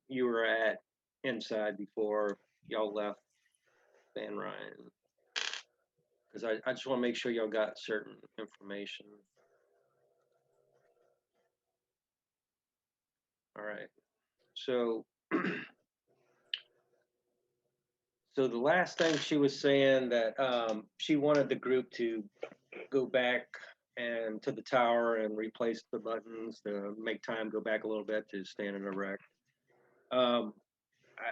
you were at inside before y'all left Van Ryan? Because I just want to make sure y'all got certain information. All right. So, so the last thing she was saying that she wanted the group to go back and to the tower and replace the buttons to make time go back a little bit to stand in erect. Um,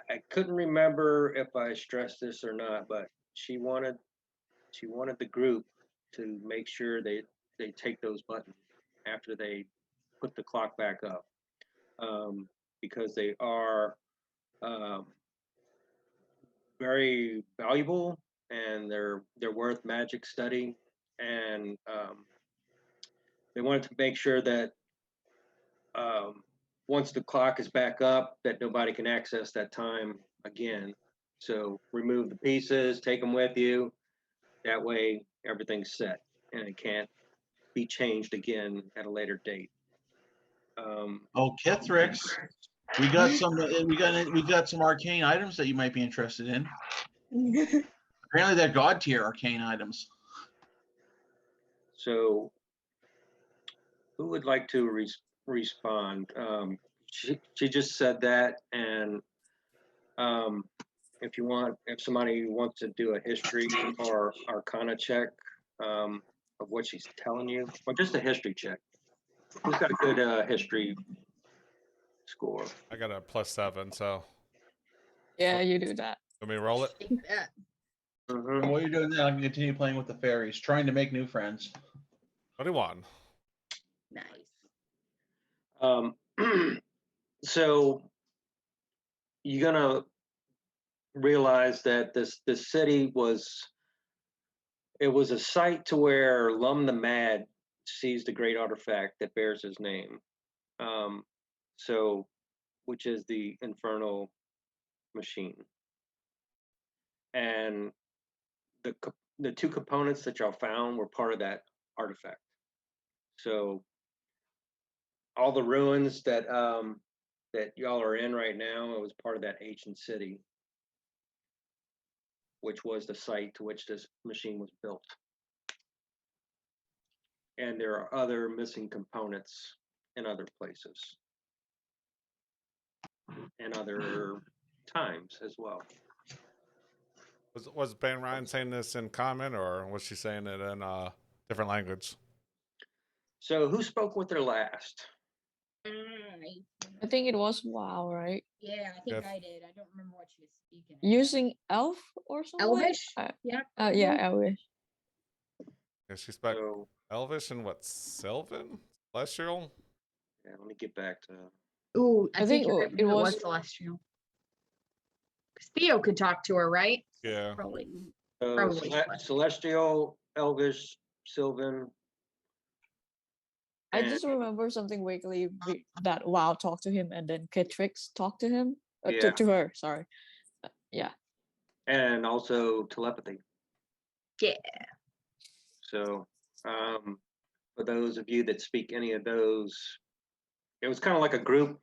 I couldn't remember if I stressed this or not, but she wanted she wanted the group to make sure they take those buttons after they put the clock back up, because they are um, very valuable and they're worth magic study, and they wanted to make sure that um, once the clock is back up, that nobody can access that time again. So remove the pieces, take them with you. That way, everything's set and it can't be changed again at a later date. Um, Oh, Kithrix, we got some. We got some arcane items that you might be interested in. Apparently, they're god tier arcane items. so, who would like to respond? She just said that, and if you want, if somebody wants to do a history or arcana check of what she's telling you, or just a history check. Who's got a good history score? I got a +7, so Yeah, you do that. let me roll it. Take that. And while you're doing that, I can continue playing with the fairies, trying to make new friends. 21. Nice. Um, so you're gonna realize that this city was it was a site to where Lum the Mad seized a great artifact that bears his name. So which is the infernal machine, and the two components that y'all found were part of that artifact. So all the ruins that y'all are in right now, it was part of that ancient city, which was the site to which this machine was built. And there are other missing components in other places and other times as well. Was Van Ryan saying this in common, or was she saying it in a different language? So who spoke with her last? I think it was WoW, right? Yeah, I think Yes. I did. I don't remember what she was speaking. Using elf or something. Elvish? Uh, Yeah. yeah, Elvish. Yeah, she spoke So Elvish and what? Sylvan? Celestial? yeah, let me get back to Ooh, I I think think you're right, it maybe it was- was celestial. 'Cause Theo could talk to her, right? Yeah. Probably. so Probably Celestial, Elvish, Sylvan. I and- just remember something vaguely that WoW talked to him and then Kitrix talked to him. Yeah. To her, sorry. Yeah. and also telepathy. Yeah. So for those of you that speak any of those, it was kind of like a group,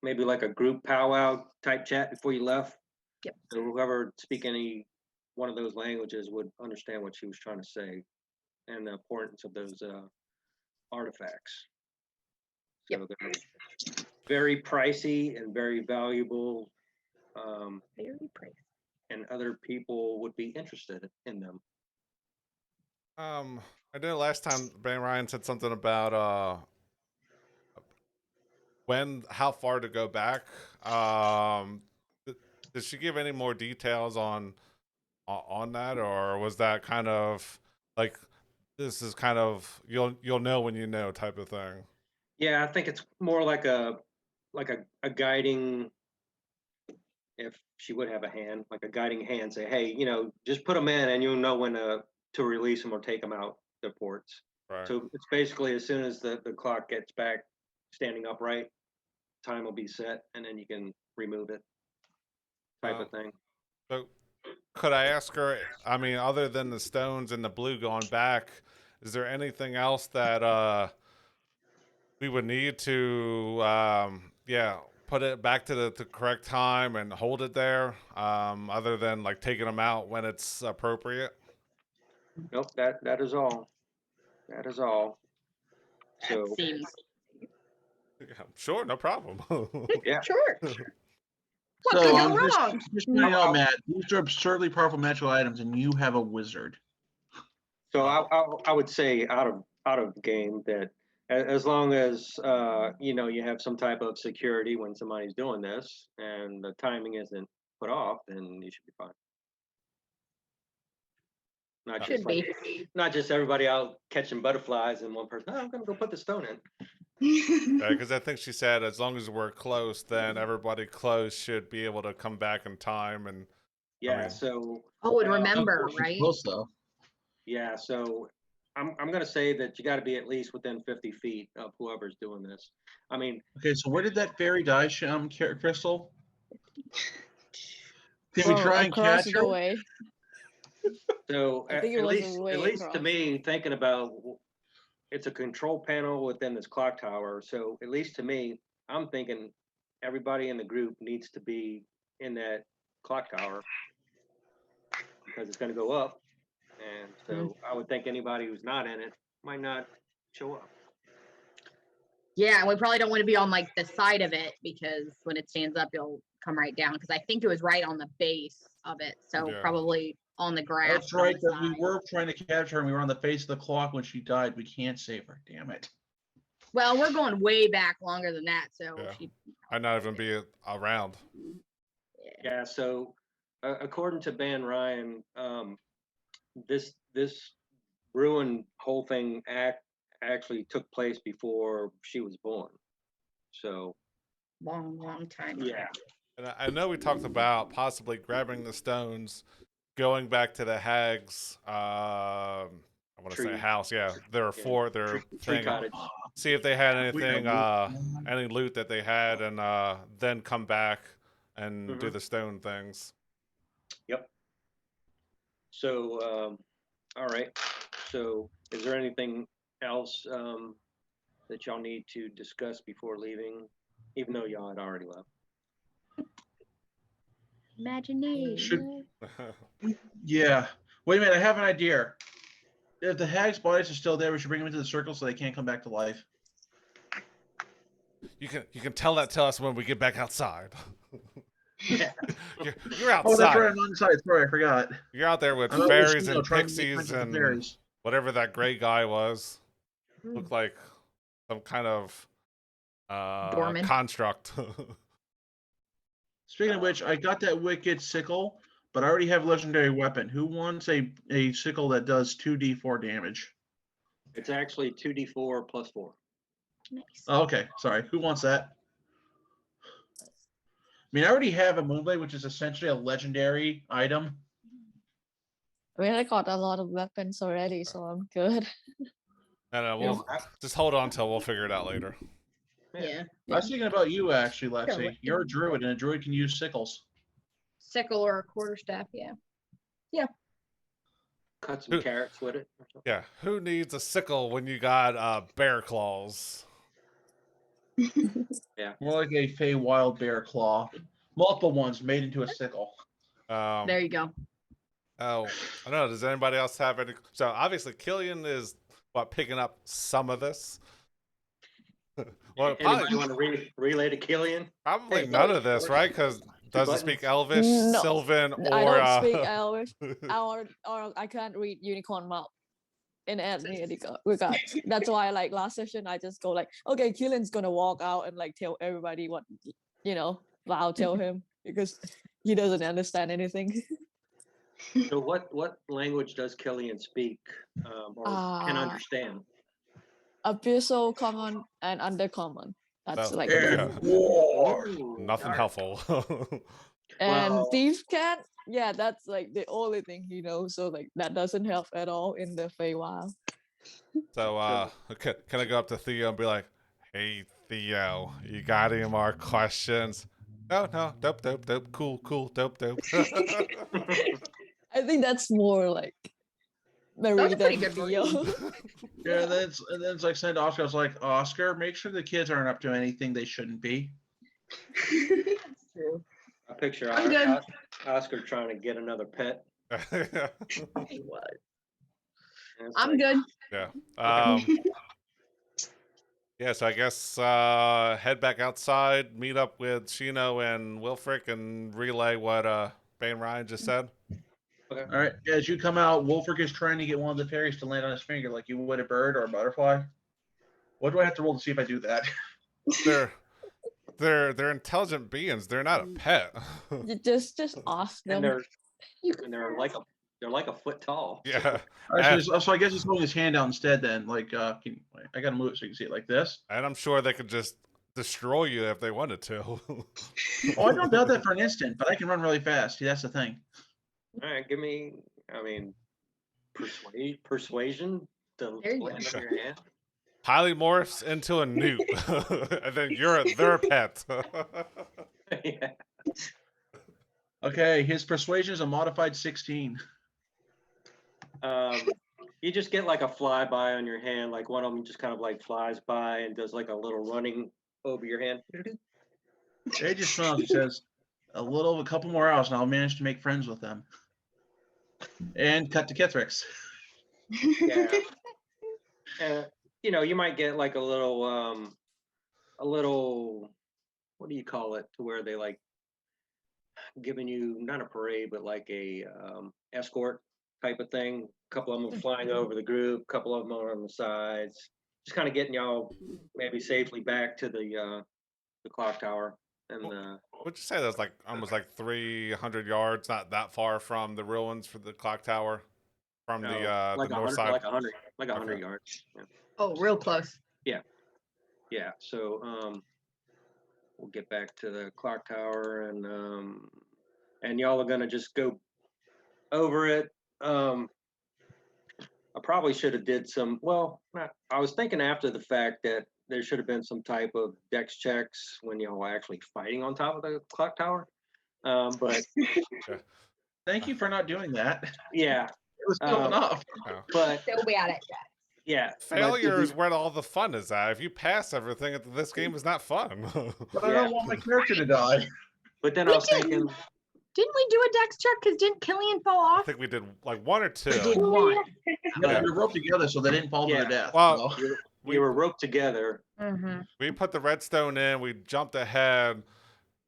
maybe like a group powwow type chat before you left. Yep. So whoever speak any one of those languages would understand what she was trying to say and the importance of those artifacts. So they're very pricey and very valuable, Very pricey. and other people would be interested in them. I did last time. Van Ryan said something about how far to go back. Did she give any more details on that, or was that kind of like this is kind of you'll know when you know type of thing? Yeah, I think it's more like a guiding, if she would have a hand, like a guiding hand, say, hey, just put them in and you'll know when to release them or take them out the ports. Right. So it's basically as soon as the clock gets back standing upright, time will be set and then you can remove it, type of thing. So could I ask her, I mean, other than the stones and the blue going back, is there anything else that we would need to put it back to the correct time and hold it there, other than like taking them out when it's appropriate? Nope, that is all. That is all. That So, seems, Yeah, sure, no problem. yeah. sure. What So could I'm go just, wrong? just so you know, Matt, these are absurdly powerful magical items, and you have a wizard. So I would say out of game that as long as you have some type of security when somebody's doing this and the timing isn't put off, then you should be fine. Not just Should like, be. not just everybody out catching butterflies and one person, oh, I'm gonna go put the stone in. Because I think she said as long as we're close, then everybody close should be able to come back in time. And Yeah, mean- so Oh, and Uh, remember, She's right? Close though. yeah, so I'm gonna say that you got to be at least within 50 feet of whoever's doing this. I mean, Okay, so where did that fairy die, Crystal? Can we Well, try and across catch the her? way. so I at, think it at was least way at least to across. me, thinking about it's a control panel within this clock tower. So at least to me, I'm thinking everybody in the group needs to be in that clock tower because it's going to go up. And so I would think anybody who's not in it might not show up. Yeah, and we probably don't want to be on like the side of it because when it stands up, you'll come right down. Because I think it was right on the base of it, so Yeah. probably on the grass. That's on right, the that we side. were trying to catch her and we were on the face of the clock when she died. We can't save her, damn it. Well, we're going way back longer than that, so Yeah. she. I'd not even be around. Yeah. Yeah. So according to Ban Ryan, this ruined whole thing actually took place before she was born. So Long time. yeah. And I know we talked about possibly grabbing the stones, going back to the hags. I want to say Tree. house. Yeah, there are Yeah. four. Their Tree thing. cottage. See if they had We anything, have- any loot that they had, and then come back and do Mhm. the stone things. Yep. So all right. So is there anything else that y'all need to discuss before leaving, even though y'all had already left? Imagination. Yeah. Wait a minute, I have an idea. If the hag's bodies are still there, we should bring them into the circle so they can't come back to life. You can tell that to us when we get back outside. Yeah. You're outside. Oh, that's right, I'm on the side. Sorry, I forgot. You're out there with I'm out with fairies Stino and trying to make pixies friends with the and fairies. whatever that gray guy was. Hmm. Looked like some kind of Dorman. construct. Speaking of which, I got that wicked sickle, but I already have legendary weapon. Who wants a sickle that does 2d4 damage? It's actually 2d4 plus 4. Nice. Oh, okay, sorry. Who wants that? I mean, I already have a Moonblade, which is essentially a legendary item. I mean, I got a lot of weapons already, so I'm good. And Yeah, we'll just hold on till we'll figure it out later. Yeah. I was thinking about you, actually, Sure, Lexi. what- You're a druid, and a druid can use sickles. Sickle or a quarterstaff. Yeah. cut some Who- carrots with it. Or something. Yeah, who needs a sickle when you got bear claws? More like a Fey Wild Bear Claw. Multiple ones made into a sickle. There you go. Oh, I don't know. Does anybody else have any? So obviously, Killian is picking up some of this. Well, Anybody want to relay to Killian? probably Hey, none buddy, of this, where's- right? Because doesn't buttons? speak Elvish, No, Sylvan, or I don't speak Elvish, or I can't read unicorn map in any regard. That's why, like last session, I just go like, okay, Killian's gonna walk out and like tell everybody what Val tell him because he doesn't understand anything. So what language does Killian speak or can Ah. understand? Abyssal, common, and undercommon. That's Well, like there you And go. war. Ooh, Nothing dark. helpful. and Well- thief can. Yeah, that's like the only thing he knows. So like that doesn't help at all in the Feywild. So, can I go up to Theo and be like, "Hey, Theo, you got any more questions?" No, dope, cool, dope. I think that's more like Those Marie are pretty than good for Theo. Yeah, and then it's like saying to Oscar, I was like, Oscar, make sure the kids aren't up to anything they shouldn't be. That's true. I picture I'm good. Oscar trying to get another pet. He was. and it's I'm like, good. Yeah. Yeah, so I guess head back outside, meet up with Shino and Wilfric, and relay what Bane Ryan just said. All right. As you come out, Wolfric is trying to get one of the fairies to land on his finger like you would a bird or a butterfly. What do I have to roll to see if I do that? They're intelligent beings. They're not a pet. You just ask and them. they're like a foot tall. Yeah. All right, so I guess he's holding his hand out instead then. Like, I got to move it so you can see it like this. And I'm sure they could just destroy you if they wanted to. Oh, I don't doubt that for an instant, but I can run really fast. See, that's the thing. All right, give me. I mean, persuasion to There you land go. on your hand. Polymorphs into a newt, and then you're their pet. Yeah. Okay, his persuasion is a modified 16. You just get like a flyby on your hand, like one of them just kind of like flies by and does like a little running over your hand. It just smiles and says, a couple more hours and I'll manage to make friends with them. And cut to Kithrex. Yeah. You might get like a little, what do you call it? To where they like giving you not a parade, but like a escort type of thing. A couple of them flying over the group, a couple of them are on the sides, just kind of getting y'all maybe safely back to the clock tower. And Would you say that's like almost like 300 yards, not that far from the ruins for the clock tower, from like the north 100, side? like 100 Okay. yards. Yeah. Oh, real close. Yeah. So we'll get back to the clock tower, and y'all are gonna just go over it. I probably should have did some. Well, I was thinking after the fact that there should have been some type of dex checks when y'all were actually fighting on top of the clock tower. But Thank you for not doing that. yeah, It was still enough. but So bad at that. yeah, but Failure if is where all the fun is at. If you pass everything, this game is not fun. But I don't want my character to die. But then We I was thinking, Didn't we do a dex check? Because didn't Killian fall I off? think we did like one or two. We did one. Yeah, we were roped together so they didn't fall to Yeah. their death. Well, so. we were roped together. Mm-hmm. We put the redstone in. We jumped ahead.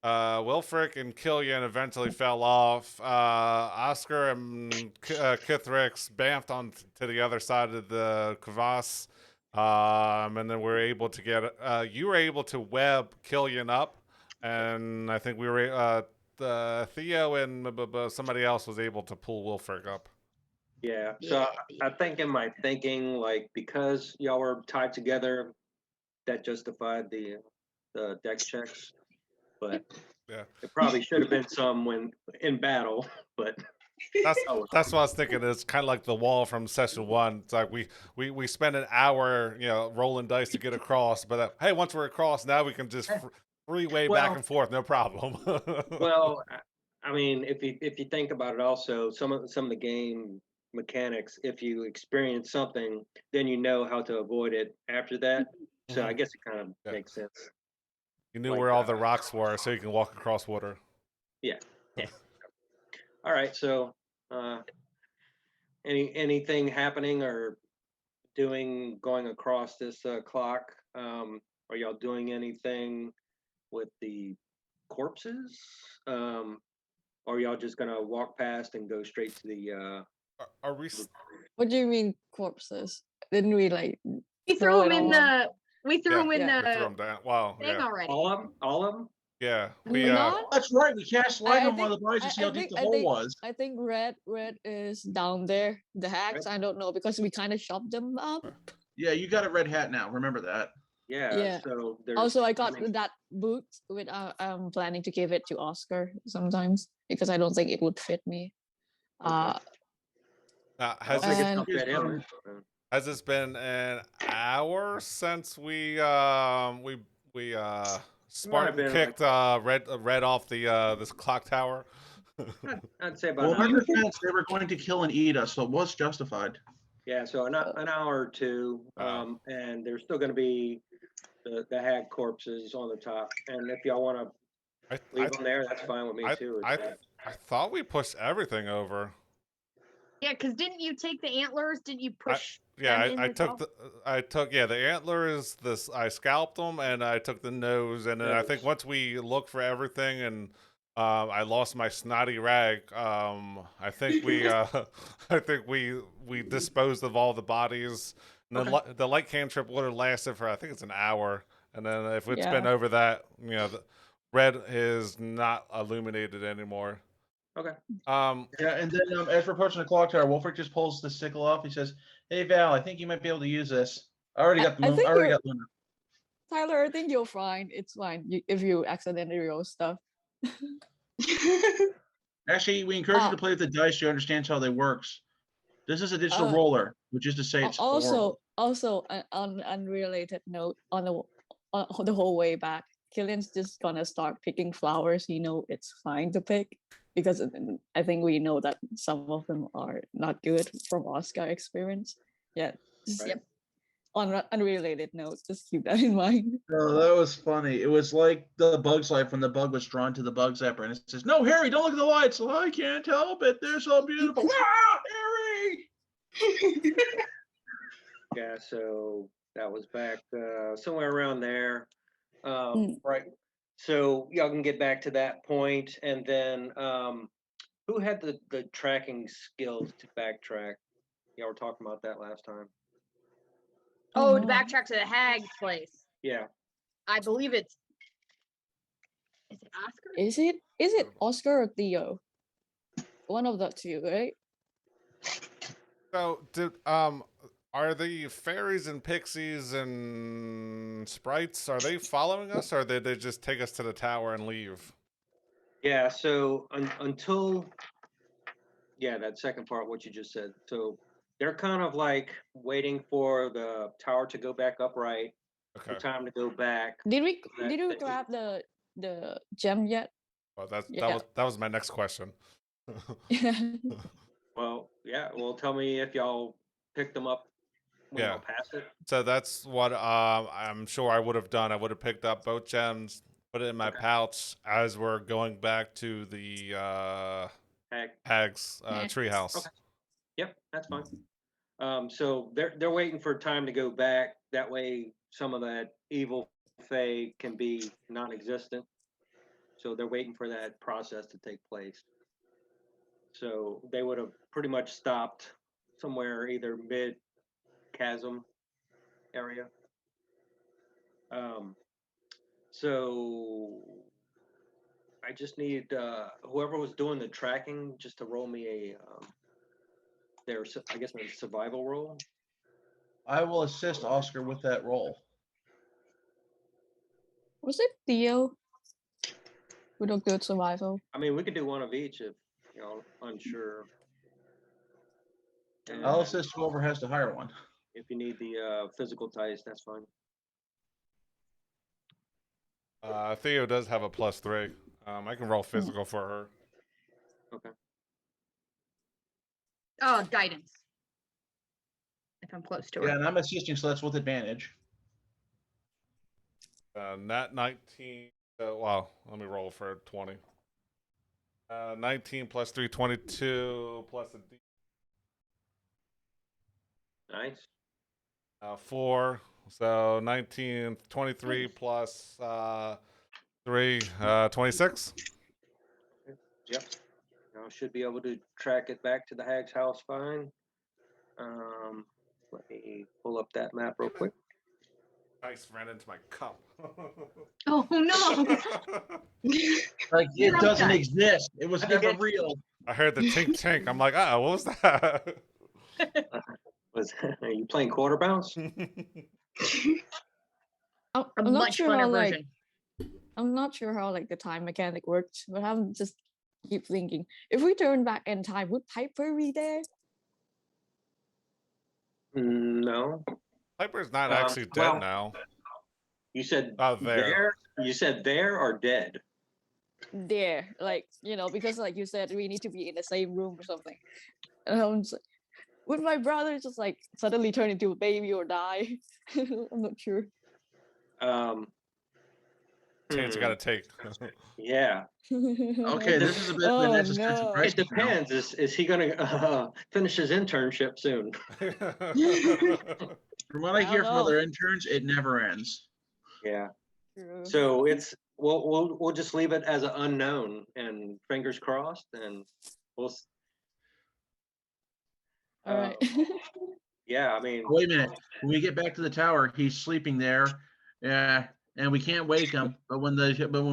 Wilfric and Killian eventually fell off. Oscar and Kithrex bamfed on to the other side of the crevasse. And then we were able to get. You were able to web Killian up, and I think we were. Theo and somebody else was able to pull Wilfric up. Yeah. So I think in my thinking, like because y'all were tied together, that justified the dex checks. But Yeah. it probably should have been some when in battle. But That's what I was thinking. It's kind of like the wall from session 1. It's like we spend an hour, rolling dice to get across. But hey, once we're across, now we can just freeway back and forth, no problem. well, I mean, if you think about it, also some of the game mechanics, if you experience something, then you know how to avoid it after that. So I guess it kind of makes sense. You knew like where all the rocks were, so you can walk across water. Yeah. All right. So, anything happening or going across this clock? Are y'all doing anything with the corpses? Or are y'all just gonna walk past and go straight to the? Are we? What do you mean corpses? Didn't we like? We Throw threw him it in all the. We threw him in We threw the them down. Wow. thing Yeah. already. All of them? Yeah. We Not? That's right. We cast light I on one of the bodies to think- see I how deep think- the I hole think- was. I think red is down there. The hacks, I don't know because we kind of chopped them up. Yeah, you got a red hat now. Remember that. Yeah. Yeah. So there's. Also, I got mean, that boot with I'm planning to give it to Oscar sometimes because I don't think it would fit me. Okay. Now, I has don't think this it's And- gonna fit him. has this been an hour since we Spartan been, kicked red off the this clock tower? I'd say about Well, an hour. in defense, they were going to kill and eat us, so it was justified. Yeah, so an hour or two, and there's still going to be the hag corpses on the top. And if y'all want to I, leave them there, that's fine with me I, too. I, I thought we pushed everything over. Yeah, because didn't you take the antlers? Didn't you push Yeah, them in I the took top? the antlers. This I scalped them, and I took the nose, and then I think Nose. once we looked for everything, and I lost my snotty rag. I think we I think we disposed of all the bodies. And Okay. the light cantrip would have lasted for I think it's an hour, and then if it's been Yeah. over that, the red is not illuminated anymore. Okay. Yeah, and then as we're approaching the clock tower, Wolfric just pulls the sickle off. He says, "Hey Val, I think you might be able to use this. I already got the I moon. I think already you're- got Luna." Tyler, I think you're fine. It's fine if you accidentally roll stuff. Actually, we encourage you to Ah. play with the dice so you understand how they works. This is a digital Uh, roller, which is to say it's horrible. Also, on unrelated note, on the whole way back, Killian's just gonna start picking flowers. It's fine to pick because I think we know that some of them are not good from Oscar experience. Yeah. Just, Right. on an unrelated note, just keep that in mind. Oh, that was funny. It was like the Bug's Life when the bug was drawn to the bug zapper, and it says, "No, Harry, don't look at the lights." "Well, I can't help it. They're so beautiful." "Ah, Harry!" Yeah, so that was back somewhere around there. Mm. Right. So y'all can get back to that point, and then who had the tracking skills to backtrack? Y'all were talking about that last time. Oh, to no. backtrack to the hag's place. Yeah. I believe it's. Is it Oscar? Is it Oscar or Theo? One of the two, right? So, are the fairies and pixies and sprites, are they following us, or did they just take us to the tower and leave? Yeah. So until that second part, what you just said. So they're kind of like waiting for the tower to go back upright. Okay. For time to go back. Did we that- grab the gem yet? Well, Yeah. that was my next question. Well, yeah. Well, tell me if y'all picked them up when Yeah. y'all passed it. So that's what I'm sure I would have done. I would have picked up both gems, put it in my Okay. pouch as we're going back to the Heck. hag's Hags. treehouse. Okay. Yep, that's fine. So they're waiting for time to go back. That way, some of that evil fae can be non-existent. So they're waiting for that process to take place. So they would have pretty much stopped somewhere either mid chasm area. So I just need whoever was doing the tracking just to roll me a I guess a survival roll. I will assist Oscar with that roll. Was it Theo? With a good survival. I mean, we could do one of each if unsure. I'll And assist whoever has to hire one. if you need the physical dice, that's fine. Theo does have a +3. I can roll physical for her. Okay. Oh, guidance. If I'm close to Yeah, it. and I'm assisting, so that's with advantage. Nat 19. Wow, let me roll for 20. 19 plus 3, 22 plus a D. Nice. 4. So 19, 23 plus 3, 26. Yep. I should be able to track it back to the hag's house fine. Let me pull up that map real quick. Dice ran into my cup. Oh no! Like, it You're doesn't okay. exist. It was never real. I heard the tink tink. I'm like, what was that? Are you playing quarter bounce? I'm A not much sure funner how version. I'm not sure how the time mechanic works, but I'm just keep thinking if we turn back in time, would Piper be there? No. Piper's not Um, actually dead well- now. You said Oh, there. You said there or dead? There, because like you said, we need to be in the same room or something. And I'm just like, would my brother just like suddenly turn into a baby or die? I'm not sure. Chance you hmm, got to take. yeah, Okay, this is a bit of Oh an existential no. it crisis now. depends. Is he going to finish his internship soon? From what I I don't hear from know. other interns, it never ends. Yeah. True. So we'll just leave it as an unknown and fingers crossed, and we'll. All right. Yeah, I mean, Wait a minute. When we get back to the tower, he's sleeping there. Yeah, and we can't wake him. But when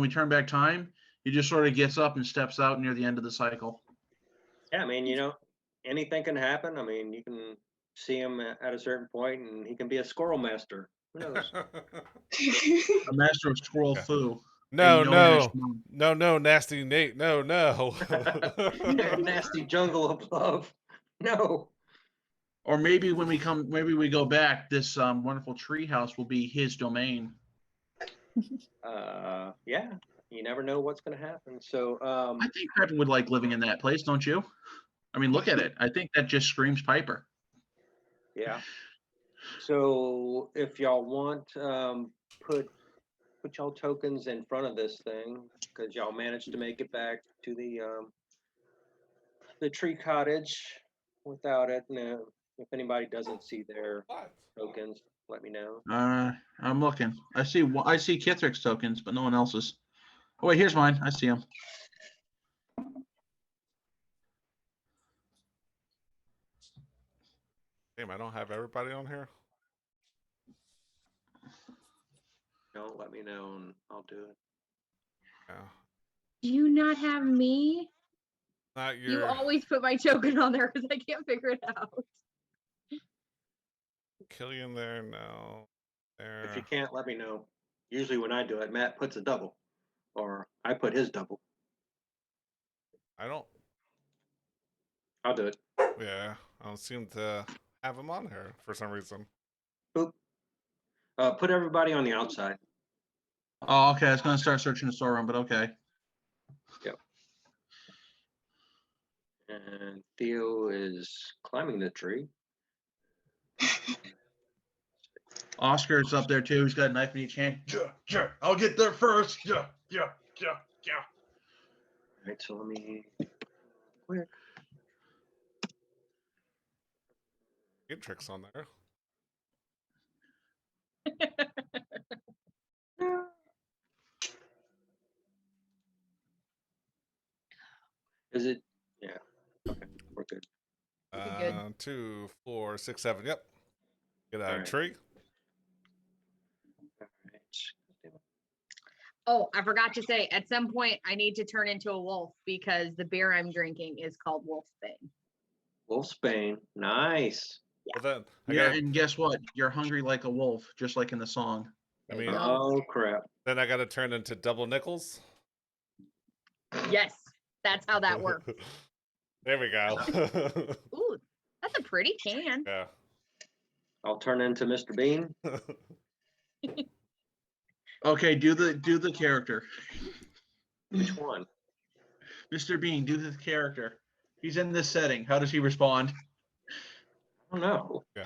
we turn back time, he just sort of gets up and steps out near the end of the cycle. yeah, I mean, anything can happen. I mean, you can see him at a certain point, and he can be a squirrel master. Who knows? A master of squirrel foo. No, and managed no, monk. no, nasty Nate. No, no. Nasty jungle of love. No. Or maybe maybe we go back, this wonderful tree house will be his domain. Yeah, you never know what's going to happen. So, I think Piper would like living in that place, don't you? I mean, look at it. I think that just screams Piper. yeah. So if y'all want, put y'all tokens in front of this thing because y'all managed to make it back to the tree cottage without it. No, if anybody doesn't see their What? tokens, let me know. I'm looking. I see Kithric's tokens, but no one else's. Oh wait, here's mine. I see him. Damn, I don't have everybody on here. Don't let me know and I'll do it. Yeah. Do you not have me? Not You your always put my token on there because I can't figure it out. Killian there. No. If you There. can't, let me know. Usually when I do it, Matt puts a double, or I put his double. I don't. I'll do it. Yeah. I don't seem to have him on here for some reason. Boop. Put everybody on the outside. Oh, okay. I was gonna start searching the storeroom, but okay. And Theo is climbing the tree. Oscar's up there too. He's got a knife in each hand. Yeah, I'll get there first. Yeah. All right, so let me quick. Get tricks on there. Is it? Yeah. Okay, we're good. Pretty good. 2, 4, 6, 7. Yep. Get out of Alright. tree. All right. Oh, I forgot to say, at some point I need to turn into a wolf because the beer I'm drinking is called Wolfsbane. Wolfsbane, nice. Well, then I Yeah, gotta. and guess what? You're hungry like a wolf, just like in the song. I There you mean, go. Oh crap. then I gotta turn into double nickels. Yes, that's how that works. There we go. Ooh, that's a pretty can. Yeah. I'll turn into Mr. Bean. Okay, do the character. Which one? Mr. Bean, do the character. He's in this setting. How does he respond? I don't know. Yeah.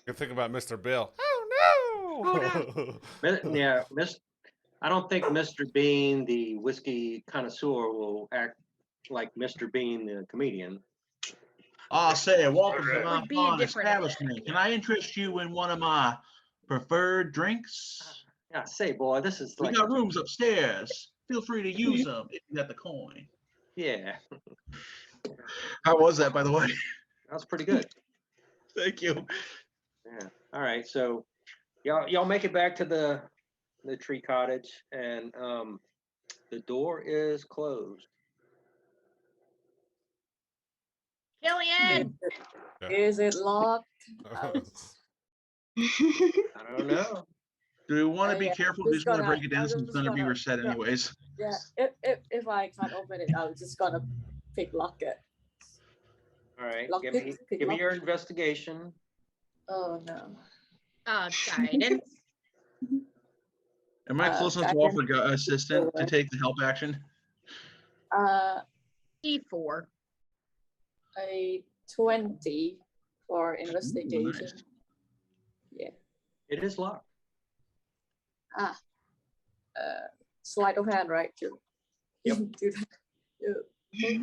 You think about Mr. Bill. Oh, Yeah, I don't think Mr. Bean, the whiskey connoisseur, will act like Mr. Bean, the comedian. I'll say, welcome to It my would be a fine different establishment. Can I interest you in one of my preferred drinks? Yeah, say, boy, this is We like, got rooms upstairs. Feel free to use them if you got the coin. yeah, How was that, by the way? that was pretty good. Thank you. Yeah. All right, so y'all make it back to the tree cottage, and the door is closed. Killian! Is it locked? I don't know. Do we want to Oh, be yeah, careful just if he's going to gonna- break it in I'm since it's just going to be gonna- reset yeah. anyways? Yeah, if I can't open it, I'm just gonna pick lock it. All right, Lock give it, me pick give me lock. your investigation. Oh no. Guidance. Am I close enough to guidance. offer assistant to take the help action? E4. A 20 for investigation. nice. Yeah. It is locked. Ah. Sleight of hand, right? To Yep. do that. Yeah.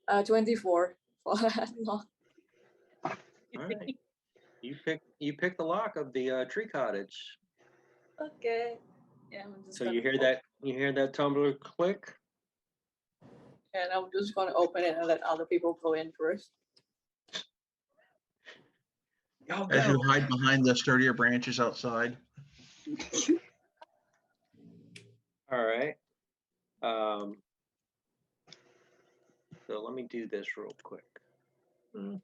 Okay. 24 for that lock. All right. You pick the lock of the tree cottage. Okay. Yeah, I'm just So gonna you hear that tumbler click? and I'm just gonna open it and let other people go in first. Y'all As you go. hide behind the sturdier branches outside. All right. So let me do this real quick. Give me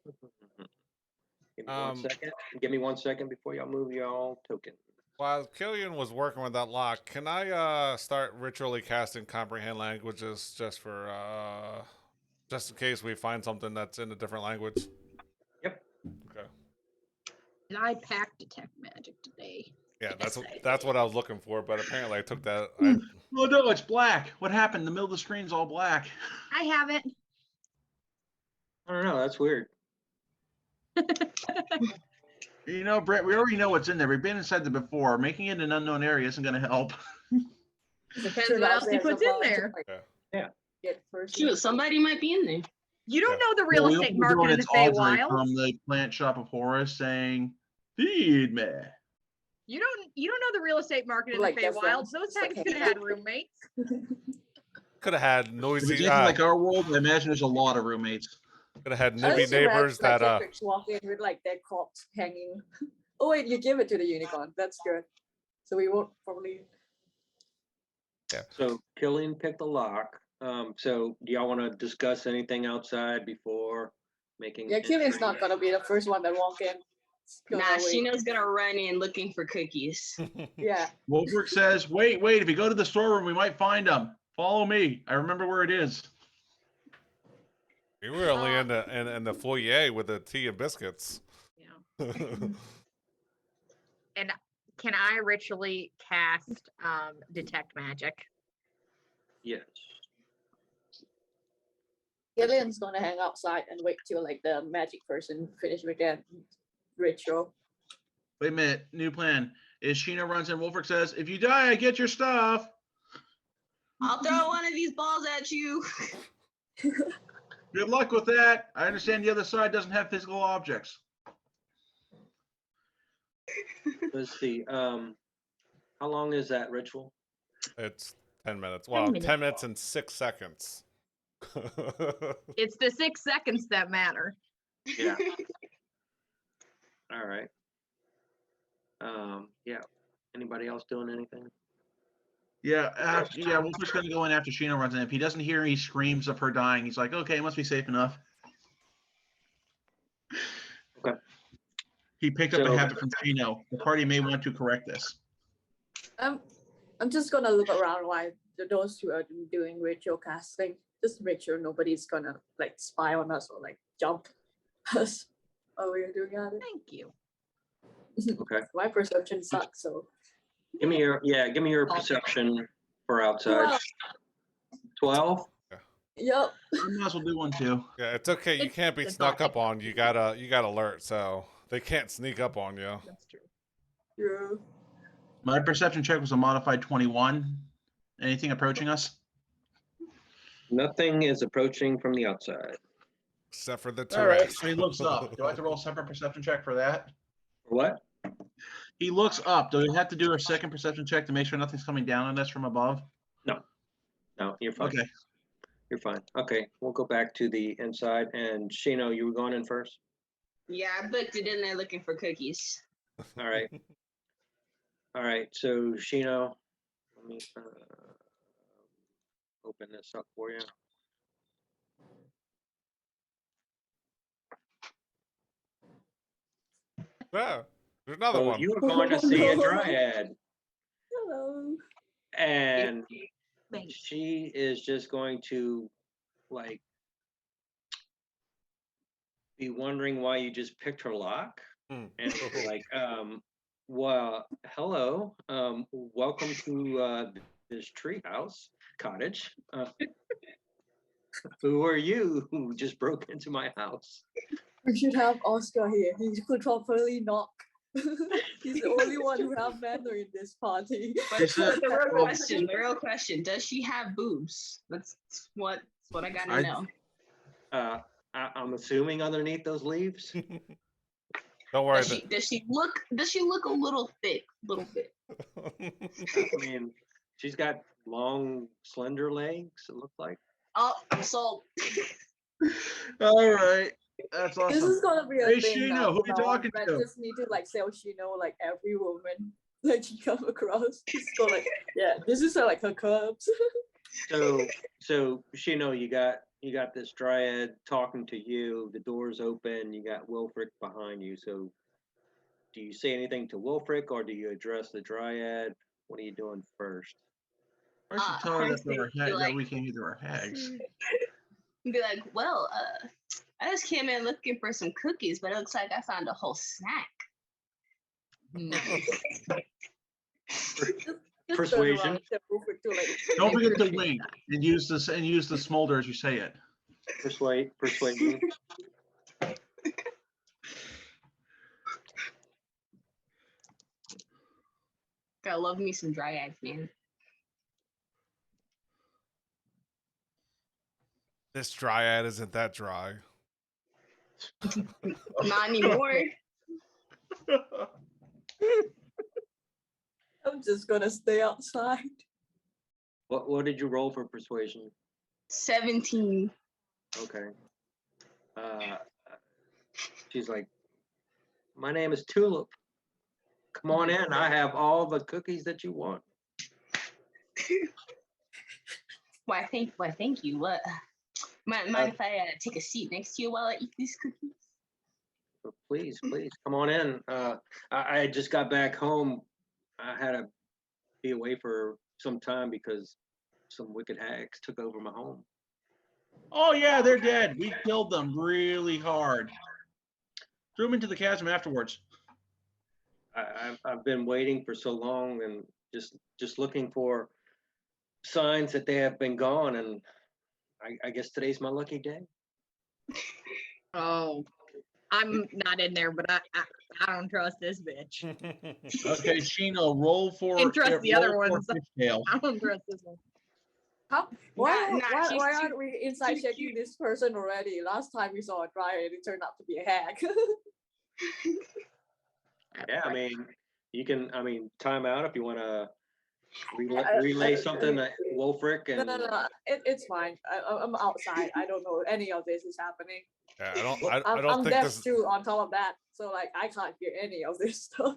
1 second. Give me 1 second before y'all move y'all token. While Killian was working with that lock, can I start ritually casting comprehend languages just for just in case we find something that's in a different language? Yep. Okay. Did I pack detect magic today? Yeah, Yes, I that's did. what I was looking for, but apparently I took that. Oh no, it's black. What happened? The middle of the screen's all black. I haven't. I don't know. That's weird. You know, Brett, we already know what's in there. We've been inside there before. Making it an unknown area isn't going to help. Depends Turn what out else he there's a puts in bunch of, there. like, Yeah. Get first. Shoot, somebody might be in there. You don't Yeah. know the real Well, we estate opened the door market in and the it's Audrey Feywild. from the plant shop of Horus saying, "Feed me." You don't know the real estate market in Like the their Feywild. friends, Those just like hags could hanging have had roommates. Could have had If it's noisy. anything like our world, I imagine there's a lot of roommates. Could have had I nippy just imagine, neighbors like, that Kendricks walk in with like their corpse hanging. Oh wait, you give it to the unicorn. That's good. So we won't probably. So Killian picked the lock. So do y'all want to discuss anything outside before making? Yeah, Killian's entry? not gonna be the first one that walk in. Go Nah, away. Sheena's gonna run in looking for cookies. Yeah. Wolfric says, wait, if you go to the storeroom, we might find them. Follow me. I remember where it is. We were only in the foyer with the tea and biscuits. Yeah. And can I ritually cast detect magic? Yes. Killian's gonna hang outside and wait till like the magic person finish with their ritual. Wait a minute. New plan. Is Sheena runs in. Wolfric says, if you die, I get your stuff. I'll throw one of these balls at you. Good luck with that. I understand the other side doesn't have physical objects. Let's see. How long is that ritual? It's 10 minutes. 10 Well, minutes. 10 minutes and 6 seconds. It's the 6 seconds that matter. Yeah. All right. Yeah. Anybody else doing anything? Yeah, Wolfric's going to go in after Sheena runs in. If he doesn't hear any screams of her dying, he's like, okay, it must be safe enough. Okay. He picked up a So- habit from Chino. The party may want to correct this. I'm just gonna look around while those two are doing ritual casting. Just to make sure nobody's gonna like spy on us or like jump us while we're doing it. Thank you. Okay. My perception sucks, so Give me your perception for outside. 12? yep. I might as well do one too. Yeah, it's okay. You It's- can't be it's snuck not up on. You got alert, so they can't sneak up on you. That's true. Yeah. My perception check was a modified 21. Anything approaching us? Nothing is approaching from the outside. Except for the All right. Tourette's. So he looks up. Do I have to roll a separate perception check for that? What? He looks up. Do we have to do a second perception check to make sure nothing's coming down on us from above? No, you're fine. Okay. You're fine. Okay, we'll go back to the inside. And Shino, you were going in first? Yeah, I booked it in there looking for cookies. All right. All right, so Shino, let me open this up for you. Yeah, there's another So one. you are going to see a dryad, Hello. and Thanks. she is just going to like be wondering why you just picked her lock, Hmm. and like, well, hello, welcome to this treehouse cottage. Who are you who just broke into my house? We should have Oscar here. He could properly knock He's the only one who have manner in this party. But It's a- the real question, does she have boobs? That's what I gotta I- know. I'm assuming underneath those leaves. Don't worry. Does she look a little thick? A little bit. I mean, she's got long, slender legs. It looks like. Oh, I'm sold. All right. That's awesome. This is gonna be a Hey, thing Sheena, now. who you from now on. talking Brett to? just need to like sell Sheena like every woman that she come across. Just go like, yeah, this is like her curves. So Shino, you got this dryad talking to you. The door's open. You got Wilfric behind you. So, do you say anything to Wilfric, or do you address the dryad? What are you doing first? I should tell her that, first thing, that we came either our hags. Be like, well, I just came in looking for some cookies, but it looks like I found a whole snack. Nice. Just Persuasion. turn around and tell Wilfric to, like, Don't I forget to appreciate wink that. and use the smolder as you say it. Persuade me. Gotta love me some dryads, man. This dryad isn't that dry. Not anymore. I'm just gonna stay outside. What did you roll for persuasion? 17. Okay. She's like, my name is Tulip. Come on in. I have all the cookies that you want. Why, thank you. What? Mind if I take a seat next to you while I eat these cookies? So please, come on in. I just got back home. I had to be away for some time because some wicked hags took over my home. Oh yeah, they're dead. We killed them really hard. Threw them into the chasm afterwards. I've been waiting for so long and just looking for signs that they have been gone, and I guess today's my lucky day. Oh, I'm not in there, but I don't trust this bitch. Okay, Sheena, roll for. Can't trust the other roll for ones. Fishtail. I don't trust this one. How? Why, Nah, why, she's why too- aren't we inside too checking cute. this person already? Last time we saw a dryad, it turned out to be a hag. Yeah, I mean, you can. I mean, time out if you want to I- relay something to Wolfric No, and. no, no. It's fine. I'm outside. I don't know any of this is happening. Yeah, I I'm don't think deaf this. too. On top of that, so like I can't hear any of this stuff.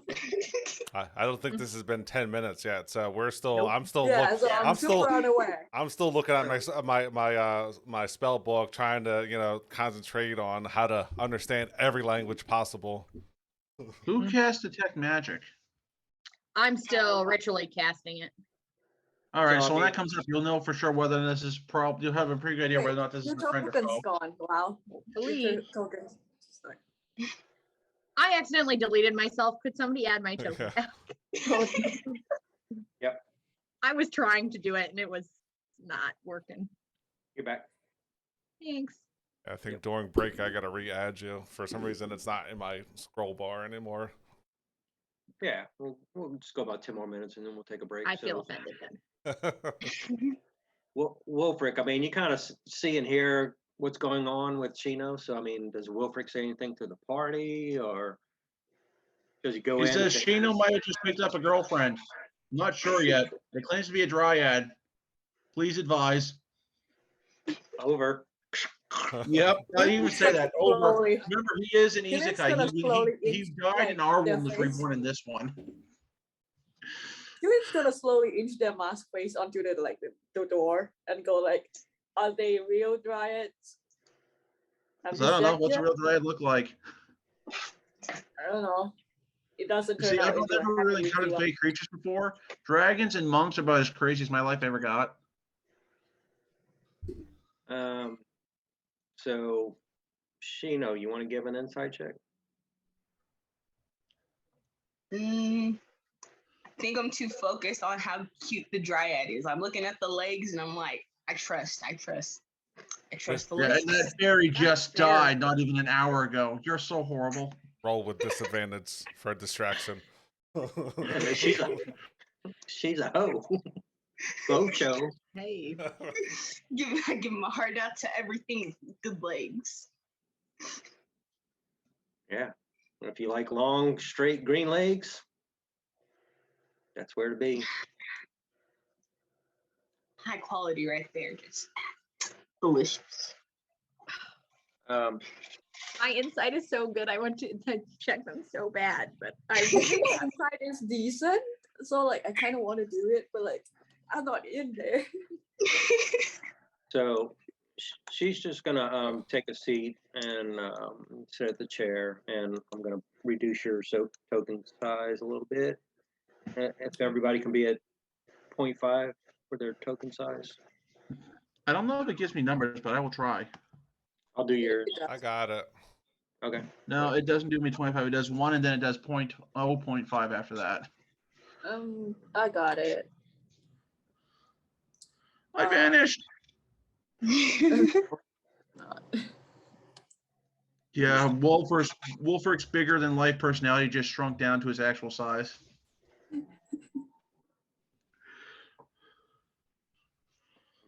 I don't think this has been 10 minutes yet. So we're still. Nope. I'm still. Yeah, Look, so I'm, I'm super still. unaware. I'm still looking at my spell book, trying to concentrate on how to understand every language possible. Who cast detect magic? I'm still ritually casting it. All right, So, so I when mean- that comes up, you'll know for sure whether this is you'll have a pretty good idea Wait, whether or not this is Your a friend or token's foe. gone. Wow. Delete. Tokens. I accidentally deleted myself. Could somebody add my token back? Yep. I was trying to do it and it was not working. You're back. Thanks. I think during break I gotta re-add you. For some reason, it's not in my scroll bar anymore. Yeah, we'll just go about 10 more minutes and then we'll take a break. I feel So, offended then. Wolfric, I mean, you kind of see and hear what's going on with Chino. So, I mean, does Wolfric say anything to the party, or does he go He in? says and say, Sheena might have just picked up a girlfriend. I'm not sure yet. It claims to be a dryad. Please advise. Over. Yep, I even say that over. Slowly. Remember, he is an He is Isekai. gonna slowly He inch, died in our their one, was face. reborn in this one. He's gonna slowly inch their mask face onto the door and go like, "Are they real dryads?" Have 'Cause you I don't know checked what's a yet? real dryad look like. I don't know. It doesn't You turn see, out I've into a never really happy encountered feeling. fake creatures before. Dragons and monks are about as crazy as my life ever got. So, Shino, you want to give an insight check? I think I'm too focused on how cute the dryad is. I'm looking at the legs and I'm like, I trust the Yeah, legs. and that fairy just fair. died not even an hour ago. You're so horrible. Roll with disadvantage for a distraction. she's a she's a hoe. Show. Hey. I give him a heart out to everything. Good legs. Yeah. If you like long, straight green legs, that's where to be. High quality right there. Just delicious. My inside is so good. I want to check them so bad, but I think my inside is decent, so like I kind of want to do it, but like I'm not in there. So she's just gonna take a seat and sit at the chair, and I'm gonna reduce your token size a little bit. If everybody can be at 0.5 for their token size, I don't know if it gives me numbers, but I will try. I'll do yours. I got it. Okay. No, it doesn't do me 25. It does 1, and then it does 0.5 after that. I got it. I vanished. Not. Yeah, Wolfrick's bigger than life personality just shrunk down to his actual size. I'm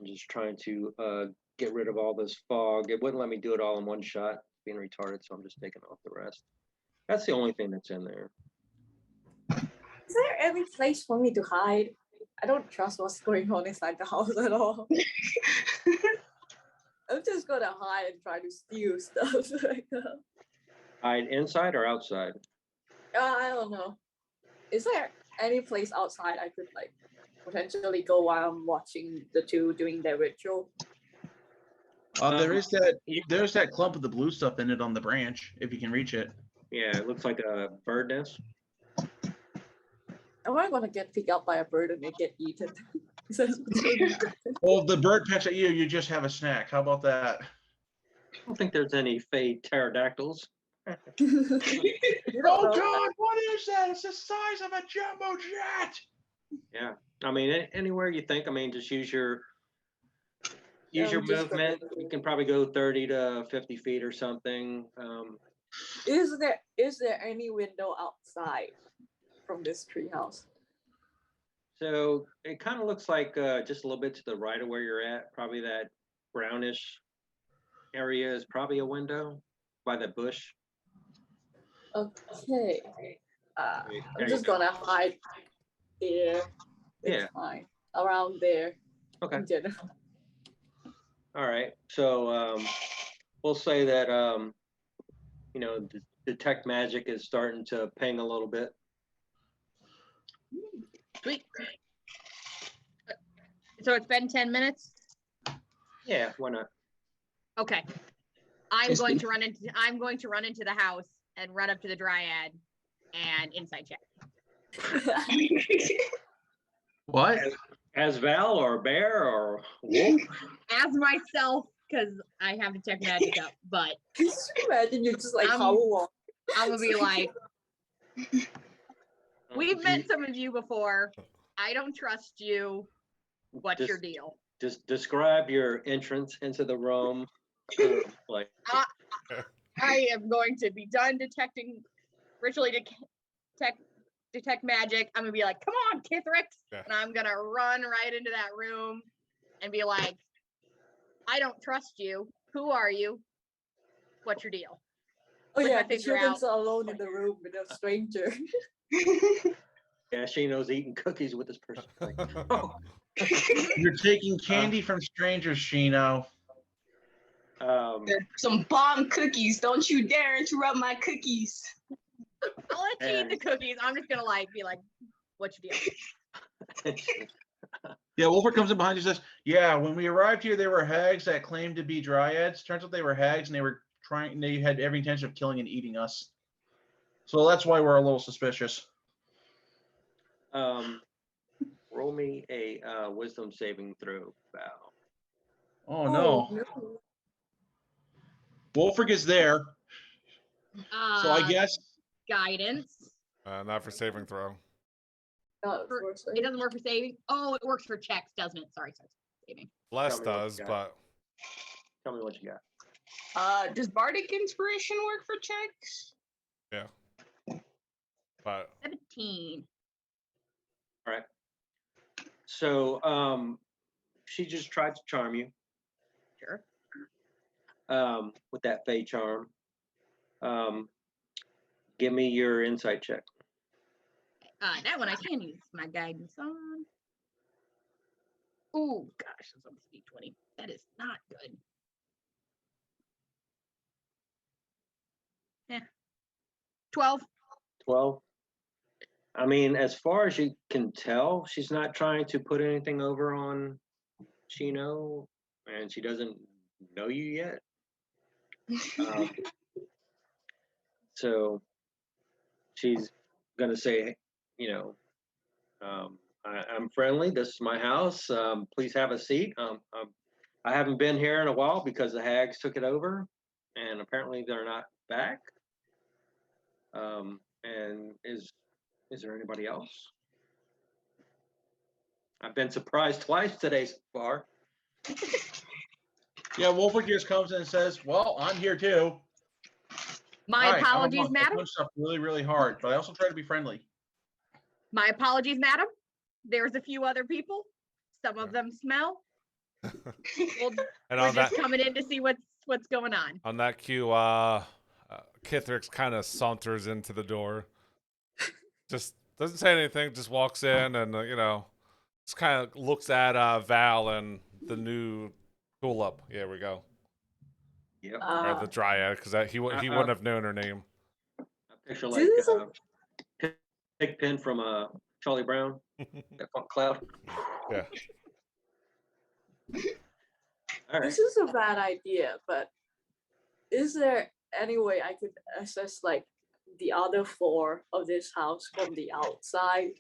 just trying to get rid of all this fog. It wouldn't let me do it all in one shot, being retarded, so I'm just taking off the rest. That's the only thing that's in there. Is there any place for me to hide? I don't trust what's going on inside the house at all. I'm just gonna hide and try to steal stuff right now. Hide inside or outside? I don't know. Is there any place outside I could like potentially go while I'm watching the two doing their ritual? There's that clump of the blue stuff in it on the branch, if you can reach it. Yeah, it looks like a bird nest. Am I gonna get picked up by a bird and get eaten? Well, if the bird pecks at you, you just have a snack. How about that? I don't think there's any fey pterodactyls. Oh God, what is that? It's the size of a jumbo jet. Yeah, I mean, anywhere you think. I mean, just use your movement. You can probably go 30 to 50 feet or something. Is there any window outside from this treehouse? So it kind of looks like just a little bit to the right of where you're at. Probably that brownish area is probably a window by that bush. Okay. There I'm you just go. gonna hide there. It's Yeah. fine. Around there. Okay. In general. All right. So we'll say that detect magic is starting to ping a little bit. Sweet. So it's been 10 minutes? Yeah, why not? Okay. I'm going to run into the house and run up to the dryad and inside check. What? As Val or Bear or Wolf? As myself, because I have detect magic up, but Can you imagine you just like I'm gonna be like, we've met some of you before. I don't trust you. What's your deal? Just describe your entrance into the room. Like I am going to be done ritually detect magic. I'm gonna be like, come on, Kithrix. Yeah. And I'm gonna run right into that room and be like, I don't trust you. Who are you? What's your deal? Oh Put yeah, my the finger children's out. alone in the room with a stranger. yeah, Shino's eating cookies with this person. Like, oh. You're taking candy from strangers, Shino. They're some bomb cookies. Don't you dare interrupt my cookies. I'll let you eat the cookies. I'm just gonna be like, what's your deal? Yeah, Wolfric comes in behind you and says, yeah, when we arrived here, there were hags that claimed to be dryads. Turns out they were hags and they had every intention of killing and eating us. So that's why we're a little suspicious. Roll me a wisdom saving throw, Val. Oh no. Wolfric is there. So I guess Guidance. Not for saving throw. It doesn't work for saving. Oh, it works for checks, doesn't it? Sorry, saving. Less Tell me what you does, got. but Tell me what you got. Does bardic inspiration work for checks? Yeah. But 17. So she just tried to charm you Sure. with that Fey charm. Give me your insight check. That one I can use my guidance on. Oh gosh, that's almost D20. That is not good. Yeah. 12. 12. I mean, as far as you can tell, she's not trying to put anything over on Chino, and she doesn't know you yet. Um, so she's gonna say, you know, I'm friendly. This is my house. Please have a seat. I haven't been here in a while because the hags took it over, and apparently they're not back. And is there anybody else? I've been surprised twice today so far. Yeah, Wolfric just comes in and says, "Well, I'm here too." My Hi, I'm a apologies, monk. I madam. punch stuff really, really hard, but I also try to be friendly. My apologies, madam. There's a few other people. Some of them smell. Well, and we're on that just coming in to see what's going on. cue, Kithrix kind of saunters into the door. Just doesn't say anything. Just walks in and just kind of looks at Val and the new tulip. Yeah, we go. Yep. Or the dryad, because he wouldn't have known her name. I picture This is like Pigpen from Charlie Brown, that Funk Cloud. Yeah. All right. This is a bad idea, but is there any way I could access like the other floor of this house from the outside?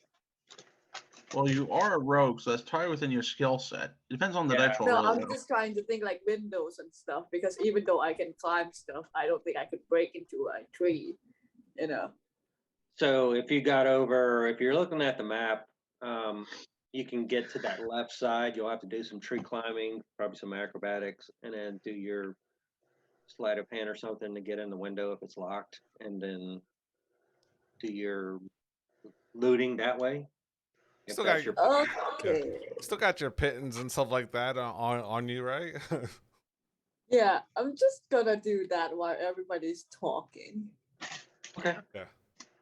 Well, you are a rogue, so that's totally within your skill set. It depends on the Yeah. dice roll. No, really, I'm though. just trying to think like windows and stuff because even though I can climb stuff, I don't think I could break into a tree, you know. So if you're looking at the map, you can get to that left side. You'll have to do some tree climbing, probably some acrobatics, and then do your sleight of hand or something to get in the window if it's locked, and then do your looting that way. If Still that's got your Okay. Still got your pittance and stuff like that on you, right? Yeah, I'm just gonna do that while everybody's talking. okay.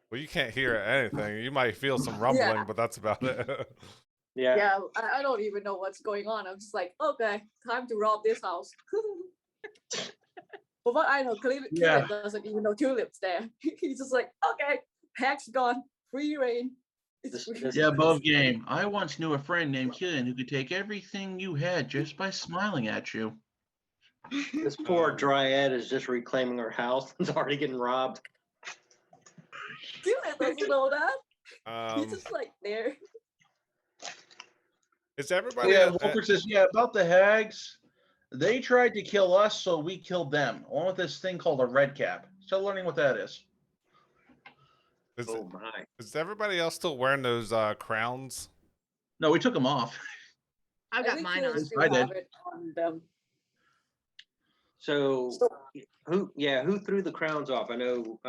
Well, you can't hear anything. You might feel some rumbling, Yeah. but that's about it. Yeah. Yeah, I don't even know what's going on. I'm just like, okay, time to rob this house. For what I know, Yeah. Killian doesn't even know Tulip's there. He's just like, okay, Hack's gone, free reign. It's free This- Yeah, above game. I once knew a friend named Killian who could take everything you had just by smiling at you. This poor dryad is just reclaiming her house. It's already getting robbed. Killian doesn't know that. He's Um, just like there. is everybody? Yeah, Wolfric says, yeah, about the hags. They tried to kill us, so we killed them, along with this thing called a red cap. Still learning what that is. Oh my. Is everybody else still wearing those crowns? No, we took them off. I've I got think mine Killian on. still I did. have it on them. So So who threw the crowns off? I know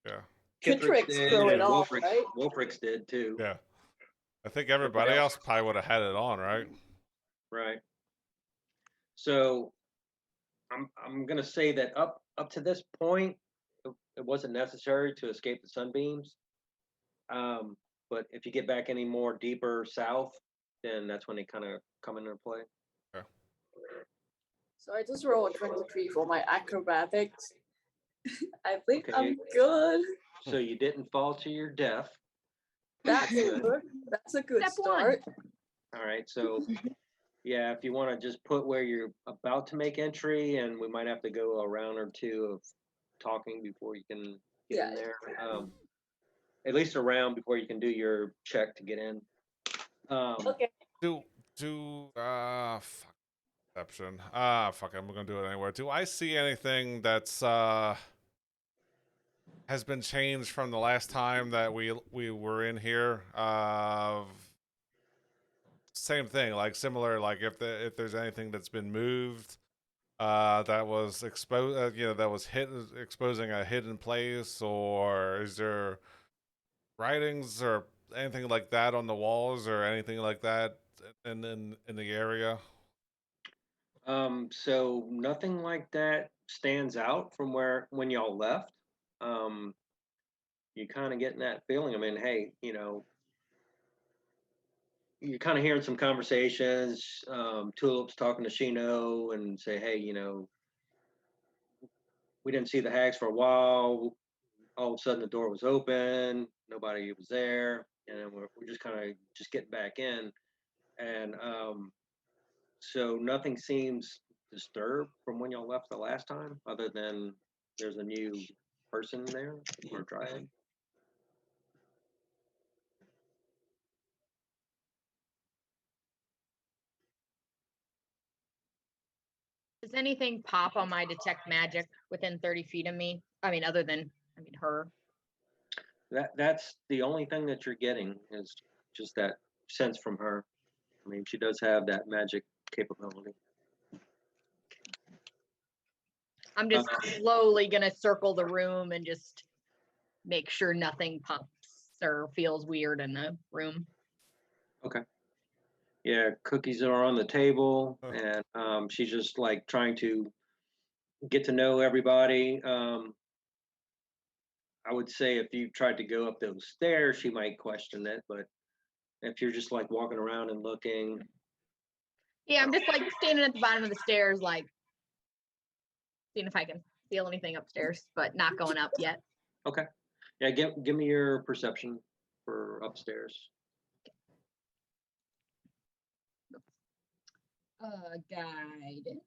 Yeah, Kitrix did, threw it and off, Wolfrix, right? Wolfrix did too. yeah. I think everybody else probably would have had it on, right? Right. So I'm gonna say that up to this point, it wasn't necessary to escape the sunbeams. But if you get back any more deeper south, then that's when they kind of come into play. So I just rolled a 23 for my acrobatics. I think Okay. I'm good. So you didn't fall to your death. That's Good. good. That's a good Step one. start. All right. So yeah, if you want to just put where you're about to make entry, and we might have to go a round or two of talking before you can get in Yeah. there. At least a round before you can do your check to get in. Okay. Do fuck perception. Fuck, I'm gonna do it anyway. Do I see anything that's has been changed from the last time that we were in here? Same thing, like similar, like if there's anything that's been moved. that was exposed, that was exposing a hidden place, or is there writings or anything like that on the walls or anything like that in the area? So nothing like that stands out from when y'all left. Um, you kind of getting that feeling. I mean, hey, you're kind of hearing some conversations. Tulip's talking to Shino and say, hey, we didn't see the hags for a while. All of a sudden, the door was open. Nobody was there, and then we're just kind of just getting back in, and so nothing seems disturbed from when y'all left the last time, other than there's a new person there or dryad. Does anything pop on my detect magic within 30 feet of me? I mean, other than, her. That's the only thing that you're getting is just that sense from her. I mean, she does have that magic capability. I'm just slowly gonna circle the room and just make sure nothing pops or feels weird in the room. Yeah, cookies are on the table, Huh. and she's just like trying to get to know everybody. I would say if you tried to go up those stairs, she might question it, but if you're just like walking around and looking, Yeah, I'm just like standing at the bottom of the stairs, like seeing if I can feel anything upstairs, but not going up yet. okay. Yeah, give me your perception for upstairs. Guide.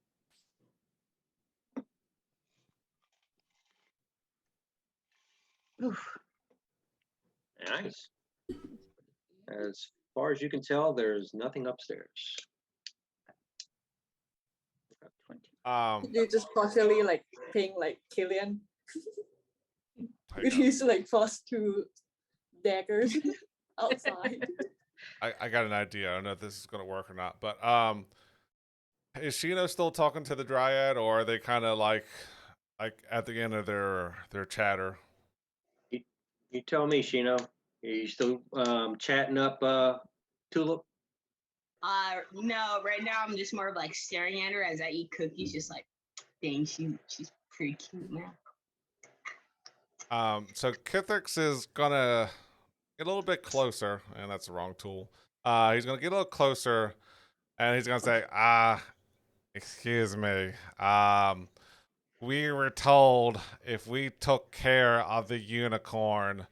Oof. Nice. As far as you can tell, there's nothing upstairs. You just partially like ping like Killian I with got, his like first two daggers outside. I got an idea. I don't know if this is gonna work or not, but is Shino still talking to the dryad, or are they kind of like at the end of their chatter? You tell me, Shino. Are you still chatting up Tulip? No, right now I'm just more of like staring at her as I eat cookies, just like, dang, she's pretty cute now. So Kithrix is gonna get a little bit closer, and that's the wrong tool. He's gonna get a little closer, and he's gonna say, excuse me. We were told if we took care of the unicorn,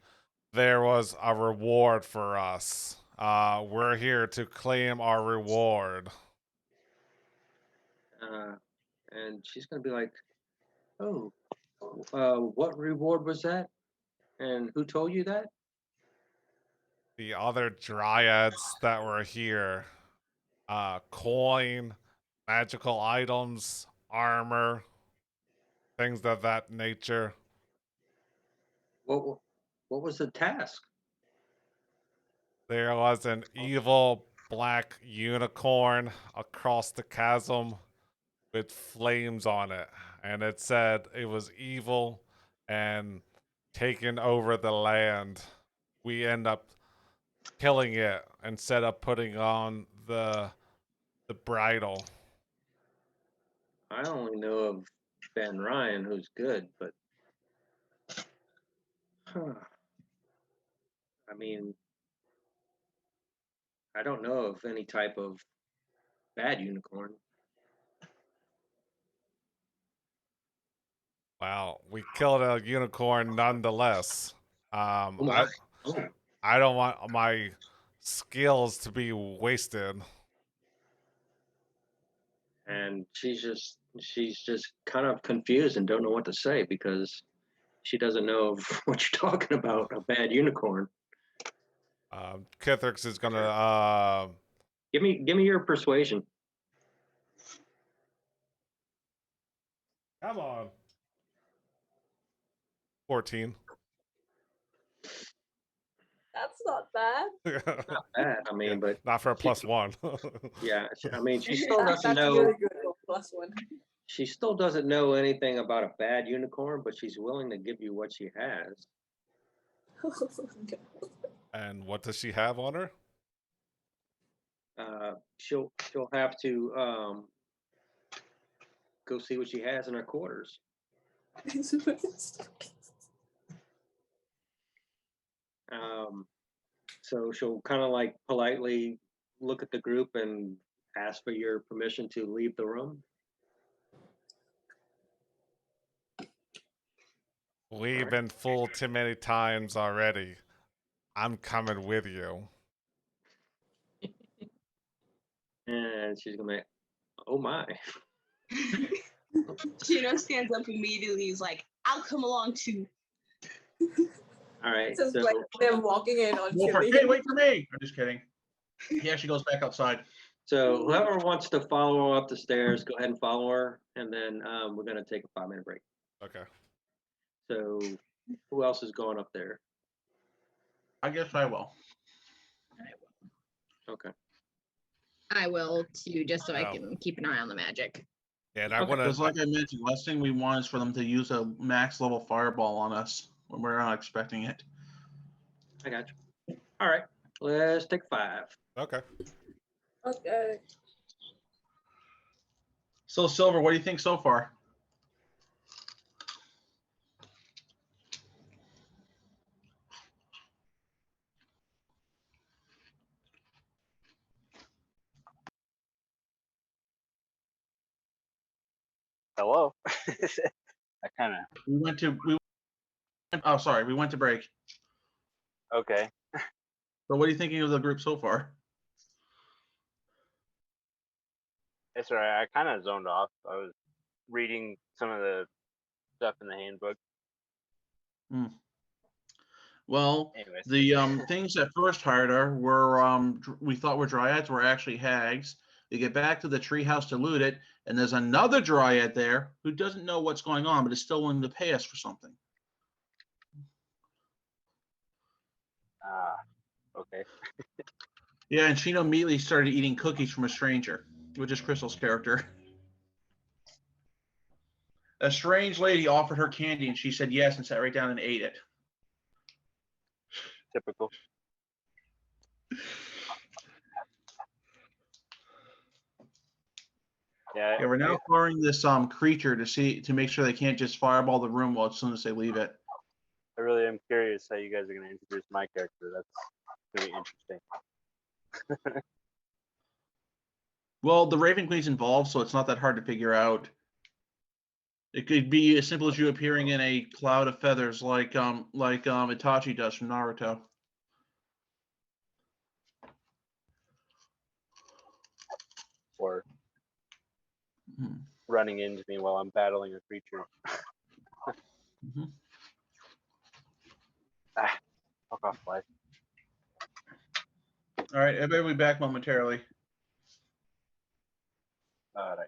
there was a reward for us. We're here to claim our reward. And she's gonna be like, "Oh, what reward was that? And who told you that?" The other dryads that were here, coin, magical items, armor, things of that nature. What what was the task? There was an evil black unicorn across the chasm with flames on it, and it said it was evil and taking over the land. We end up killing it instead of putting on the bridle. I only know of Ben Ryan, who's good, but I mean, I don't know of any type of bad unicorn. Well, we killed a unicorn nonetheless. Oh my! Oh, I don't want my skills to be wasted. and she's just kind of confused and don't know what to say because she doesn't know of what you're talking about, a bad unicorn. Kithrix is gonna Give me your persuasion. come on. 14. That's not bad. Not bad, I mean, but Not for a she- +1. yeah, I mean, she still doesn't That's know. really good for +1. She still doesn't know anything about a bad unicorn, but she's willing to give you what she has. And what does she have on her? She'll have to go see what she has in her quarters. So she'll kind of like politely look at the group and ask for your permission to leave the room. We've been fooled too many times already. I'm coming with you. And she's gonna be, oh my. Chino stands up immediately. He's like, "I'll come along too." All right. Just So like them walking in on Wolfric, Chili. hey, wait for me. I'm just kidding. Yeah, she goes back outside. so whoever wants to follow her up the stairs, go ahead and follow her, and then we're gonna take a 5-minute break. Okay. So who else is going up there? I guess I will. Okay. I will too, just so I Oh. can keep an eye on the magic. Yeah, and I Okay, want Because to. like I mentioned, last thing we want is for them to use a max level fireball on us when we're not expecting it. I got you. All right. Let's take 5. Okay. Okay. So Silver, what do you think so far? Hello. I kind of We went to break. okay. So what are you thinking of the group so far? It's all right. I kind of zoned off. I was reading some of the stuff in the handbook. Well, Anyways, the things that first hired her were we thought were dryads were actually hags. They get back to the treehouse to loot it, and there's another dryad there who doesn't know what's going on, but is still willing to pay us for something. okay. Yeah, and Chino immediately started eating cookies from a stranger, which is Crystal's character. A strange lady offered her candy, and she said yes and sat right down and ate it. Typical. Yeah. Yeah, we're now firing this creature to make sure they can't just fireball the room as soon as they leave it. I really am curious how you guys are going to introduce my character. That's going to be interesting. Well, the Raven Queen's involved, so it's not that hard to figure out. It could be as simple as you appearing in a cloud of feathers, like Itachi does from Naruto. Or Hmm. running into me while I'm battling a creature. Mhm. Fuck off, life. All right, everybody will be back momentarily. All right.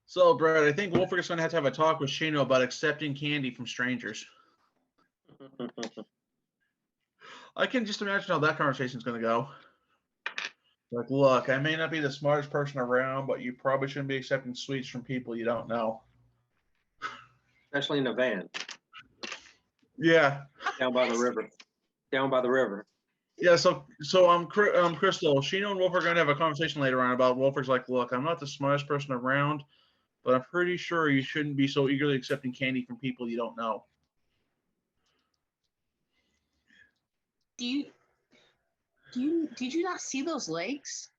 So, Brad, I think Wolfric is going to have a talk with Shino about accepting candy from strangers. I can just imagine how that conversation is going to go. Like, look, I may not be the smartest person around, but you probably shouldn't be accepting sweets from people you don't know. Especially in a van Yeah. down by the river. Down by the river. Yeah, so Crystal, Shino and Wolf are going to have a conversation later on about Wolfric's like, look, I'm not the smartest person around, but I'm pretty sure you shouldn't be so eagerly accepting candy from people you don't know. Did you not see those legs?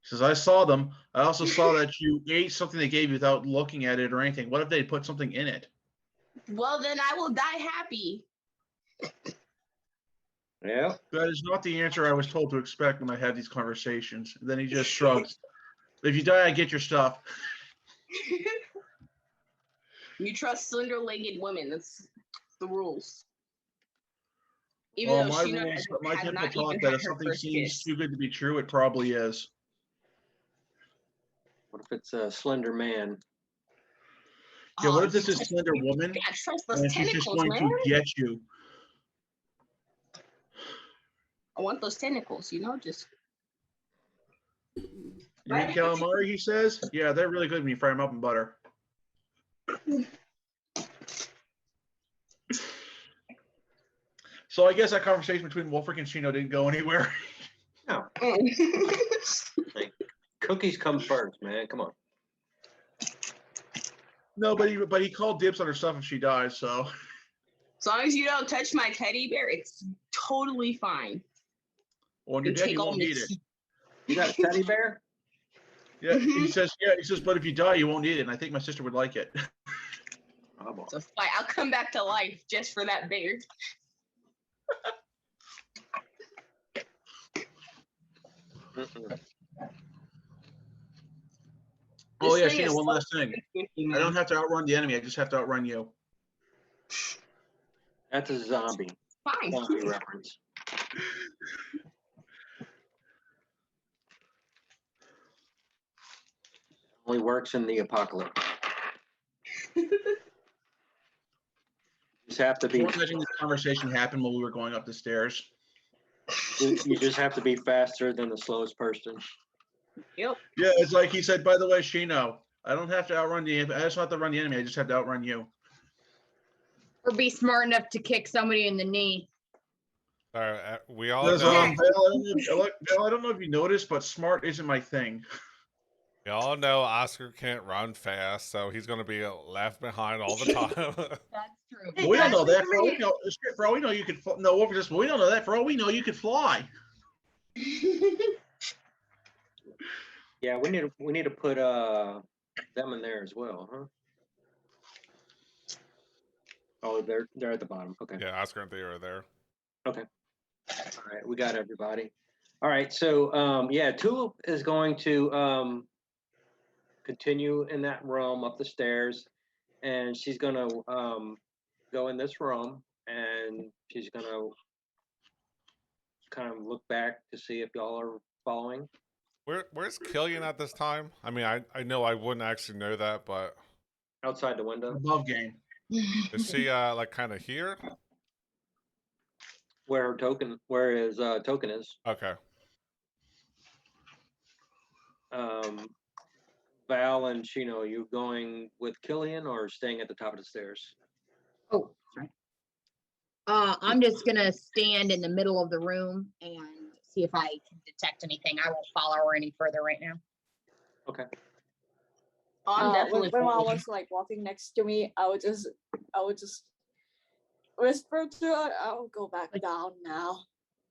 He says, I saw them. I also saw that you ate something they gave you without looking at it or anything. What if they put something in it? Well, then I will die happy. Yeah. That is not the answer I was told to expect when I had these conversations. And then he just shrugs. If you die, I get your stuff. You trust slender-legged women. That's the rules. Even Well, though my Sheena rules, my has typical not talk even that had if her something first seems kiss. too good to be true, it probably is. What if it's a slender man? Yeah, what Oh, if this you is trust- Slender you Woman can't trust those and she's just tentacles, going man. to get you? I want those tentacles, just. You mean calamari, he says? Yeah, they're really good when you fry them up in butter. So I guess that conversation between Wolfric and Shino didn't go anywhere. No. Cookies come first, man. Come on. No, but he called dibs on her stuff if she dies, so. As long as you don't touch my teddy bear, it's totally fine. When you're You dead, take you all won't the need it. heat. You got a teddy bear? Yeah, he Mhm. says, but if you die, you won't need it. And I think my sister would like it. Oh, boy. So fine, I'll come back to life just for that bear. Mm-mm. Oh This yeah, thing is Shino, one so last thing. 50, I don't man. have to outrun the enemy, I just have to outrun you. That's a zombie Fine. reference. Only works in the apocalypse. Just have to be. We're letting this conversation happen while we were going up the stairs. You just have to be faster than the slowest person. Yep. Yeah, it's like he said, by the way, Shino, I don't have to outrun the enemy. I just don't have to run the enemy, I just have to outrun you. Or be smart enough to kick somebody in the knee. All right, we all Because, know. Bill, I don't know if you noticed, but smart isn't my thing. We all know Oscar can't run fast, so he's going to be left behind all the time. That's true. But we don't know that. For all we know, you could no over this. But we don't know that. For all we know, you could fly. Yeah, we need to put them in there as well, huh? Oh, they're at the bottom. Okay. Yeah, Oscar and Theo are there. Okay. All right, we got everybody. All right, so yeah, Tulip is going to continue in that room up the stairs, and she's gonna go in this room, and she's gonna kind of look back to see if y'all are following. Where's Killian at this time? I mean, I know I wouldn't actually know that, but Outside the window. Above game. is she like kind of here? Where his token is. Okay. Val and Shino, you going with Killian or staying at the top of the stairs? Oh, sorry. I'm just gonna stand in the middle of the room and see if I can detect anything. I won't follow her any further right now. Okay. Oh, I'm definitely when I following. was like walking next to me, I would just whisper to her, "I'll go back down now."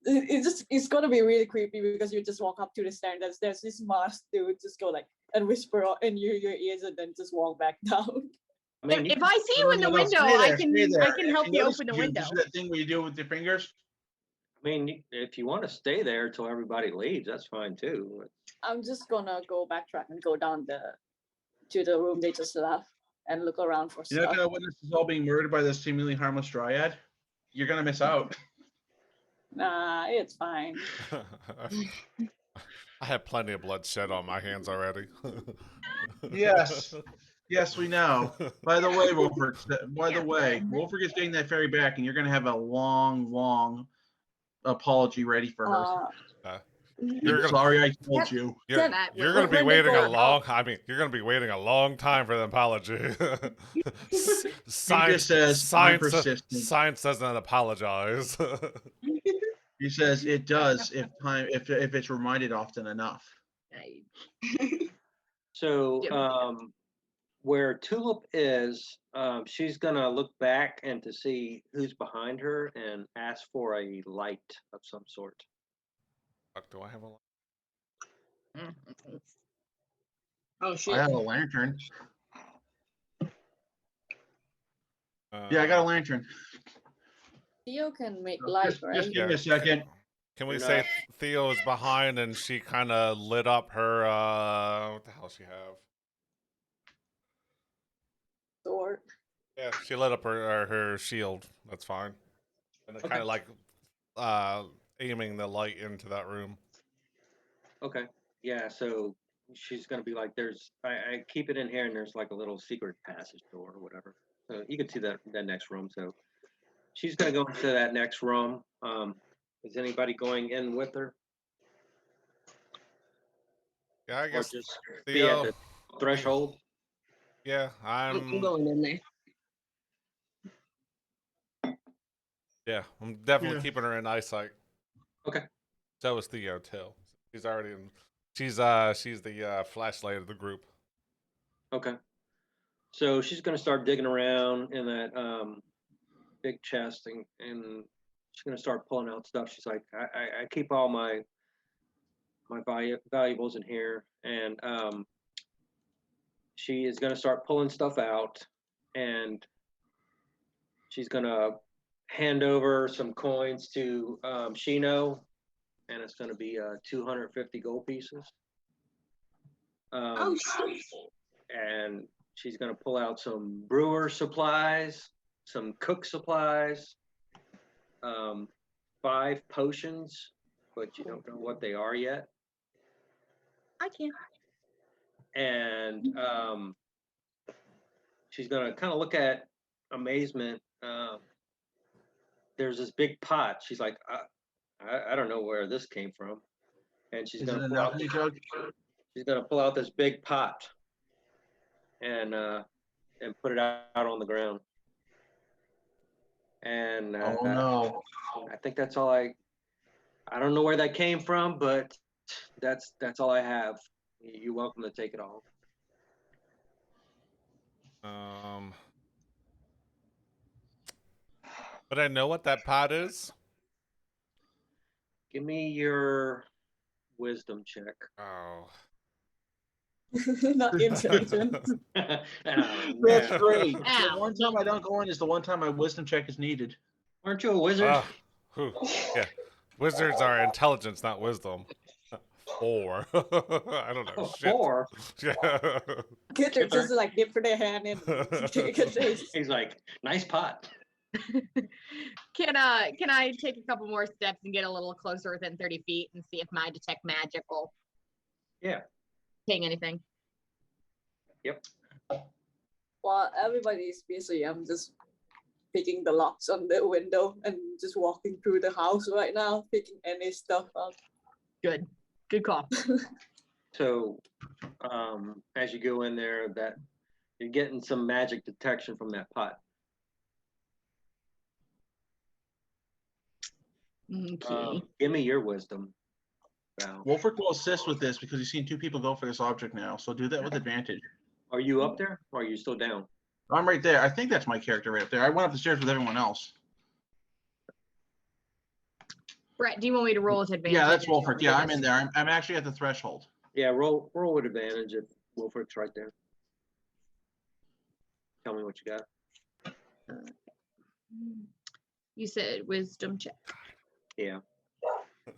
It's gonna be really creepy because you just walk up to the stair and there's this masked dude just go like and whisper in your ears and then just walk back down. I mean, If I see you in the window, I can help you open the window. Do that thing where you do it with your fingers. I mean, if you want to stay there till everybody leaves, that's fine too. I'm just gonna go backtrack and go down to the room they just left and look around for You're not stuff. gonna witness this all being murdered by this seemingly harmless dryad. You're gonna miss out. Nah, it's fine. I have plenty of bloodshed on my hands already. Yes. Yes, we know. By the way, Wolfert, Wolfert is getting that fairy back, and you're going to have a long, long apology ready for her. You're gonna, Sorry I told you. you're, That you're will- gonna be When they waiting a go long. I mean, you're gonna be waiting a long time for the apology. Science says, "I'm persistent." Science doesn't apologize. He says it does if it's reminded often enough. So, Yeah. where Tulip is, she's gonna look back and to see who's behind her and ask for a light of some sort. Fuck, do I have a? Oh I shit. have a lantern. Yeah, I got a lantern. Theo can make light, Just right? give me a second. Can we You're say not- Theo is behind and she kind of lit up her? What the hell she have? Sword. Yeah, she lit up her shield. That's fine. And it Okay. kind of like aiming the light into that room. Okay, yeah, so she's gonna be like, I keep it in here and there's like a little secret passage door or whatever. So you can see that next room, so she's gonna go into that next room. Is anybody going in with her? Yeah, I Or guess just be Theo. at the threshold? Yeah, I'm going in there. Yeah, I'm definitely Yeah. keeping her in eyesight. Okay. So is Theo too. She's already in. She's the flashlight of the group. Okay. So she's gonna start digging around in that big chest and she's gonna start pulling out stuff. She's like, I keep all my valuables in here, and she is gonna start pulling stuff out, and she's gonna hand over some coins to Shino, and it's gonna be 250 gold pieces. Oh shit. And she's gonna pull out some brewer supplies, some cook supplies, 5 potions, but you don't know what they are yet. I can't. And she's gonna kind of look at Amazement. There's this big pot. She's like, I don't know where this came from, and she's Is it gonna an pull out, alchemy jug? she's gonna pull out this big pot and put it out on the ground. And Oh no. I think that's all I don't know where that came from, but that's all I have. You're welcome to take it all. But I know what that pot is. Give me your wisdom check. Oh. Not intelligence. Oh, That's man. great. The Ow. one time I don't go in is the one time my wisdom check is needed. Aren't you a wizard? Whew. Yeah. Wizards are intelligence, not wisdom. 4. I don't know. Oh, Shit. 4. Yeah. Kids are just like dip their hand in and take a taste. He's like, nice pot. Can I take a couple more steps and get a little closer within 30 feet and see if my detect magic will Yeah. ping anything? While everybody's busy, I'm just picking the locks on the window and just walking through the house right now, picking any stuff up. Good call. So, as you go in there, that you're getting some magic detection from that pot. Okay. Give me your wisdom, Val. Wolfert will assist with this because he's seen 2 people go for this object now, so do that with advantage. Are you up there or are you still down? I'm right there. I think that's my character right up there. I went up the stairs with everyone else. Brett, do you want me to roll with advantage? Yeah, that's or do you want Wolfert. me to Yeah, I'm just- in there. I'm actually at the threshold. Yeah, roll with advantage if Wilfred's right there. Tell me what you got. You said wisdom check. Yeah.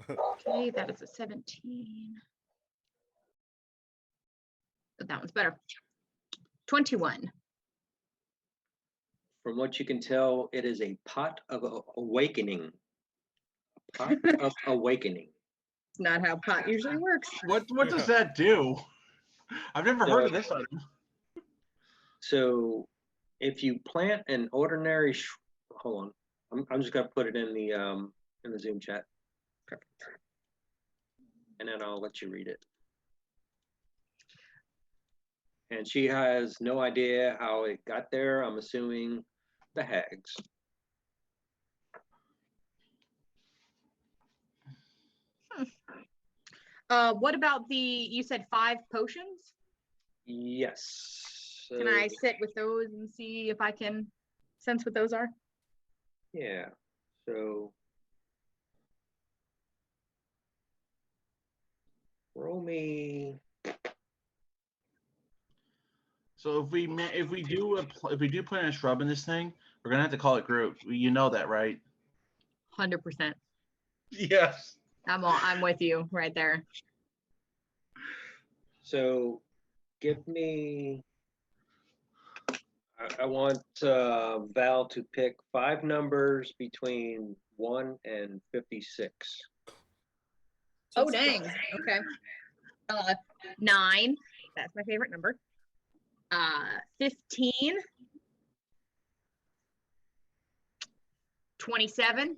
Okay, that is a 17. But that one's better. 21. From what you can tell, it is a pot of awakening. Pot of awakening. not how pot usually works. What does that do? I've never heard of this item. So if you plant an ordinary, hold on, I'm just gonna put it in the Zoom chat. And then I'll let you read it. And she has no idea how it got there. I'm assuming the hags. What about you said 5 potions? Yes. Can I sit with those and see if I can sense what those are? Yeah. So roll me. So if we do put in a shrub in this thing, we're gonna have to call it Groot. You know that, right? 100%. Yes. I'm with you right there. So give me. I want Val to pick 5 numbers between 1 and 56. Oh, dang. Okay. 9. That's my favorite number. 15. 27.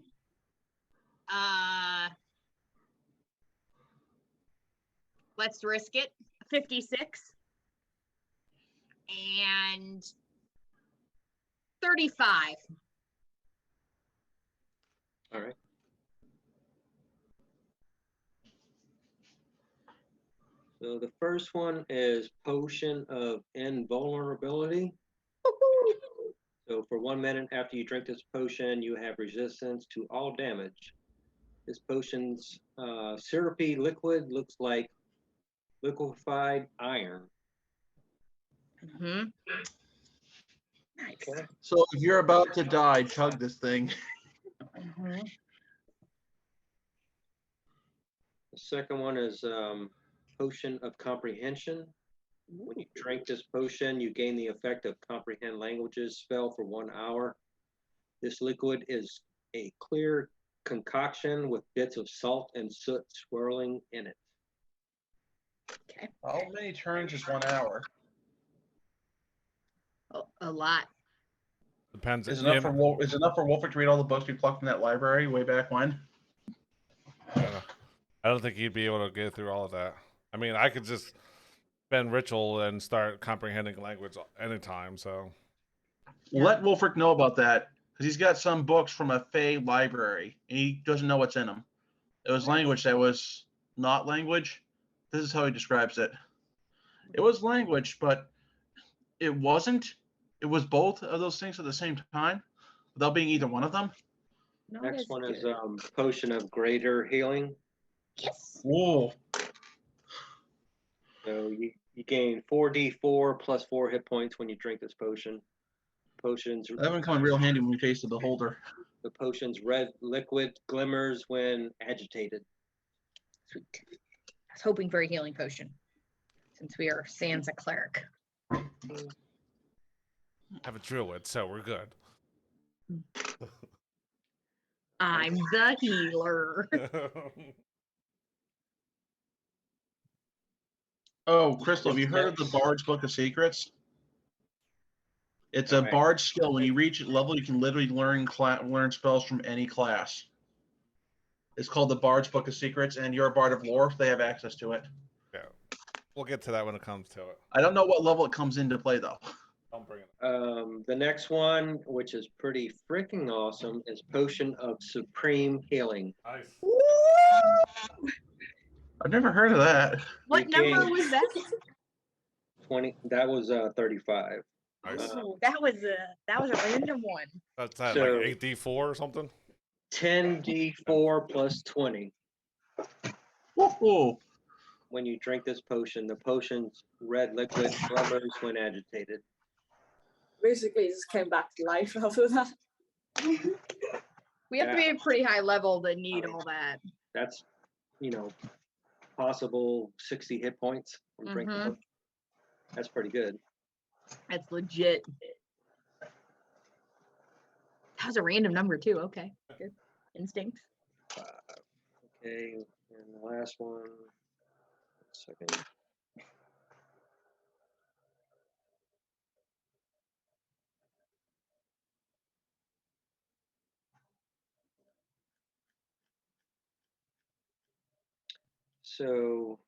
Let's risk it. 56. And 35. All right. So the first one is Potion of Invulnerability. So for 1 minute after you drink this potion, you have resistance to all damage. This potion's syrupy liquid looks like liquefied iron. Mm-hmm. Nice. Okay. So if you're about to die, chug this thing. Mhm. The second one is Potion of Comprehension. When you drink this potion, you gain the effect of Comprehend Languages spell for 1 hour. This liquid is a clear concoction with bits of salt and soot swirling in it. Okay. How many turns is 1 hour? A lot. Depends. Is enough for Wolfric to read all the books we plucked from that library way back when? I don't think he'd be able to get through all of that. I mean, I could just spend ritual and start comprehending language anytime. So Let Wolfric know about that, because he's got some books from a Fey library, and he doesn't know what's in them. It was language that was not language. This is how he describes it. It was language, but it wasn't. It was both of those things at the same time, without being either one of them. Not Next as one is good. Potion of Greater Healing. Yes. Whoa. So you gain 4d4 plus 4 hit points when you drink this potion. That would come in real handy when we face the beholder. The potion's red liquid glimmers when agitated. Sweet. I was hoping for a healing potion, since we are Sansa cleric. I have a druid, so we're good. I'm the healer. Oh, Crystal, have you heard of the Next. Bard's Book of Secrets? It's a Alright. bard skill. When you reach a level, you can literally learn spells from any class. It's called the Bard's Book of Secrets, and you're a Bard of Lore, they have access to it. Yeah, we'll get to that when it comes to it. I don't know what level it comes into play, though. Don't bring it. The next one, which is pretty freaking awesome, is Potion of Supreme Healing. Nice. I've never heard of that. What You number gain was that? 20. That was 35. Nice. Oh, that was a random one. That's that So- like 8d4 or something. 10d4 plus 20. Whoa. When you drink this potion, the potion's red liquid glimmers when agitated. Basically, just came back to life after that. We have to be a pretty high level to need all that. That's, possible 60 hit points from drinking. Mhm. That's pretty good. That's legit. That was a random number too. Okay. Good. Instinct. Okay, and the last one. Second. So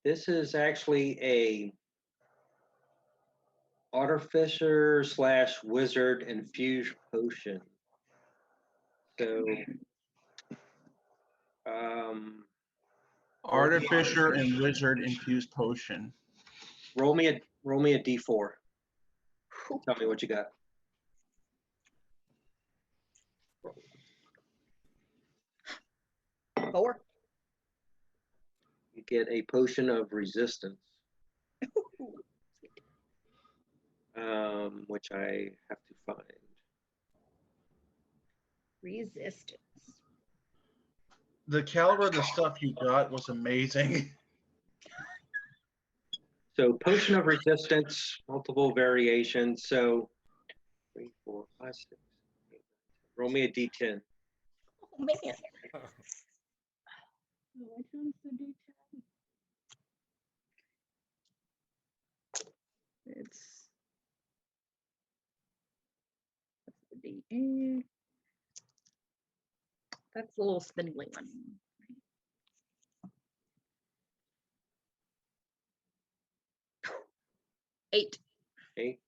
this is actually a artificer / wizard infused potion. So Artificer and wizard infused potion. roll me a d4. Tell me what you got. Four. You get a potion of resistance. Which I have to find. Resistance. The caliber of the stuff you got was amazing. So potion of resistance, multiple variations. So 3, 4, 5, 6, 8, 9, 10. Roll me a d10. Oh man. Which one's the D10? It's that's the D8. That's the little spindly one. 8. 8.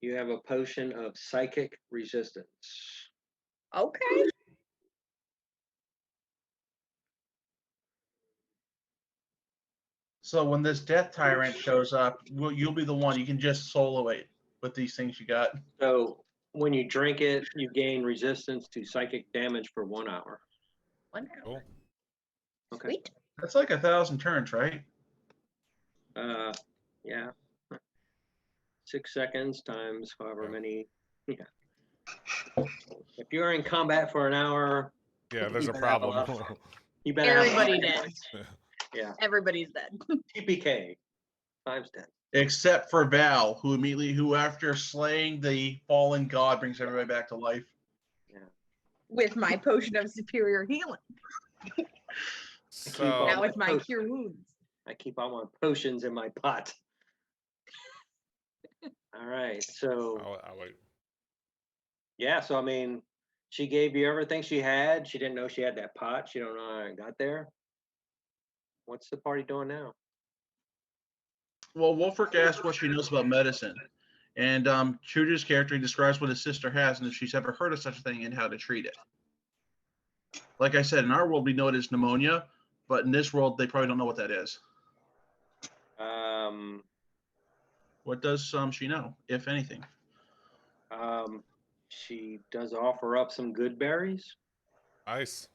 You have a potion of psychic resistance. Okay. So when this death tyrant shows up, you'll be the one. You can just solo it with these things you got. So when you drink it, you gain resistance to psychic damage for 1 hour. 1 hour. Cool. Okay. Sweet. That's like 1,000 turns, right? Yeah. 6 seconds times however Yeah. many. Yeah. If you're in combat for an hour, Yeah, there's you a better have problem. lot- You better have a lot Everybody of dead. points. Yeah. Everybody's dead. TPK times 10. Except for Val, who after slaying the fallen god brings everybody back to life. With my potion of superior healing. Now So with my cure wounds. I keep all my potions in my pot. All right. So I'll wait. yeah, so I mean, she gave you everything she had. She didn't know she had that pot. She don't know how it got there. What's the party doing now? Well, Wolfric asked what she knows about medicine. And Chuju's character describes what his sister has and if she's ever heard of such a thing and how to treat it. Like I said, in our world, we know it as pneumonia, but in this world, they probably don't know what that is. What does she know, if anything? She does offer up some good berries. Nice.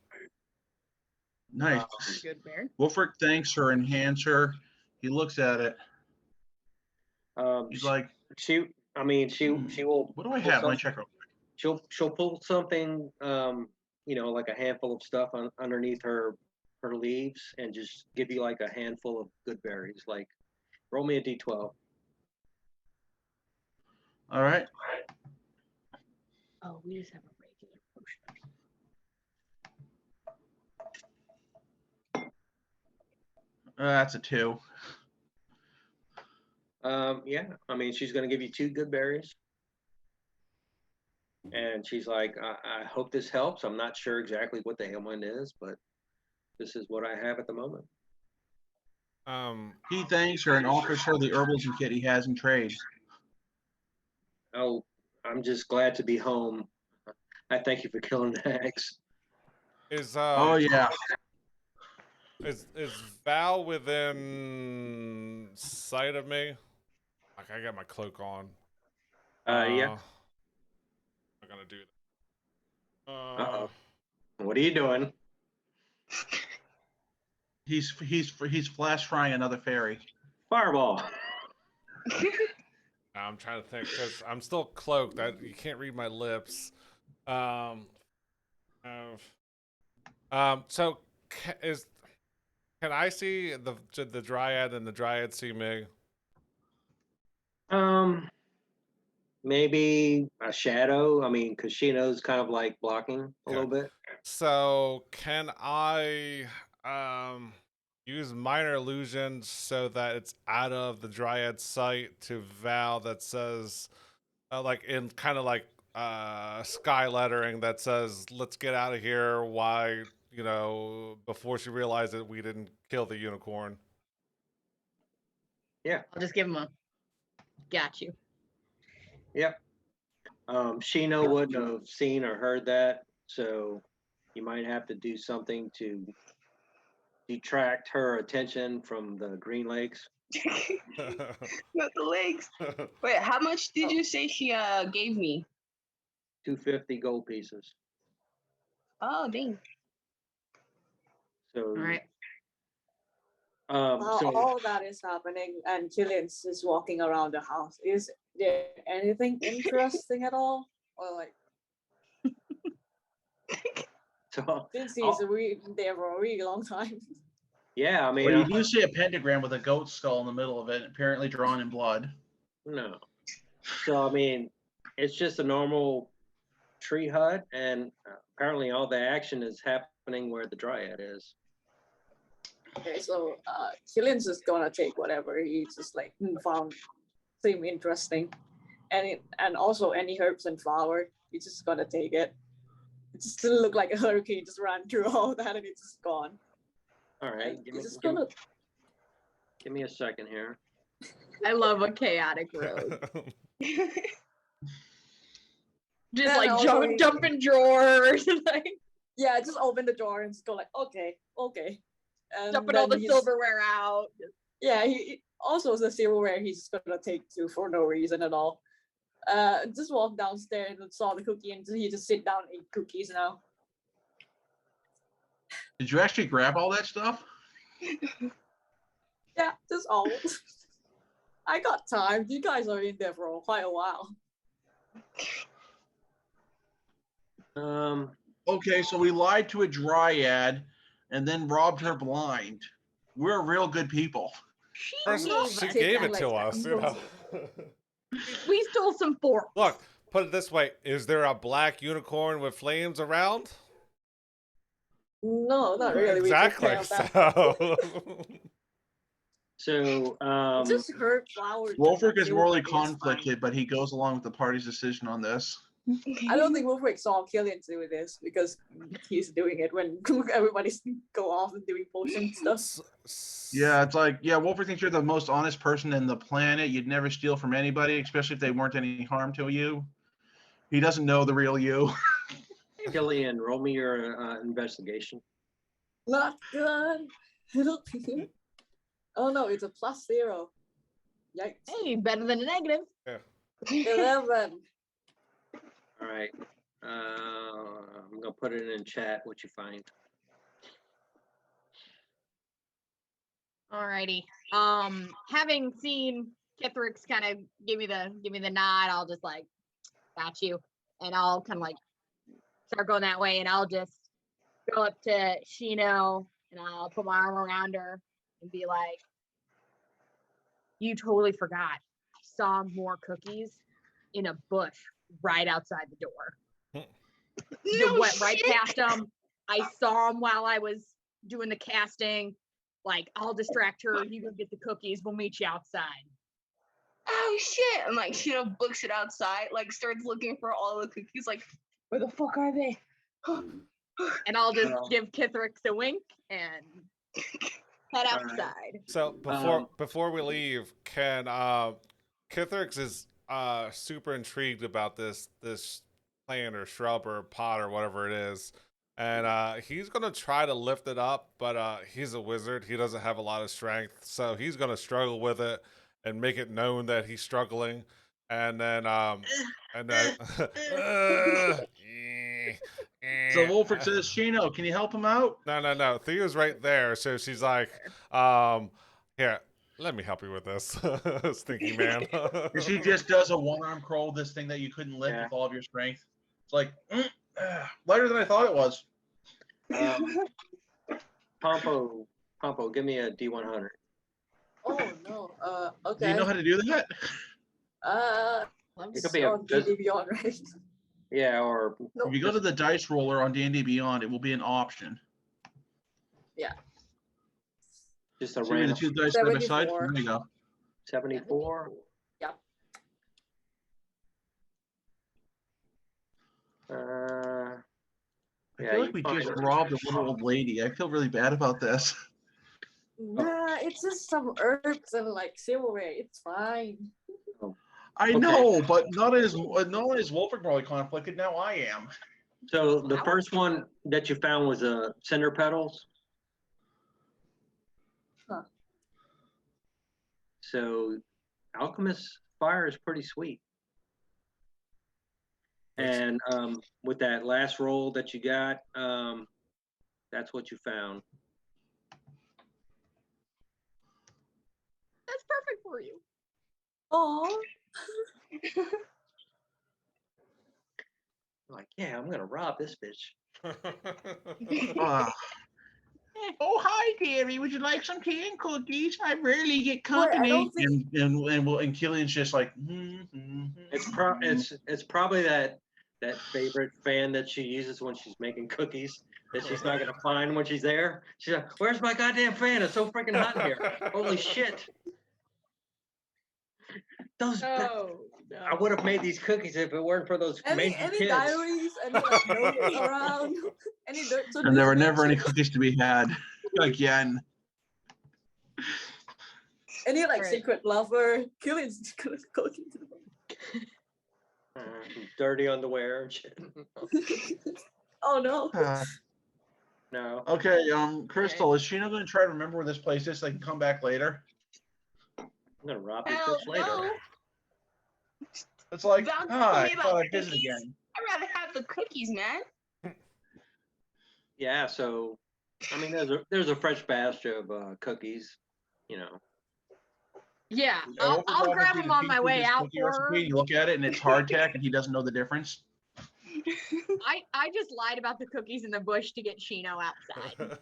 Nice. Good bear. Wolfric thanks her and hands her. He looks at it. He's like, she will. what do I pull have? Let me some- check real quick. She'll pull something, like a handful of stuff underneath her leaves and just give you like a handful of good berries. Like, roll me a d12. All right. Oh, we just have a regular potion. That's a 2. Yeah, I mean, she's gonna give you 2 good berries. And she's like, I hope this helps. I'm not sure exactly what the ailment is, but this is what I have at the moment. He thanks her and offers her the herbalism kit he has in trade. Oh, I'm just glad to be home. I thank you for killing the hags. Is Oh yeah. Is Val within sight of me? Like I got my cloak on. Yeah. I'm gonna do that. Uh-oh. What are you doing? He's flash frying another fairy. Fireball. I'm trying to think because I'm still cloaked. You can't read my lips. So can I see the dryad and the dryad see me? Maybe a shadow. I mean, because Shino's kind of like blocking a little bit. So can I use minor illusions so that it's out of the Dryad sight to Val that says like in kind of like sky lettering that says let's get out of here, why, you know, before she realized that we didn't kill the unicorn. I'll just give him a got you. Yep. Shino wouldn't have seen or heard that, so you might have to do something to detract her attention from the Green Lakes. Not the legs. Wait, how much did you say she gave me? 250 gold pieces. Oh, dang. So, All right. While so all that is happening and Killian's just walking around the house, is there anything interesting at all? Or like, so since he's there for a really long time. yeah, I mean, Well, you do see a pentagram with a goat skull in the middle of it, apparently drawn in blood. no. So, I mean, it's just a normal tree hut, and apparently all the action is happening where the Dryad is. Okay, so Killian's just gonna take whatever he just like found seem interesting, and also any herbs and flower, he's just gonna take it. It just didn't look like a hurricane just ran through all that and it's just gone. All right, And he's just gonna give me a second here. I love a chaotic road. Just Then like also he- dumping drawers, like yeah, just open the drawer and just go like, okay. And dumping all then the he's- silverware out. Yeah, he also the silverware he's just gonna take to for no reason at all. Just walk downstairs and saw the cookie and he just sit down and eat cookies now. Did you actually grab all that stuff? Yeah, just all. I got time. You guys are in there for quite a while. Okay, so we lied to a dryad and then robbed her blind. We're real good people. First, gave she us- gave it like to that. us, you know. We stole some forks. Look, put it this way: is there a black unicorn with flames around? No, not really. We took Exactly. care of that. So, So, Just heard flowers. Wolfric is Silver morally is fine. conflicted, but he goes along with the party's decision on this. I don't think Wolfric saw Killian do this because he's doing it when everybody's go off and doing potion stuff. Yeah, it's like, yeah, Wolfric thinks you're the most honest person in the planet. You'd never steal from anybody, especially if they weren't any harm to you. He doesn't know the real you. Killian, roll me your investigation. Not good. I don't think. Oh no, it's a +0. Yikes. Hey, better than a negative. 11. All right. I'm gonna put it in chat what you find. Alrighty. Having seen Kithrix kind of give me the nod, I'll just like got you, and I'll kind of like start going that way, and I'll just go up to Shino and I'll put my arm around her and be like, "You totally forgot. I saw more cookies in a bush right outside the door. You went right past them. I saw them while I was doing the casting. Like, I'll distract her. You go get the cookies. We'll meet you outside." Oh shit! And like Shino books it outside, like starts looking for all the cookies, like, where the fuck are they? And I'll just Well- give Kithrix a wink and head All right. outside. So before we leave, can Kithrix is super intrigued about this plant or shrub or pot or whatever it is, and he's gonna try to lift it up, but he's a wizard. He doesn't have a lot of strength, so he's gonna struggle with it and make it known that he's struggling, and then So Wolfric says, Shino, can you help him out? No. Thea's right there, so she's like, here, let me help you with this, stinky man. And she just does a one-arm crawl, this thing that you couldn't lift Yeah. with all of your strength. It's like, lighter than I thought it was. Pompo, give me a D100. Oh no. Do Okay. you know how to do that? It It's could be a on bus- D&D Beyond, right? Yeah, or No. If you go to the dice roller on D&D Beyond, it will be an option. just a See where the random two dice side by side? 74. There you go. 74. Yep. Uh, I yeah, feel you like we find just it. robbed a little old lady. I feel really bad about this. Nah, it's just some herbs and like silverware. It's fine. I Okay. know, but not as Wolfric probably conflicted. Now I am. So the Ow. first one that you found was cinder petals. Huh. So alchemist fire is pretty sweet. And with that last roll that you got, that's what you found. That's perfect for you. Oh, Like, yeah, I'm gonna rob this bitch. Ah. Oh, hi, dearie. Would you like some tea and cookies? I rarely get Wait, I company. don't think- And Killian's just like, It's probably that favorite fan that she uses when she's making cookies that she's not gonna find when she's there. She's like, "Where's my goddamn fan? It's so freaking hot in here! Holy shit!" Those Oh, I would have made these cookies if it weren't for those any major kids. diaries, any like notes around, any notes. and there were never any cookies to be had again. Any like Right. secret lover. Killian's cooking. Dirty underwear and shit. Oh no. No. Okay, Crystal, is Sheena going to try to remember where this place is so they can come back later? I'm gonna rob this Hell bitch later. no. It's like, Don't ah, tell I me about thought I'd visit cookies. again. I'd rather have the cookies, man. Yeah, so I mean, there's a fresh batch of cookies, you know. yeah. Yeah, I'll, Wolfric I'll offers grab you them the on my pizza way dish out cookie for recipe, her. and you look at it and it's hardtack and he doesn't know the difference. I just lied about the cookies in the bush to get Shino outside.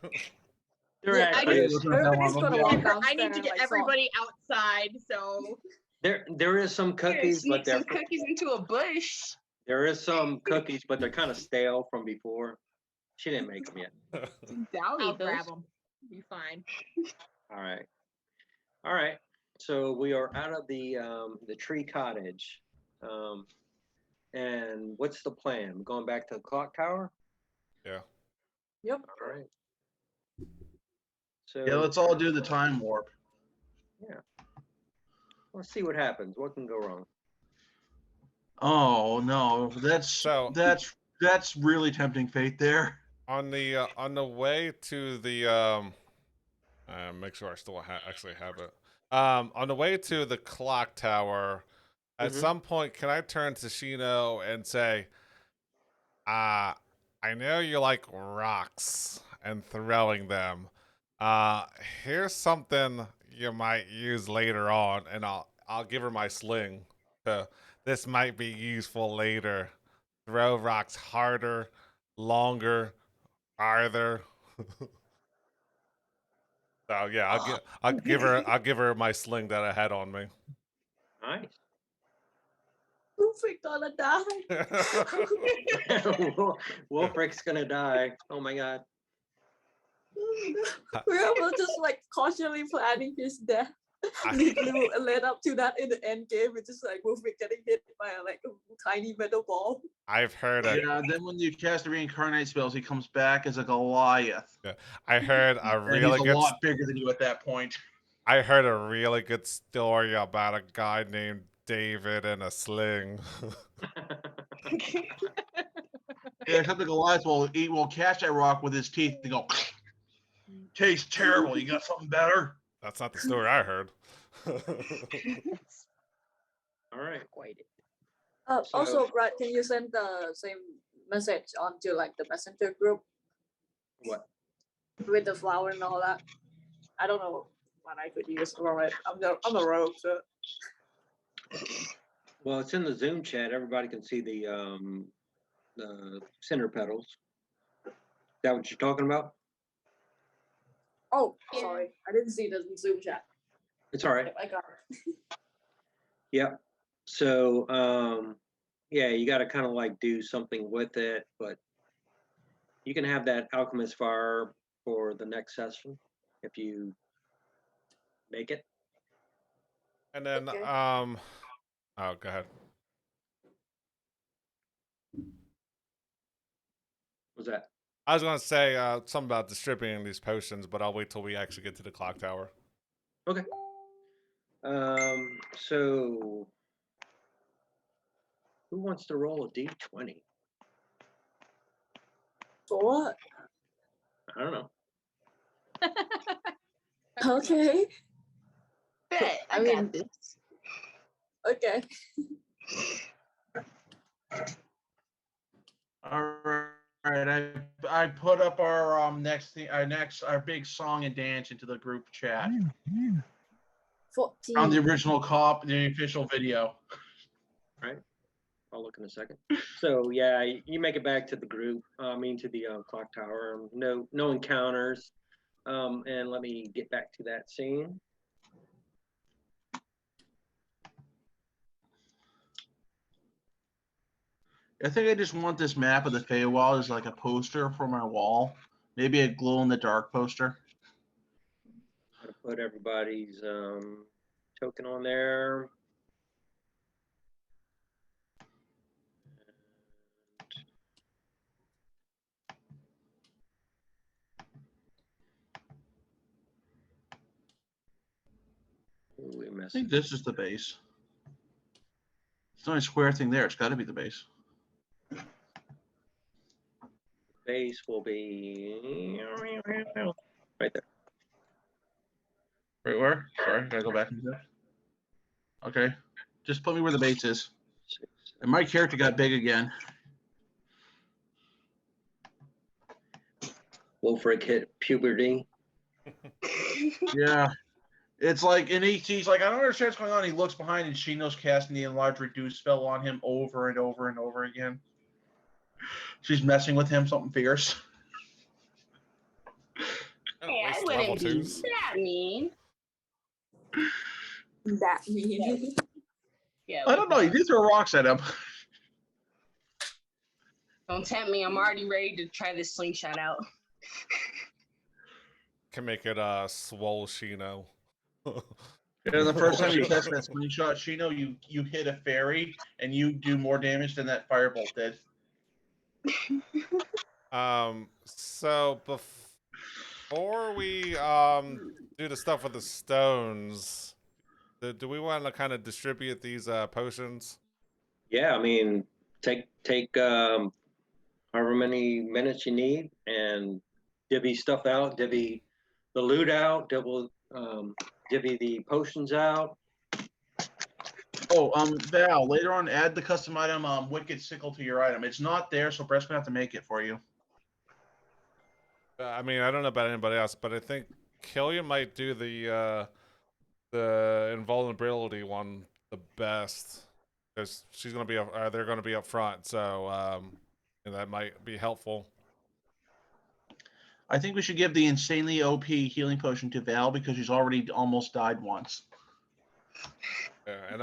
There Yeah, I actually do. is Everybody's gonna Yeah. walk downstairs. I need to get like, everybody outside, so there is some Here, cookies, sneak but they're some cookies into a bush. there is some cookies, but they're kind of stale from before. She didn't make them yet. I'll I'll eat those. grab them. Be fine. All right. So we are out of the tree cottage. And what's the plan? Going back to the clock tower? Yep. All right. So Yeah, let's all do the time warp. let's see what happens. What can go wrong? Oh no, So- that's really tempting fate there. on the way to the make sure I still actually have it. On the way to the clock tower, at Mhm. some point, can I turn to Shino and say, I know you like rocks and throwing them. Here's something you might use later on, and I'll give her my sling. This might be useful later. Throw rocks harder, longer, farther. So yeah, I'll give her my sling that I had on me. Nice. Wolfric gonna die. Wolfric's gonna die. Oh my god. We're all just like cautiously planning his death. We led up to that in the end game. It's just like Wolfric getting hit by like a tiny metal ball. I've heard a Yeah, then when you cast the reincarnate spells, he comes back as a Goliath. I heard a And really he's a good lot bigger than you at that point. I heard a really good story about a guy named David and a sling. Yeah, except the Goliath will catch that rock with his teeth and go, tastes terrible. You got something better? That's not the story I heard. All right. Quite it. Also, Brad, can you send the same message onto like the messenger group What? with the flower and all that? I don't know what I could use for it. I'm a rogue, so Well, it's in the Zoom chat. Everybody can see the cinder petals. Is that what you're talking about? oh Yeah. sorry, I didn't see the Zoom chat. It's all right. Yep, I got it. Yep. So, yeah, you got to kind of like do something with it, but you can have that alchemist fire for the next session if you make it. And then, Okay. oh, go ahead. Was that? I was gonna say something about distributing these potions, but I'll wait till we actually get to the clock tower. Okay. So who wants to roll a d20? For what? I don't know. Okay. Bet, I I mean- got this. Okay. All right, I put up our next thing, our big song and dance into the group chat 14. on the original the official video. I'll look in a second. So yeah, you make it back to the group. I mean to the clock tower. No encounters. And let me get back to that scene. I think I just want this map of the Feywild as like a poster for my wall. Maybe a glow in the dark poster. I'm gonna put everybody's token on there. Who we I missing? think this is the base. It's the only square thing there. It's got to be the base. Base will be right there. Right where? Sorry, gotta go back into that. Okay, just put me where the base is. And my character got big again. Wolfric hit puberty. Yeah. It's like, and he's like, I don't understand what's going on. He looks behind and Shino's casting the enlarge reduce spell on him over and over and over again. She's messing with him, something fierce. Hey, I Waste level wouldn't be twos. that mean. That mean. Yeah. I don't know. He did throw rocks at him. Don't tempt me. I'm already ready to try this slingshot out. Can make it swole Shino. Yeah, the first time you test that slingshot, Shino, you hit a fairy and you do more damage than that firebolt did. So before we do the stuff with the stones, do we want to kind of distribute these potions? Yeah, I mean, take however many minutes you need and divvy stuff out, divvy the loot out, divvy the potions out. Oh, Val, later on, add the custom item, Wicked Sickle to your item. It's not there, so Brett's gonna have to make it for you. I mean, I don't know about anybody else, but I think Killian might do the invulnerability one the best because she's gonna be they're gonna be up front, so and that might be helpful. I think we should give the insanely OP healing potion to Val because she's already almost died once. Yeah, and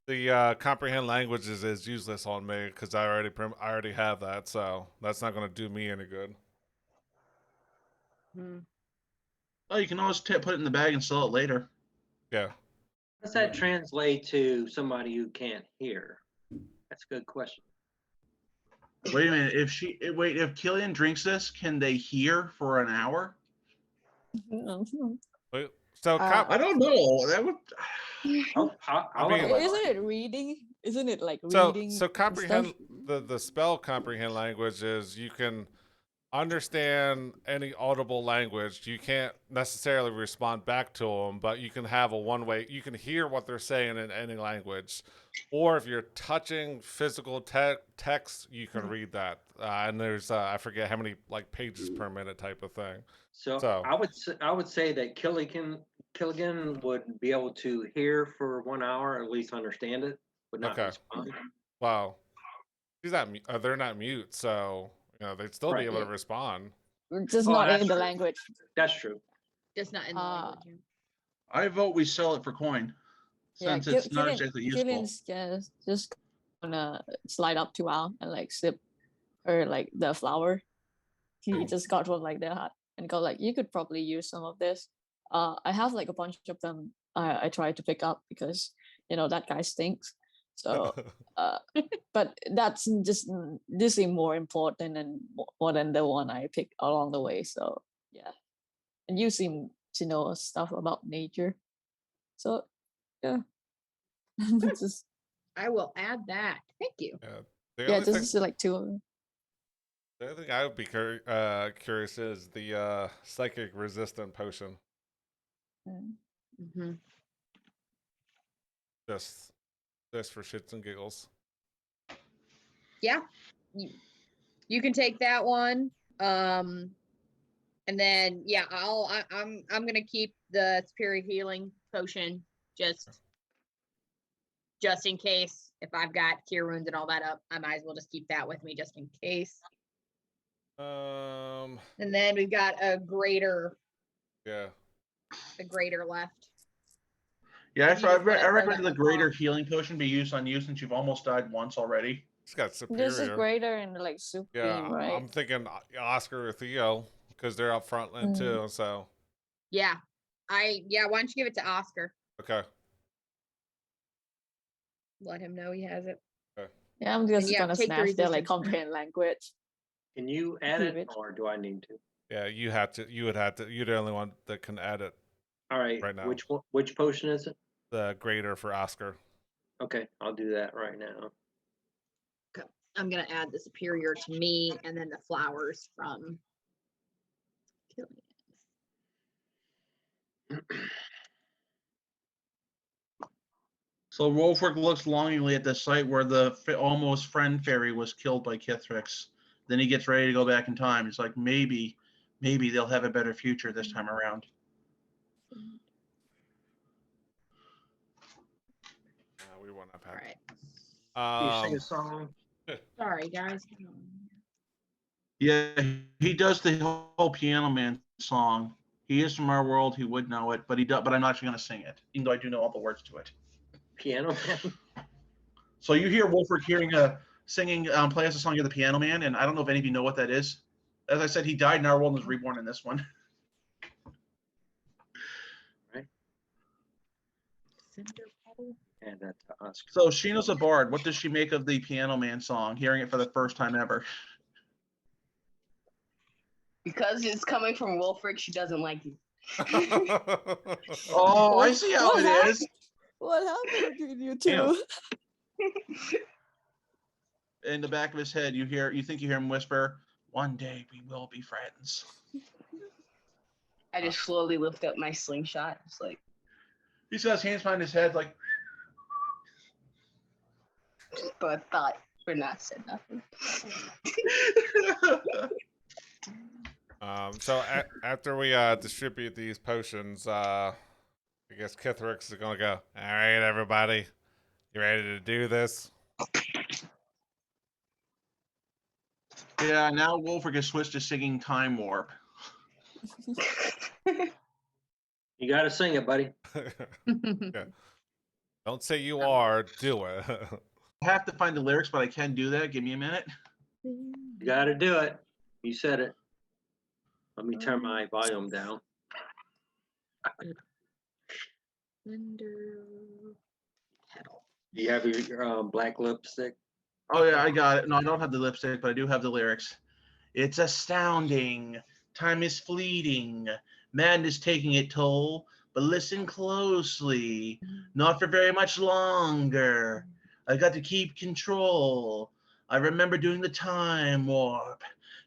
the comprehend languages is useless on me because I already have that, so that's not gonna do me any good. Oh, you can always put it in the bag and sell it later. Yeah. How does that translate to somebody who can't hear? That's a good question. Wait a minute. If Killian drinks this, can they hear for an hour? Wait, so I don't know. That would. I'll mean- have a- Isn't it reading? Isn't it like So reading? so and comprehend stuff? the spell comprehend language is you can understand any audible language. You can't necessarily respond back to them, but you can have a one-way. You can hear what they're saying in any language, or if you're touching physical text, you can read that. And there's I forget how many like pages per minute type of thing. So So- I would say that Killigan would be able to hear for 1 hour, at least understand it, but not Okay. respond. Wow, she's not. They're not mute, so you know they'd still Right. be able to respond. Just Oh, not that's in the true. language. That's true. Just not in the Ah. language. I vote we sell it for coin. Since it's not exactly useful. Killian's just gonna slide up to Al and like sip her like the flower he just got from like their hut and go like, you could probably use some of this. I have like a bunch of them. I tried to pick up because that guy stinks. So but that's just this is more important and more than the one I picked along the way. So yeah, and you seem to know stuff about nature, so yeah. Just I will add that. Thank you. The yeah, only thing, just like 2 of them. the other thing I would be curious is the psychic resistant potion. Mm-hmm. Just for shits and giggles. Yeah, you can take that one. And then yeah, I'm gonna keep the superior healing potion just in case. If I've got cure wounds and all that up, I might as well just keep that with me just in case. And then we've got a greater left. Yeah, You so just I gotta throw recommend that the in the greater pot. healing potion be used on you since you've almost died once already. It's got This is superior. greater and like supreme, Yeah, right? I'm thinking Oscar or Theo because they're up front line too. So Yeah. Why don't you give it to Oscar? okay. Let him know he has it. Yeah, I'm just yeah, gonna take the smash their like resistance. comprehend language. Can you add it, Keep it. or do I need to? Yeah, you have to. You would have to. You're the only one that can add it. All right. Right now. Which potion is it? The greater for Oscar. Okay, I'll do that right now. I'm gonna add the superior to me and then the flowers from Killian. So Wolfric looks longingly at the site where the almost friend fairy was killed by Kith'rix. Then he gets ready to go back in time. It's like maybe they'll have a better future this time around. We won't have All had. right. Can you sing a song? Sorry, guys. Yeah, he does the whole Piano Man song. He is from our world. He would know it, but but I'm not actually going to sing it, even though I do know all the words to it. Piano Man. So you hear Wolfric singing, play us a song of the Piano Man, and I don't know if any of you know what that is. As I said, he died in our world and was reborn in this one. Right. And that's Oscar. So Sheena's a bard. What does she make of the Piano Man song, hearing it for the first time ever? Because it's coming from Wolfric, she doesn't like it. Oh, I see how it is. What happened between you Damn. two? In the back of his head, you think you hear him whisper, "One day we will be friends." I just slowly lift up my slingshot. It's like He's got his hands behind his head, like. but thought for not said nothing. So after we distribute these potions, I guess Kith'rix is gonna go. All right, everybody, you ready to do this? Yeah, now Wolfric has switched to singing Time Warp. You got to sing it, buddy. Yeah. Don't say you are. Do it. I have to find the lyrics, but I can do that. Give me a minute. You got to do it. You said it. Let me turn my volume down. Do you have your black lipstick? Oh yeah, I got it. No, I don't have the lipstick, but I do have the lyrics. It's astounding. Time is fleeting. Madness taking its toll. But listen closely. Not for very much longer. I got to keep control. I remember doing the time warp.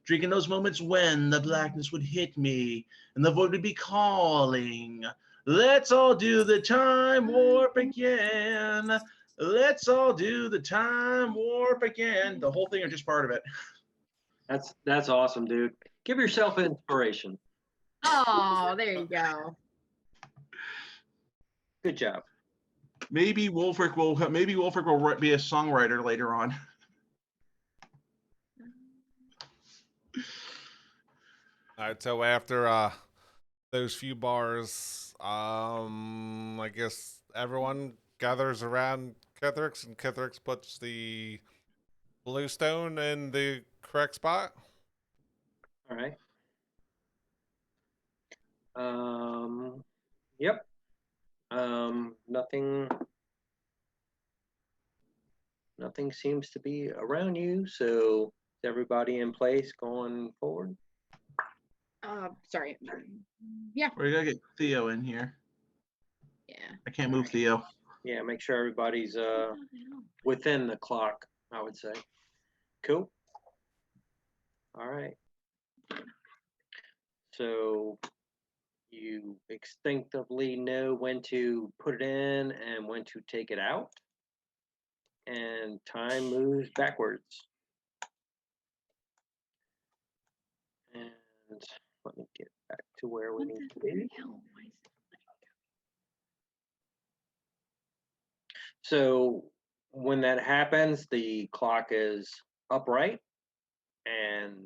Drinking those moments when the blackness would hit me and the void would be calling. Let's all do the time warp again. Let's all do the time warp again. The whole thing or just part of it? That's awesome, dude. Give yourself inspiration. Oh, there you go. Good job. Maybe Wolfric will be a songwriter later on. All right, so after those few bars, I guess everyone gathers around Kithrix, and Kithrix puts the blue stone in the correct spot. All right. Yep. Nothing seems to be around you. So is everybody in place going forward? Sorry. Yeah. We gotta get Theo in here. Yeah. I can't move Theo. Yeah, make sure everybody's within the clock, I would say. Cool. All right. So you instinctively know when to put it in and when to take it out. And time moves backwards. And let me get back to where we need to be. So when that happens, the clock is upright and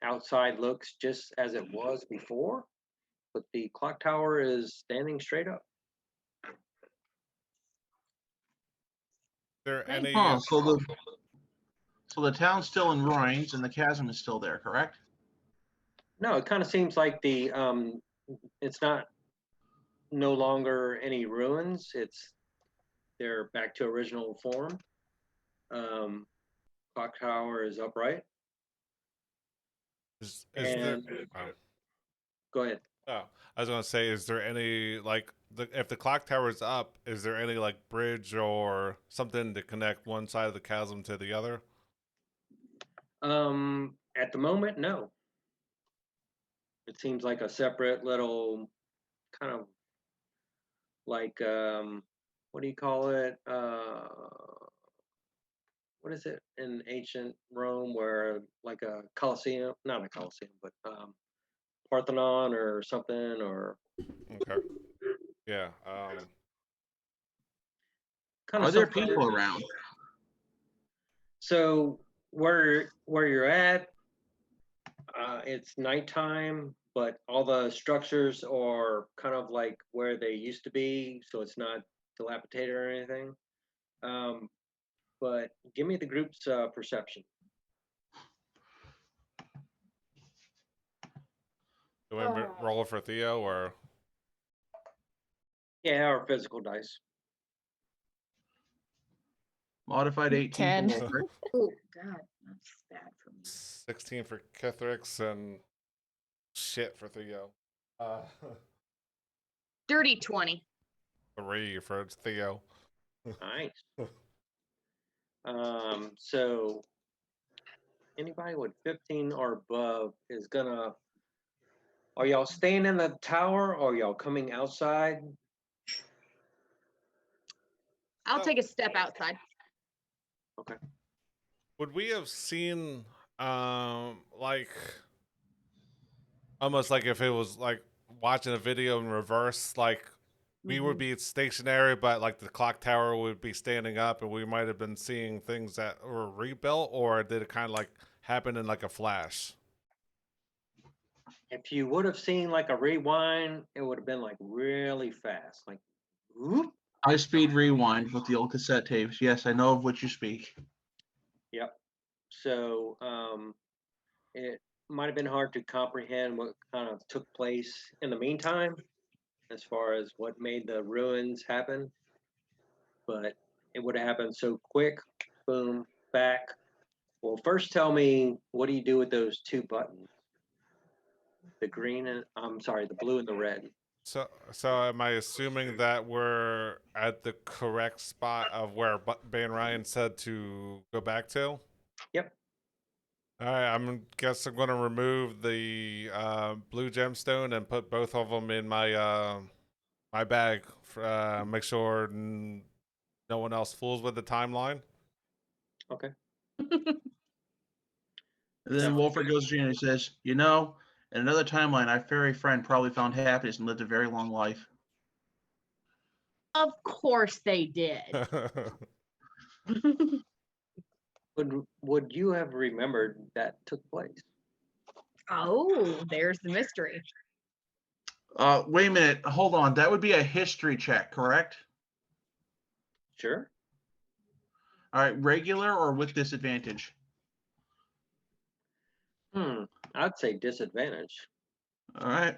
outside looks just as it was before, but the clock tower is standing straight up. There any? Oh, so the town's still in ruins and the chasm is still there, correct? No, it kind of seems like the it's not no longer any ruins. They're back to original form. Clock tower is upright. Is there? And go ahead. Oh, I was gonna say, is there any like if the clock tower is up, is there any like bridge or something to connect one side of the chasm to the other? At the moment, no. It seems like a separate little kind of like what do you call it? What is it in ancient Rome where like a Colosseum, not a Colosseum, but Parthenon or something, or Okay. Yeah. kind Are of there something. people around? So where you're at, it's nighttime, but all the structures are kind of like where they used to be, so it's not dilapidated or anything. But give me the group's perception. Do we roll it for Theo or? Yeah, or physical dice. Modified 18. 10. for Wolfric. Oh God, that's bad for me. 16 for Kithrix and shit for Theo. Dirty 20. 3 for Theo. Nice. So anybody with 15 or above is gonna. Are y'all staying in the tower or y'all coming outside? I'll take a step outside. Okay. Would we have seen like almost like if it was like watching a video in reverse, like we would be stationary, but like the clock tower would be standing up, and we might have been seeing things that were rebuilt, or did it kind of like happen in like a flash? If you would have seen like a rewind, it would have been like really fast, like whoop. High speed rewind with the old cassette tapes. Yes, I know of what you speak. Yep. So it might have been hard to comprehend what kind of took place in the meantime, as far as what made the ruins happen. But it would have happened so quick. Boom, back. Well, first tell me, what do you do with those two buttons? The green and I'm sorry, the blue and the red. So am I assuming that we're at the correct spot of where Ban Ryan said to go back to? Yep. All right, guess I'm gonna remove the blue gemstone and put both of them in my my bag. Make sure no one else fools with the timeline. Okay. And then Wolfric goes to Gina and says, "You know, in another timeline, our fairy friend probably found happiness and lived a very long life." Of course they did. Would you have remembered that took place? Oh, there's the mystery. Wait a minute. Hold on. That would be a history check, correct? Sure. All right, regular or with disadvantage? I'd say disadvantage. All right.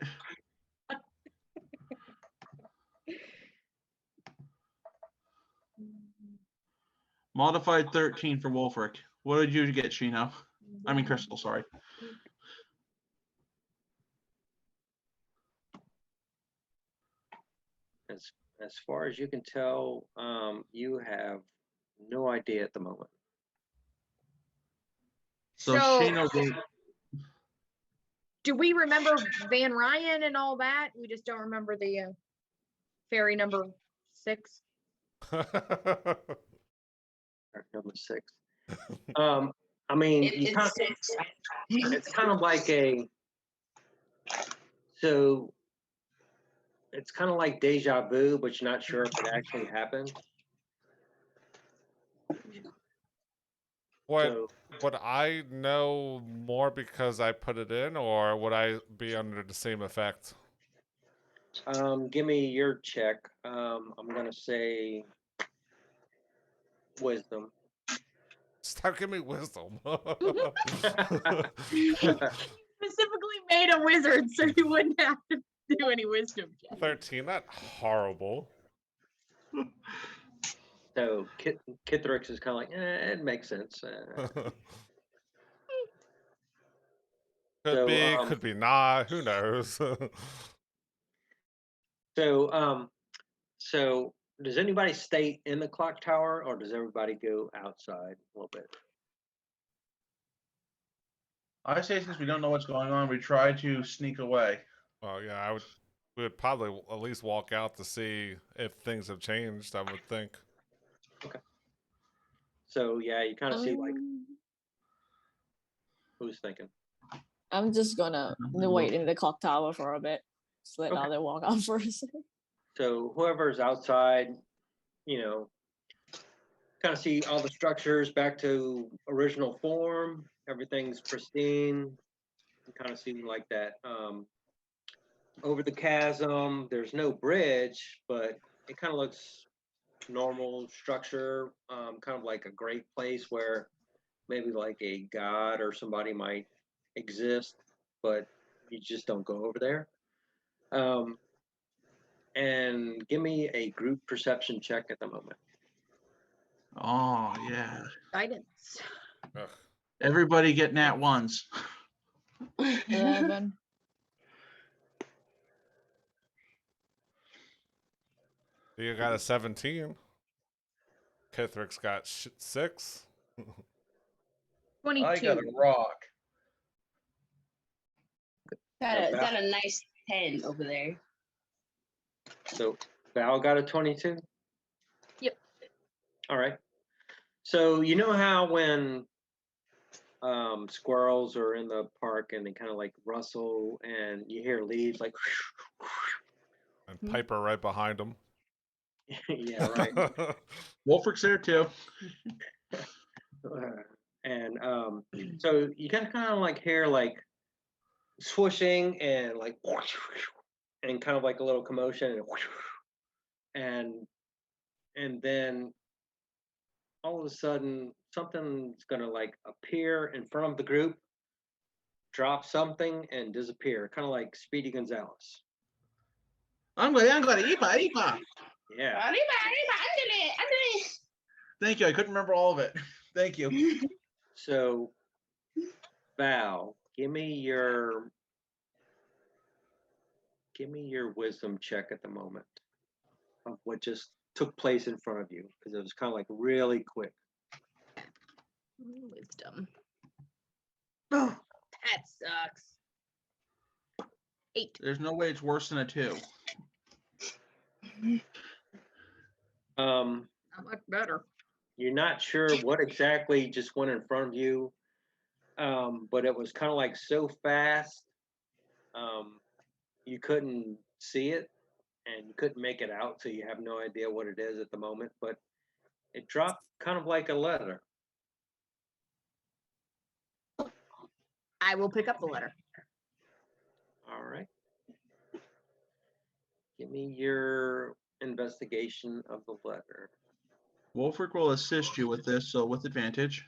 Modified 13 for Wolfric. What did you get, Shino? I mean, Crystal, sorry. As far as you can tell, you have no idea at the moment. So, So, Shino gave, do we remember Van Ryan and all that? We just don't remember the fairy number 6. Or number 6. I mean, it's kind of like so it's kind of like deja vu, but you're not sure if it actually happened. What So, would I know more because I put it in, or would I be under the same effect? give me your check. I'm gonna say wisdom. Stop giving me wisdom. Specifically made a wizard so you wouldn't have to do any wisdom checks. 13, not horrible. So Kithrix is kind of like, it makes sense. Could be not. Who knows? So does anybody stay in the clock tower, or does everybody go outside a little bit? I say since we don't know what's going on, we try to sneak away. Well, yeah, we would probably at least walk out to see if things have changed, I would think. So yeah, you kind of see like Um, who's thinking. I'm just gonna wait in the clock tower for a bit. Just let Okay. others walk out first. So whoever's outside, kind of see all the structures back to original form. Everything's pristine. You kind of see like that. Over the chasm, there's no bridge, but it kind of looks normal structure, kind of like a great place where maybe like a god or somebody might exist, but you just don't go over there. And give me a group perception check at the moment. Oh, yeah. Guidance. Ugh. Everybody get nat ones. 11. You got a 17. Kithrix got 6. 22. I got a rock. Got a nice 10 over there. So Val got a 22? Yep. All right. So you know how when squirrels are in the park and they kind of like rustle and you hear leaves like, And Piper right behind him. yeah, right. Wolfric's there too. And so you kind of like hear like swooshing and like and kind of like a little commotion and then all of a sudden something's gonna like appear in front of the group, drop something and disappear, kind of like Speedy Gonzalez. I'm going, Ipa. Yeah. Thank you. I couldn't remember all of it. Thank you. So Val, give me your wisdom check at the moment of what just took place in front of you, because it was kind of like really quick. Wisdom. Oh, that sucks. 8. There's no way it's worse than a 2. Um, Not much better. you're not sure what exactly just went in front of you, but it was kind of like so fast, you couldn't see it and you couldn't make it out, so you have no idea what it is at the moment, but it dropped kind of like a letter. I will pick up the letter. All right. Give me your investigation of the letter. Wolfric will assist you with this, so with advantage.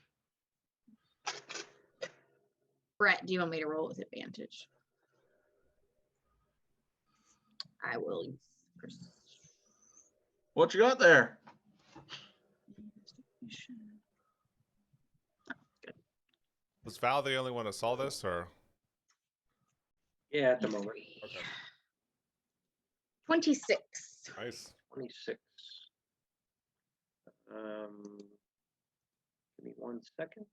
Brett, do you want me to roll with advantage? I will use. What you got there? Was Val the only one who saw this, or? Yeah, at the moment. Okay. 26. Nice. 26. Give me 1 second.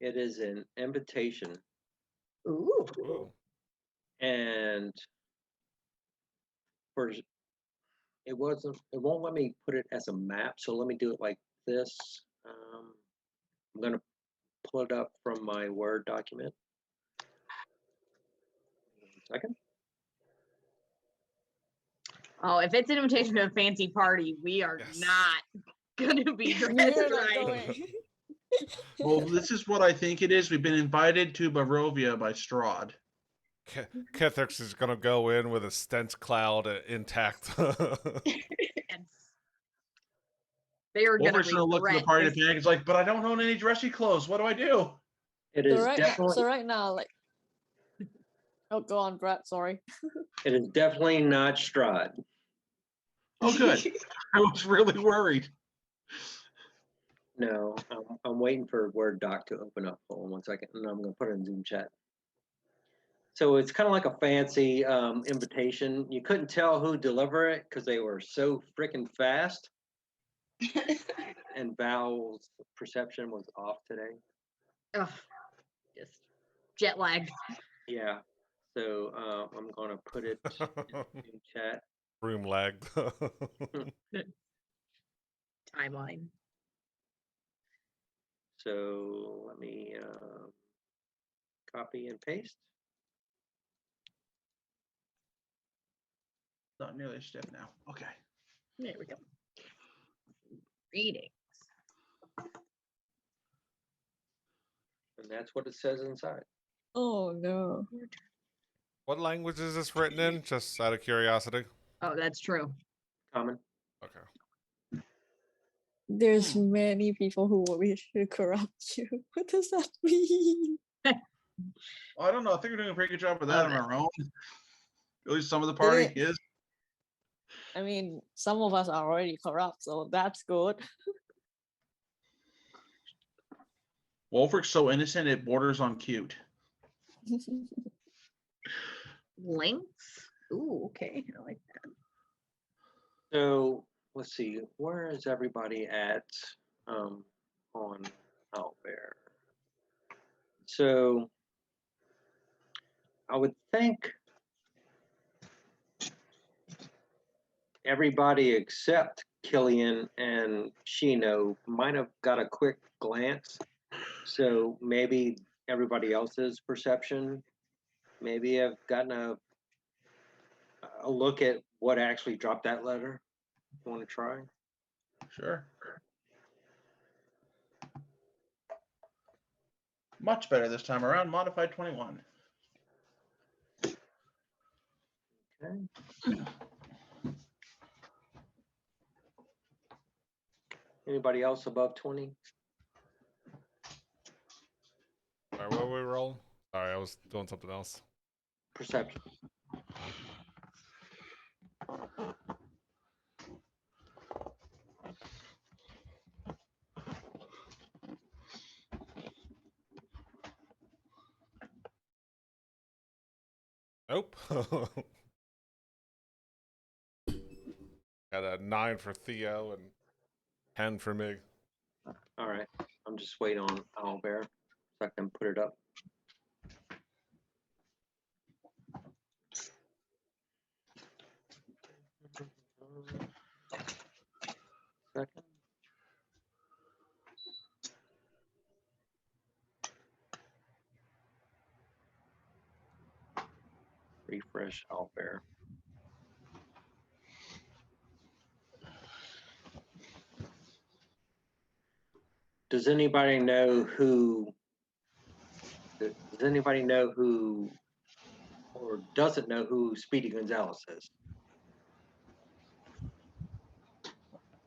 It is an invitation, Ooh. Ooh. and for it won't let me put it as a map, so let me do it like this. I'm gonna pull it up from my Word document. 1 second. Oh, if it's an invitation to a fancy party, we are Yes. not gonna be dressed We're not right. going. Well, this is what I think it is. We've been invited to Barovia by Strahd. Kithrix is gonna go in with a stench cloud intact. And they are gonna Wolfric's gonna look at the regret party to this. panic. It's like, but I don't own any dressy clothes. What do I do? It So is right, definitely so right now, like, oh, go on, Brett. Sorry. it is definitely not Strahd. Oh, good. I was really worried. No, I'm waiting for Word doc to open up. Hold on 1 second, and I'm gonna put it in Zoom chat. So it's kind of like a fancy invitation. You couldn't tell who delivered it because they were so freaking fast, and Val's perception was off today. Ugh, just jet lagged. Yeah. So I'm gonna put it in chat. Room lagged. Timeline. So let me copy and paste. Not nearly as stiff now. Okay. There we go. Readings. And that's what it says inside. Oh no. What language is this written in? Just out of curiosity. Oh, that's true. Common. Okay. There's many people who will wish to corrupt you. What does that mean? Well, I don't know. I think we're doing a pretty good job with that on Okay. our own. At least some of the party it- is. I mean, some of us are already corrupt, so that's good. Wolfric's so innocent it borders on cute. Links. Ooh, okay. I like that. So let's see, where is everybody at on Owlbear? So I would think everybody except Killian and Shino might have got a quick glance. So maybe everybody else's perception maybe have gotten a look at what actually dropped that letter. You want to try? Sure. Much better this time around. Modified 21. Okay. Anybody else above 20? All right, what were we rolling? Sorry, I was doing something else. Perception. Nope. Got a 9 for Theo and 10 for me. All right. I'm just waiting on Owlbear so I can put it up. Second. Refresh Owlbear. Does anybody know who? Does anybody know who, or doesn't know who Speedy Gonzalez is?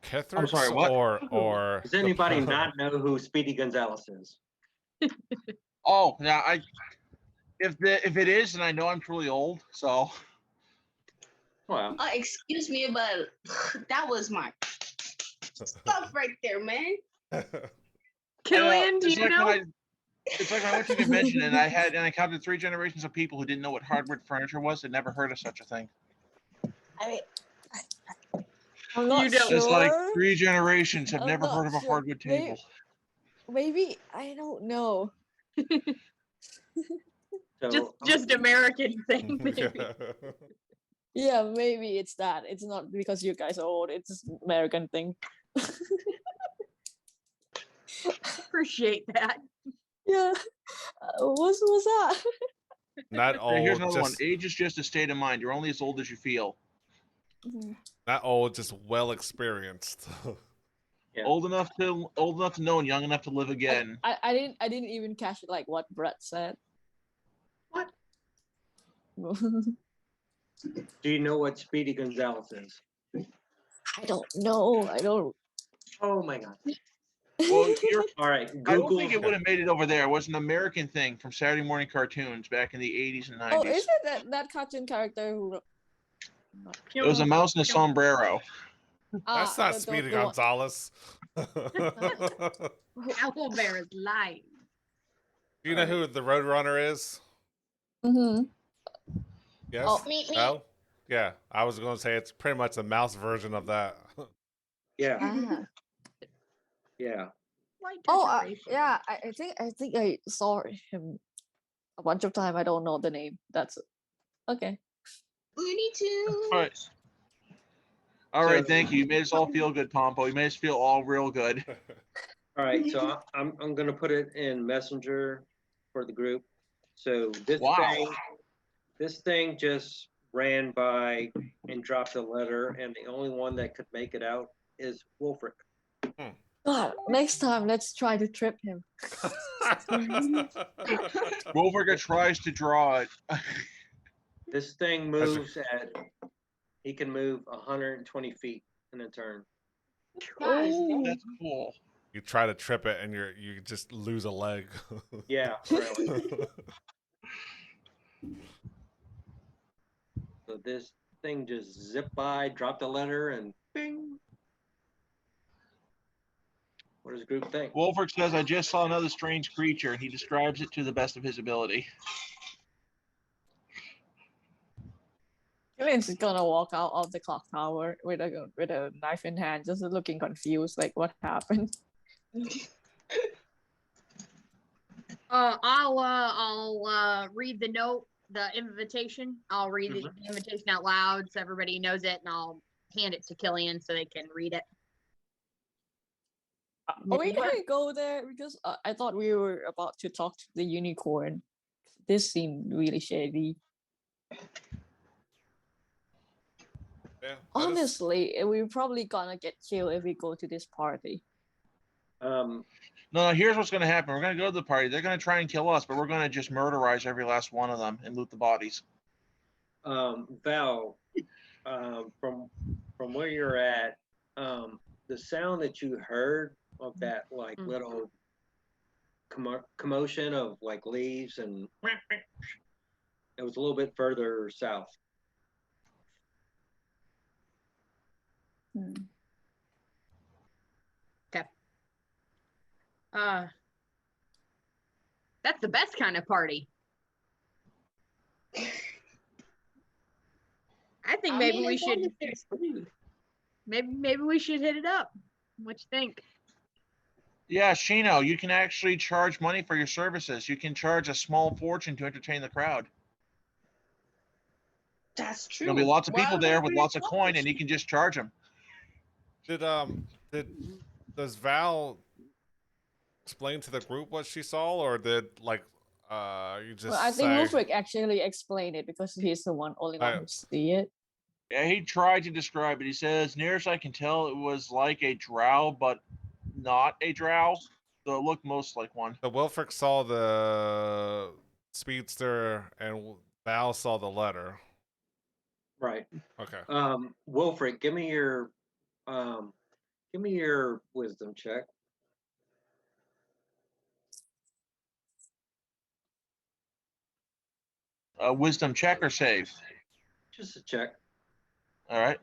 Kithrix sorry, what? or Does the anybody pro- not know who Speedy Gonzalez is? Oh, yeah. If it is, then I know I'm truly old. So Well, Excuse me, but that was my stuff right there, man. Killian, do it's you like know? it's like when I went to a convention and I counted 3 generations of people who didn't know what hardwood furniture was and never heard of such a thing. I mean, I'm not don't- It's like sure. 3 generations have I'm never not heard of a sure. hardwood table. Maybe I don't know. so Just American thing, maybe. Yeah, maybe it's that. It's not because you guys are old. It's just American thing. Appreciate that. Yeah. What's that? Not Okay, here's old, another one. just Age is just a state of mind. You're only as old as you feel. not old, just well experienced. Yeah. Old enough to know and young enough to live again. I didn't even catch like what Brett said. What? do you know what Speedy Gonzalez is? I don't know. I don't. Oh my God. Well, All right, I don't Google. think it would have made it over there. It was an American thing from Saturday morning cartoons back in the 80s and 90s. Oh, is it that cartoon character who? It was a mouse in a sombrero. That's not the Speedy one- Gonzalez. Owlbear is lying. Do you know who the Roadrunner is? Mhm. Yes. Oh. Meet me. No? Yeah, I was going to say it's pretty much a mouse version of that. Yeah, Ah. yeah. White Oh, decoration. yeah. I think I saw him a bunch of time. I don't know the name. That's okay. Looney Tunes. All right. All right, So- thank you. You made us all feel good, Pompo. You made us feel all real good. All right, so I'm gonna put it in Messenger for the group. So Wow. this thing just ran by and dropped a letter, and the only one that could make it out is Wolfric. God, next time let's try to trip him. Wolverga tries to draw it. This thing moves he can move 120 feet in a turn. Oh. That's cool. You try to trip it and you just lose a leg. Yeah, really. So this thing just zipped by, dropped a letter, and bing. What does the group think? Wolfric says, I just saw another strange creature, and he describes it to the best of his ability. Killian's is gonna walk out of the clock tower with a knife in hand, just looking confused, like what happened. I'll read the note, the invitation. I'll read the invitation out loud so everybody knows it, and I'll hand it to Killian so they can read it. Are we gonna go there? Because I thought we were about to talk to the unicorn. This seemed really shady. Yeah, Honestly, we're probably gonna get killed if we go to this party. No, here's what's going to happen. We're going to go to the party. They're going to try and kill us, but we're going to just murderize every last one of them and loot the bodies. Val, from where you're at, the sound that you heard of that like little commotion of like leaves and it was a little bit further south. That's the best kind of party. I think maybe we should maybe we should hit it up. What you think? Yeah, Shino, you can actually charge money for your services. You can charge a small fortune to entertain the crowd. That's true. There'll be lots of Why people there with would lots we of coin, and you can just charge them. Does Val explain to the group what she saw, or did you just Well, I think say, Wolfric actually explained it because he's the only one who see it. Yeah, he tried to describe it. He says, near as I can tell, it was like a drow, but not a drow. So it looked most like one. the Wilfric saw the speedster and Val saw the letter? Right. Okay. Wilfric, give me your Give me your wisdom check. Wisdom check or save? Just a check. All right.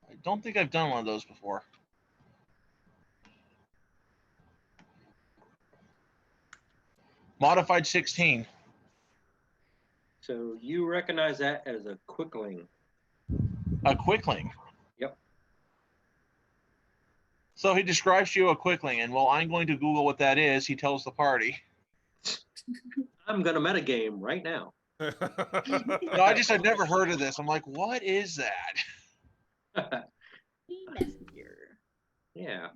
I don't think I've done one of those before. Modified 16. So you recognize that as a quickling. A quickling. Yep. So he describes to you a quickling, and while I'm going to Google what that is, he tells the party. I'm gonna metagame right now. No, I've never heard of this. I'm like, what is that? Messenger. Yeah.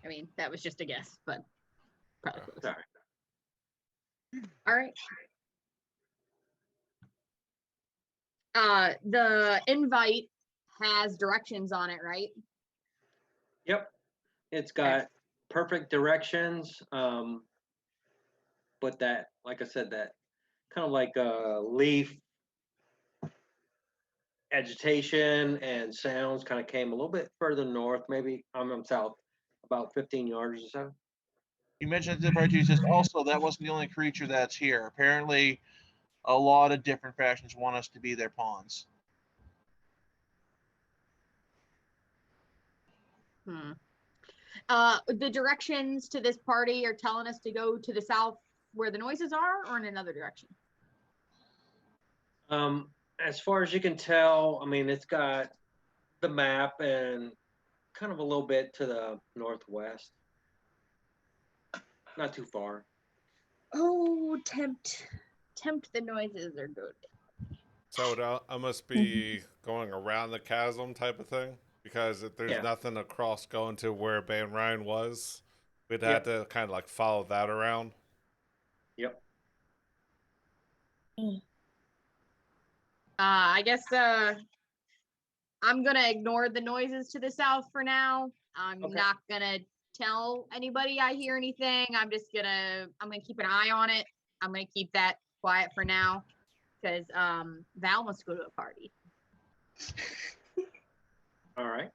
I mean, that was just a guess, but probably close. Sorry. All right. The invite has directions on it, right? Yep. It's got perfect directions. But that, like I said, that kind of like leaf agitation and sounds kind of came a little bit further north, maybe I'm south, about 15 yards or so. You mentioned the party. He says, also, that wasn't the only creature that's here. Apparently, a lot of different factions want us to be their pawns. The directions to this party are telling us to go to the south where the noises are, or in another direction? As far as you can tell, I mean, it's got the map and kind of a little bit to the northwest. Not too far. Oh, tempt the noises are good. So it must be going around the chasm type of thing, because if there's Yeah. nothing across going to where Ban Ryan was, we'd Yep. have to kind of like follow that around. Yep. I guess I'm gonna ignore the noises to the south for now. I'm Okay. not gonna tell anybody I hear anything. I'm gonna keep an eye on it. I'm gonna keep that quiet for now because Val wants to go to a party. All right.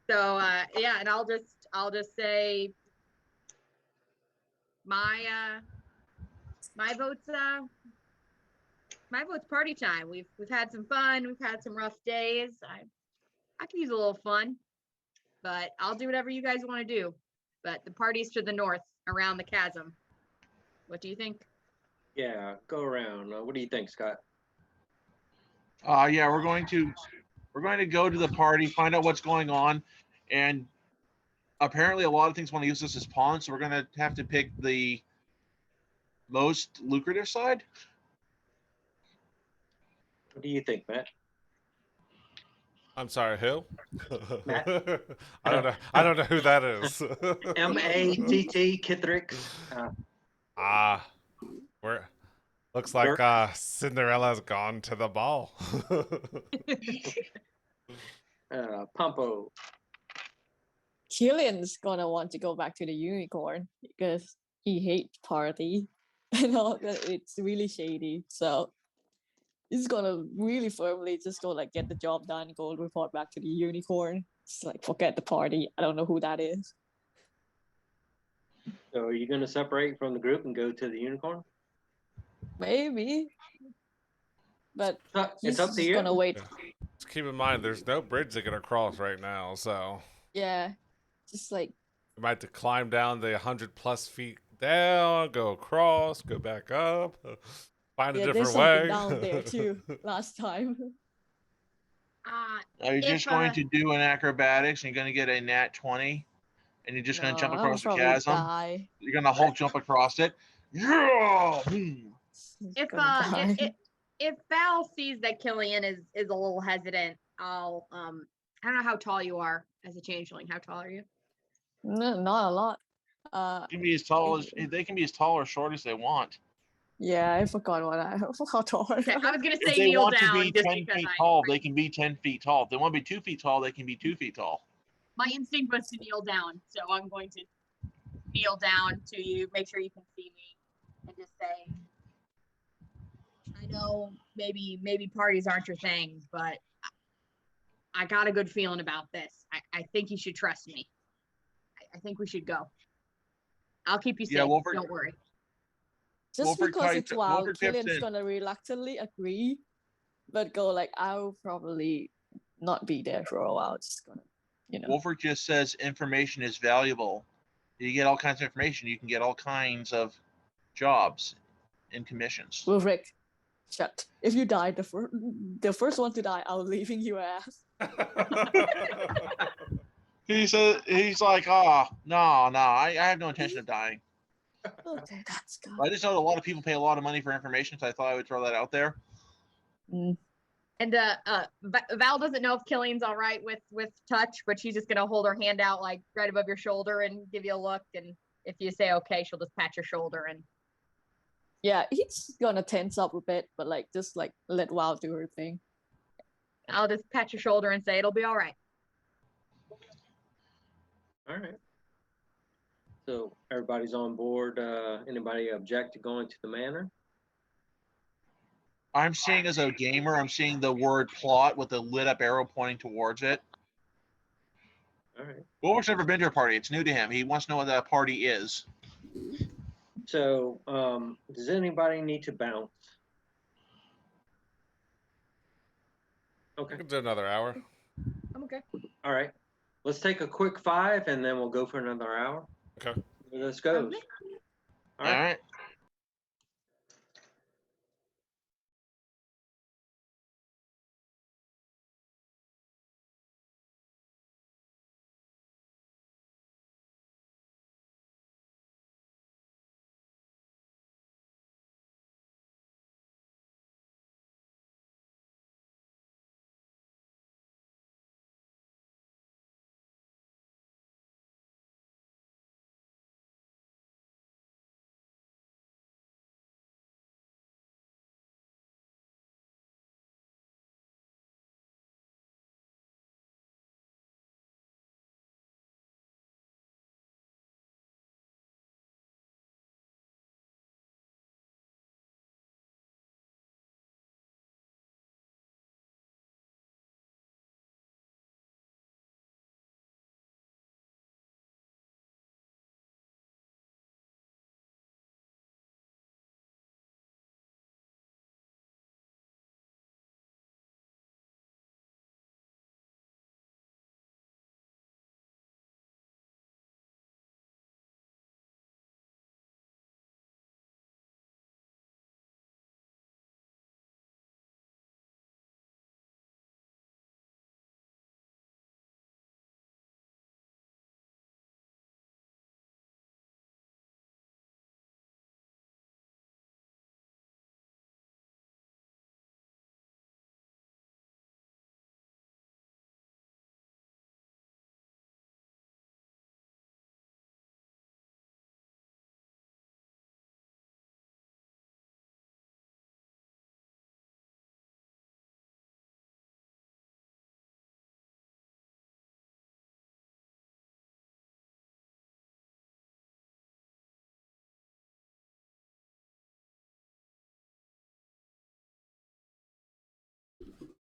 So yeah, and I'll just say my vote's party time. We've had some fun. We've had some rough days. I could use a little fun, but I'll do whatever you guys want to do. But the party's to the north around the chasm. What do you think? Yeah, go around. What do you think, Scott? Yeah, we're going to go to the party, find out what's going on, and apparently a lot of things want to use this as pawns, so we're going to have to pick the most lucrative side. What do you think, Matt? I'm sorry, who? Matt? I don't know. I don't know who that is. M-A-T-T, Kithrick. We're looks like Cinderella's gone to the ball. Pompo. Killian's gonna want to go back to the unicorn because he hates party and all that. It's really shady. So he's gonna really firmly just go like get the job done, go report back to the unicorn. It's like forget the party. I don't know who that is. So are you going to separate from the group and go to the unicorn? Maybe. But It's he's up to just you. gonna wait. Just keep in mind, there's no bridge to get across right now, so Yeah. Just like you might have to climb down the 100+ feet down, go across, go back up, find a yeah, different there's way. something down there too last time. Are you just going to do an acrobatics and you're going to get a nat 20 and you're just going to jump I'll across the probably chasm? die. You're going to Hulk jump across it. Yeah! He's If gonna die. if Val sees that Killian is a little hesitant, I'll I don't know how tall you are as a changeling. How tall are you? No, not a lot. They can be as tall or short as they want. Yeah, I forgot how tall I Okay, am. I was gonna say If they kneel want to down be just 10 because feet I tall, they can be 10 feet tall. If they want to be 2 feet tall, they can be 2 feet tall. my instinct was to kneel down, so I'm going to kneel down to you, make sure you can see me, and just say, I know maybe parties aren't your thing, but I got a good feeling about this. I think you should trust me. I think we should go. I'll keep you Yeah, safe. Wolford- Don't worry. Just Wolford because it's wild, Wolford tips Killian's in. gonna reluctantly agree, but go like, I'll probably not be there for a while. Just gonna, Wolford just says information is valuable. You get all kinds of information. You can get all kinds of jobs and commissions. Wolfric, shut. If you die, the first one to die, I'll leaving your ass. He's like, oh, no, I have no intention of dying. Okay, that's good. I just know a lot of people pay a lot of money for information, so I thought I would throw that out there. Mm. And Val doesn't know if Killian's all right with touch, but she's just gonna hold her hand out like right above your shoulder and give you a look. And if you say okay, she'll just pat your shoulder and Yeah, he's gonna tense up a bit, but like just like let Wow do her thing. I'll just pat your shoulder and say it'll be all right. All right. So everybody's on board. Anybody object to going to the manor? I'm seeing as a gamer, I'm seeing the word plot with a lit up arrow pointing towards it. All right. Wolford's never been to a party. It's new to him. He wants to know what that party is. So, does anybody need to bounce? We Okay. can do another hour. I'm okay. All right. Let's take a quick 5 and then we'll go for another hour. Okay. Where this goes. Okay. All All right. right.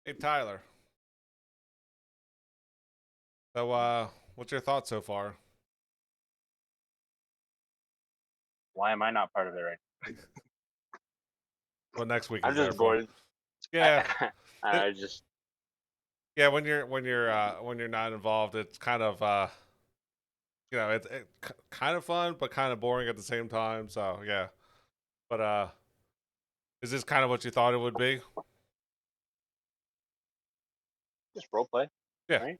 Hey, Tyler. So, what's your thoughts so far? Why am I not part of it right What next week now? is I'm there just for? bored. Yeah, I just yeah. When you're not involved, it's kind of it's kind of fun, but kind of boring at the same time. So yeah, but is this kind of what you thought it would be? just role play. Yeah. Right?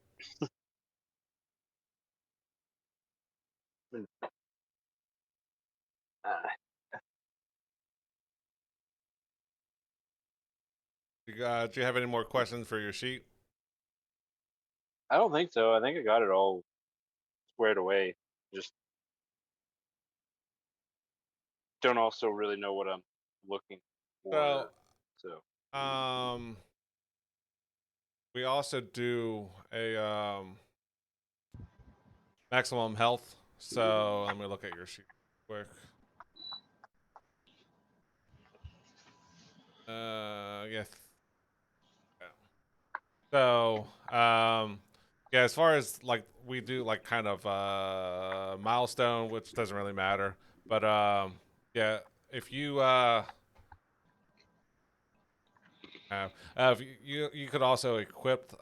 Do you have any more questions for your sheet? I don't think so. I think I got it all squared away. Just don't also really know what I'm looking for. So We also do a maximum health. So let me look at your sheet quick. Yes. Yeah. So, yeah, as far as like we do like kind of milestone, which doesn't really matter, but yeah, if you if you could also equip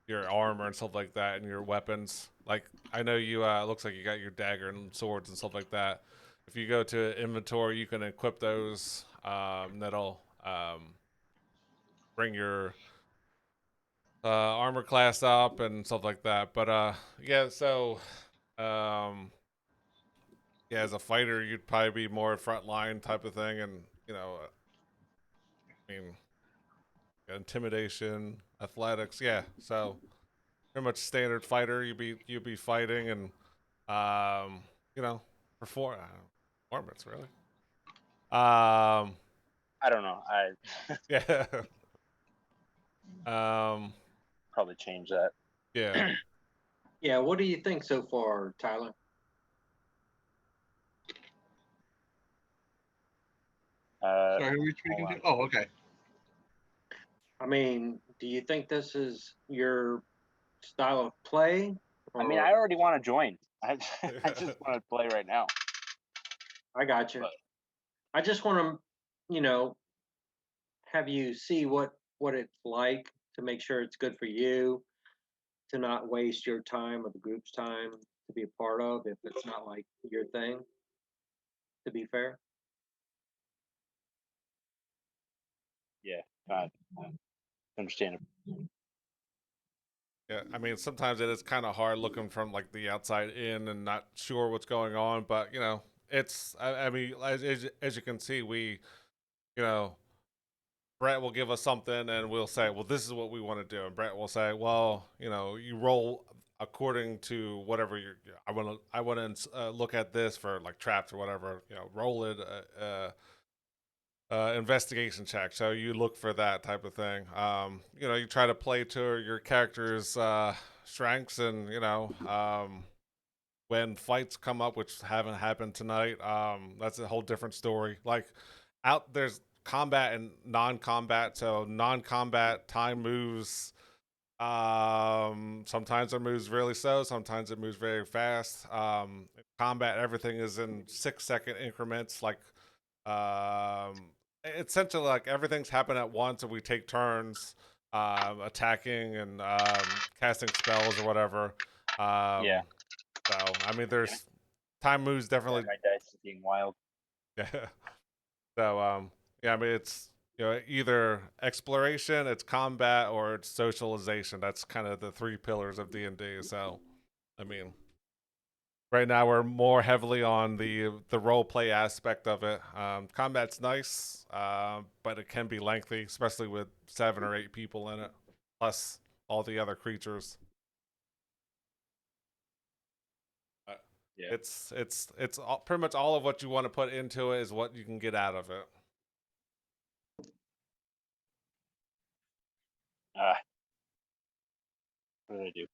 your armor and stuff like that and your weapons. Like I know you it looks like you got your dagger and swords and stuff like that. If you go to inventory, you can equip those. That'll bring your armor class up and stuff like that. But yeah, so um, yeah, as a fighter, you'd probably be more frontline type of thing, and you know, I mean, intimidation, athletics, yeah. So pretty much standard fighter. You'd be fighting and you know, performance really. I don't know. I Yeah. probably change that. Yeah. Yeah, what do you think so far, Tyler? Sorry, who are we speaking hold to? Oh, okay. I mean, do you think this is your style of play? I mean, or- I already want to join. I just want to play right now. I got you. but- I just want to, you know, have you see what it's like to make sure it's good for you, to not waste your time or the group's time to be a part of if it's not like your thing. To be fair, Yeah, understandable. Yeah, I mean, sometimes it is kind of hard looking from like the outside in and not sure what's going on. But you know, it's I mean, as you can see, we, you know, Brett will give us something and we'll say, well, this is what we want to do, and Brett will say, well, you know, you roll according to whatever you're. I want to look at this for like traps or whatever. You know, roll it. Investigation check. So you look for that type of thing. You know, you try to play to your character's strengths, and you know, when fights come up, which haven't happened tonight, that's a whole different story. Like, there's combat and non-combat. So non-combat time moves. Sometimes it moves really slow. Sometimes it moves very fast. Combat, everything is in 6-second increments. Like, essentially like everything's happening at once and we take turns attacking and casting spells or whatever. Yeah. So I mean there's time moves definitely. My dice is being wild. Yeah. So yeah, I mean it's, you know, either exploration, it's combat, or it's socialization. That's kind of the 3 pillars of D&D. So I mean, right now we're more heavily on the role play aspect of it. Combat's nice, but it can be lengthy, especially with 7 or 8 people in it, plus all the other creatures. Yeah. It's pretty much all of what you want to put into it is what you can get out of it. What did I do?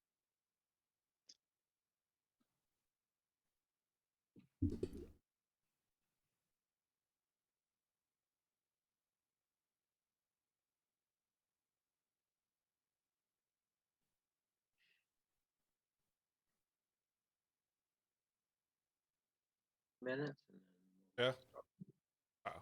minutes. Yeah. Wow.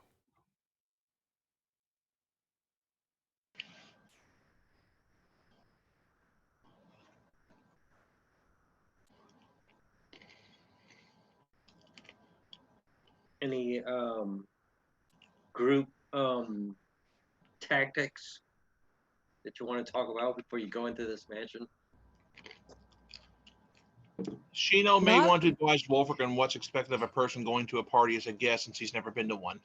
Any group tactics that you want to talk about before you go into this mansion? Shino may Not- want to advise Wolfric on what's expected of a person going to a party as a guest since he's never been to one.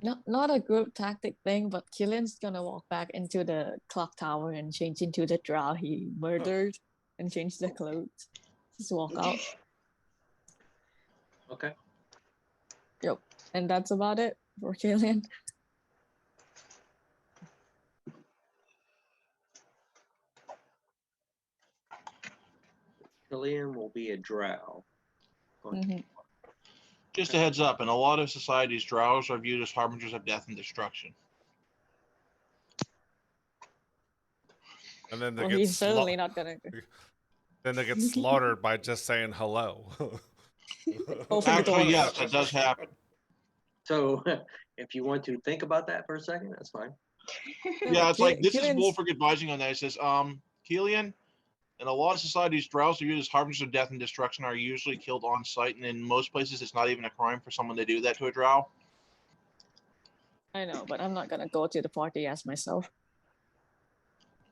Not a group tactic thing, but Killian's gonna walk back into the clock tower and change into the drow he murdered and change the clothes. Just walk out. Okay. Yep. And that's about it for Killian. Killian will be a drow. Mhm. Just a heads up, in a lot of societies, drows are viewed as harbingers of death and destruction. And then they Well, get he's certainly not gonna. then they get slaughtered by just saying hello. Open the door. Actually, yes, that does happen. So if you want to think about that for a second, that's fine. Yeah, it's like this is Killian's- Wolfric advising on that. It says, Killian, in a lot of societies, drows are used as harbingers of death and destruction are usually killed on sight, and in most places, it's not even a crime for someone to do that to a drow. I know, but I'm not gonna go to the party as myself.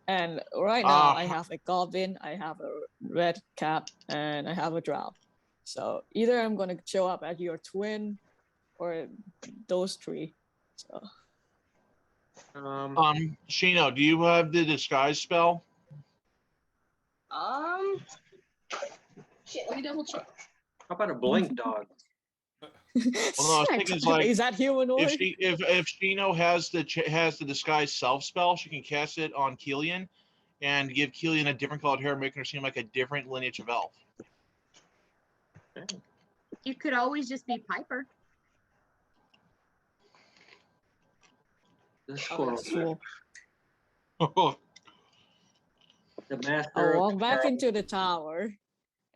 And right now, I have a goblin, I have a red cap, and I have a drow. So either I'm gonna show up as your twin, or those three. So Shino, do you have the disguise spell? Shit, let me double check. How about a blink dog? Well, no, I was thinking it's like, is that humanoid? If Shino has the disguise self spell, she can cast it on Killian, and give Killian a different colored hair, making her seem like a different lineage of elf. You could always just be Piper. This Oh, squirrel, that's cool. the master. I'll of walk back the- into the tower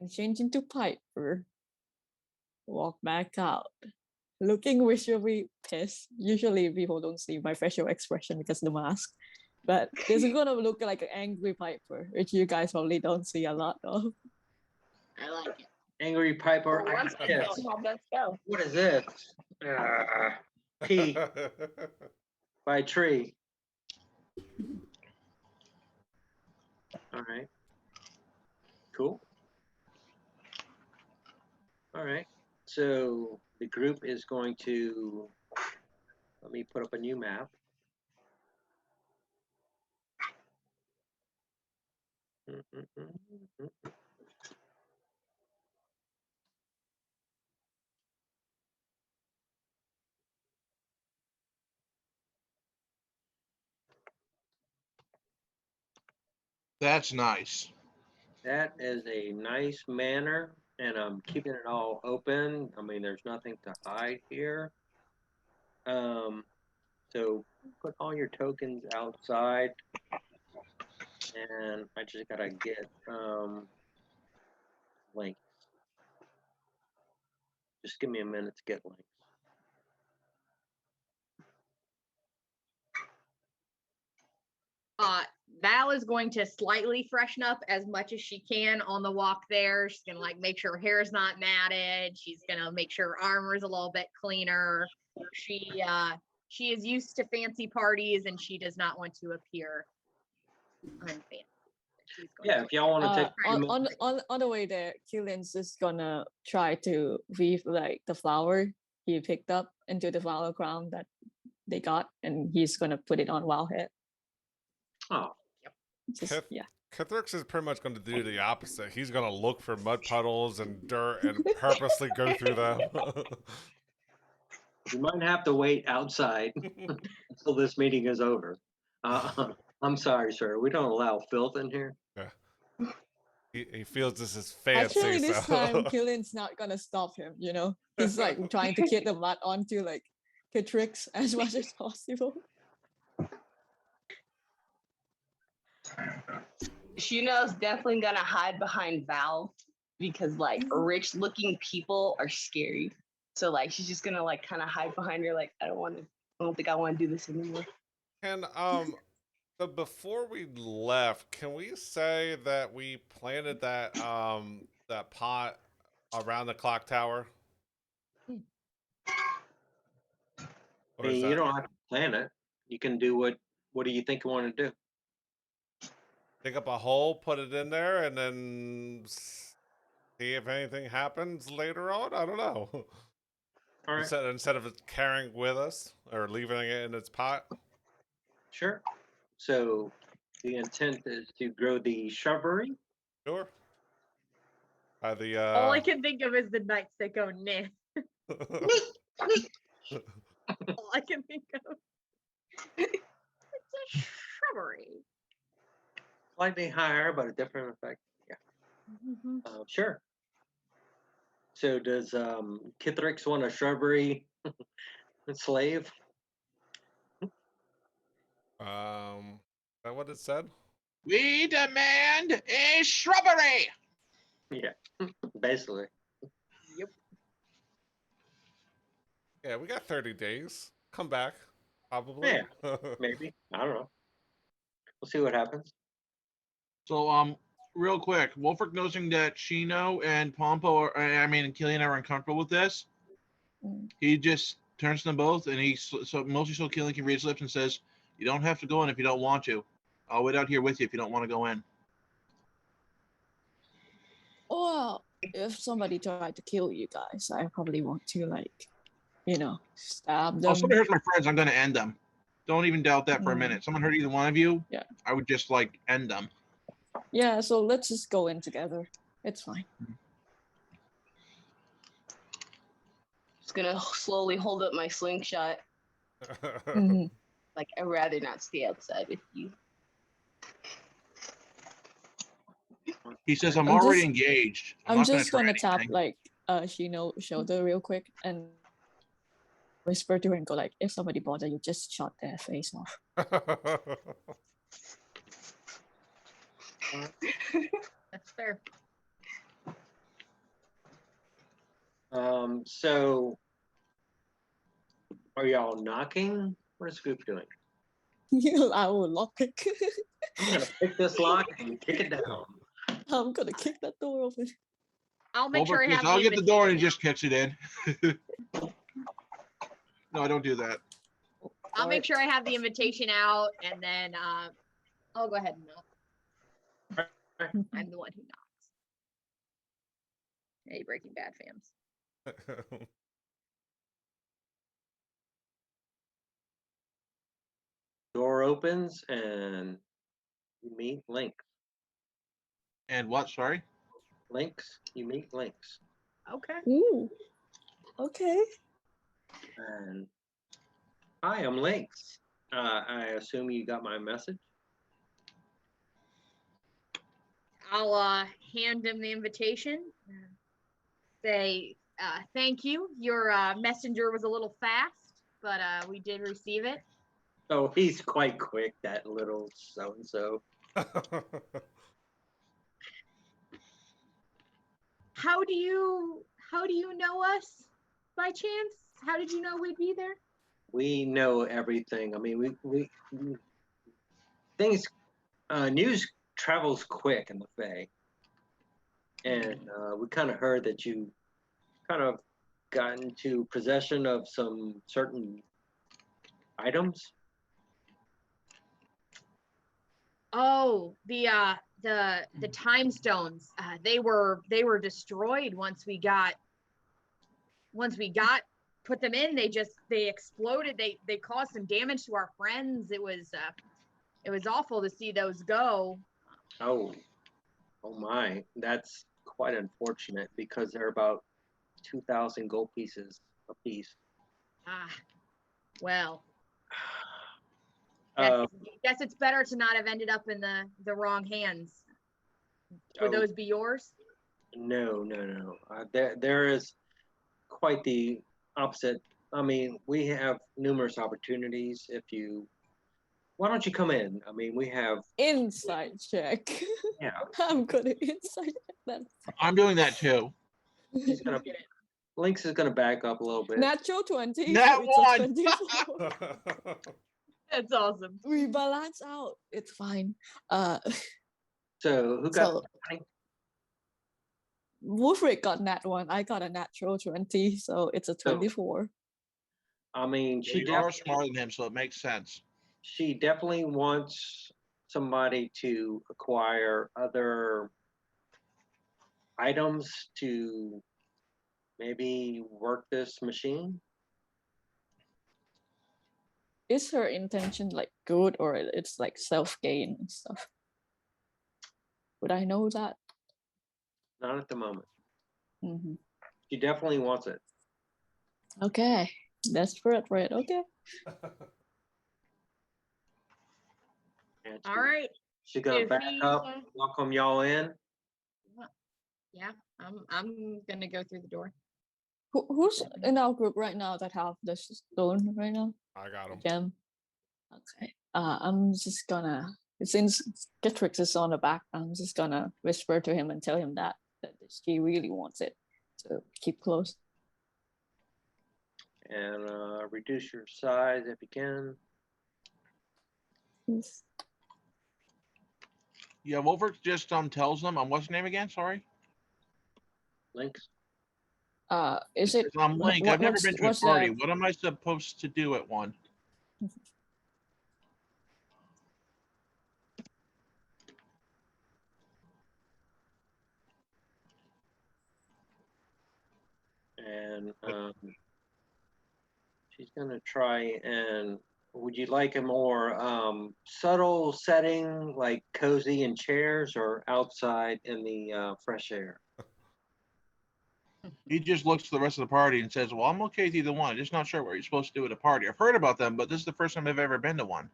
and change into Piper. Walk back out, looking visually pissed. Usually people don't see my facial expression because of the mask. But this is gonna look like an angry Piper, which you guys probably don't see a lot of. I like it. Angry Piper. Well, once Yes. let's go. What is this? P by tree. All right. Cool. All right. So the group is going to, let me put up a new map. That's nice. That is a nice manner, and I'm keeping it all open. I mean, there's nothing to hide here. So put all your tokens outside, and I just gotta get links. Just give me a minute to get links. Val is going to slightly freshen up as much as she can on the walk there. She's gonna like make sure her hair is not matted. She's gonna make sure her armor is a little bit cleaner. She is used to fancy parties and she does not want to appear unfancy. She's going Yeah, to- if y'all want to take a few On, minutes- on the way there, Killian's just gonna try to weave like the flower he picked up into the flower crown that they got, and he's gonna put it on Wildhead. Oh, Just Kith- yeah. Kithrix is pretty much going to do the opposite. He's going to look for mud puddles and dirt and purposely go through them. you might have to wait outside until this meeting is over. I'm sorry, sir. We don't allow filth in here. He feels this is fancy. Actually, this so- time Killian's not gonna stop him. You know, he's like trying to get the mud onto like Kitrix as much as possible. Shino's definitely gonna hide behind Val because like rich looking people are scary. So like she's just gonna like kind of hide behind her, like I don't think I want to do this anymore. And so before we left, can we say that we planted that that pot around the clock tower? I Or is mean, you that- don't have to plan it. You can do what do you think you want to do? dig up a hole, put it in there, and then see if anything happens later on? I don't know. All right, Instead of it carrying with us or leaving it in its pot. sure. So the intent is to grow the shrubbery. Sure. The All I can think of is the knights that go nah. All I can think of. It's a shrubbery. Slightly higher, but a different effect. Yeah, sure. So does Kithrix want a shrubbery slave? Is that what it said? We demand a shrubbery. Yeah, basically. Yeah, we got 30 days. Come back, probably. Yeah. Maybe. I don't know. We'll see what happens. So, real quick, Wolfric noticing that Shino and Pompo, and Killian are uncomfortable with this. Mm. He just turns to them both, and so mostly so Killian can read his lips and says, "You don't have to go in if you don't want to. I'll wait out here with you if you don't want to go in." Or if somebody tried to kill you guys, I probably want to stab Oh, them. somebody hurts my friends, I'm going to end them. Don't even doubt that for a Mm. minute. Someone hurt either one of you, Yeah. I would just end them. Yeah, so let's just go in together. It's fine. Just gonna slowly hold up my slingshot. Mhm. Like I'd rather not stay outside with you. He says, I'm I'm already just- engaged. I'm not just try gonna tap anything." Shino shoulder real quick and whisper to her and go like, if somebody bother you, just shot their face off. That's fair. So are y'all knocking? What is the group doing? I will lock it. I'm gonna pick this lock and kick it down. I'm gonna kick that door open. I'll make sure I Wolfric have says, I'll get the door, and he invitation just kicks it in. No, I don't do that. I'll make sure I have the invitation out, and then I'll go ahead and knock. I'm the one who knocks. Hey, Breaking Bad fans. Door opens and you meet Lynx. And what? Sorry? Lynx, you meet Lynx. Okay. Ooh. Okay. And hi, I'm Lynx. I assume you got my message. I'll hand him the invitation. Say thank you. Your messenger was a little fast, but we did receive it. Oh, he's quite quick, that little so and so. How do you know us by chance? How did you know we'd be there? We know everything. I mean, we things news travels quick in the Fae, and we kind of heard that you kind of got into possession of some certain items. Oh, the time stones. They were destroyed once we got put them in. They exploded. They caused some damage to our friends. It was awful to see those go. Oh my, that's quite unfortunate because they're about 2,000 gold pieces a piece. Ah, well, Uh, guess it's better to not have ended up in the wrong hands. Would oh, those be yours? no. There is quite the opposite. I mean, we have numerous opportunities. Why don't you come in? I mean, we have, Inside check. yeah, I'm gonna inside check that. I'm doing that too. he's gonna, Lynx is gonna back up a little bit. Natural 20. Nat so it's a one! 24. That's awesome. We balance out. It's fine. So who got So Wolfric got nat 1. I got a natural 20, so it's a 24. I mean, You are smarter than him, so it makes sense. she definitely wants somebody to acquire other items to maybe work this machine. Is her intention like good or it's like self-gain and stuff? Would I know that? Not at the moment. Hmm. She definitely wants it. Okay. Desperate, right? Okay. And All right. she's gonna If back he's, up, welcome y'all in. Yeah, I'm gonna go through the door. Who's in our group right now that have the stone right now? I got him. Gem. Okay. I'm just gonna since Gitrix is on the back, I'm just gonna whisper to him and tell him that she really wants it to keep close. And reduce your size if you can. Yes. Yeah, Wolfric just tells them, what's his name again? Sorry. Links. Is it? I'm Link. I've never what's- been to a what's party. that? What am I supposed to do at one? And she's gonna try and. Would you like a more subtle setting, like cozy in chairs, or outside in the fresh air? He just looks to the rest of the party and says, well, I'm okay with either one. I'm just not sure what you're supposed to do at a party. I've heard about them, but this is the first time I've ever been to one.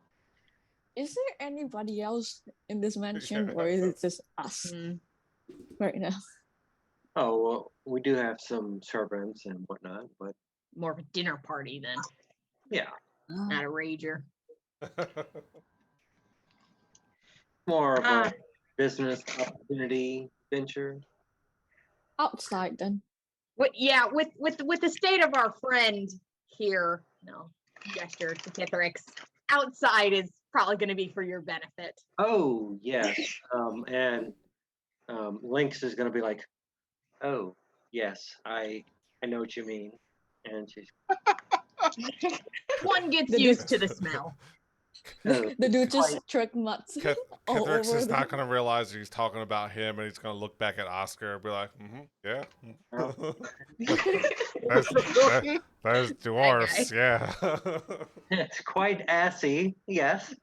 Is there anybody else in this mansion, or is it just us right now? Oh, well, we do have some servants and whatnot, but More of a dinner party then, yeah, not a rager. more of Ah. a business opportunity venture. Outside then. Yeah, with the state of our friend here, no gesture to Kithrix. Outside is probably going to be for your benefit. Oh, yes. And Lynx is going to be like, oh, yes, I know what you mean. And she's, One gets The used to the smell. oh, The dude just quite- trick mutts all Kithrix over is not the- going to realize he's talking about him, and he's going to look back at Oscar and be like, yeah. There's dwarfs, yeah. it's quite assy, yes.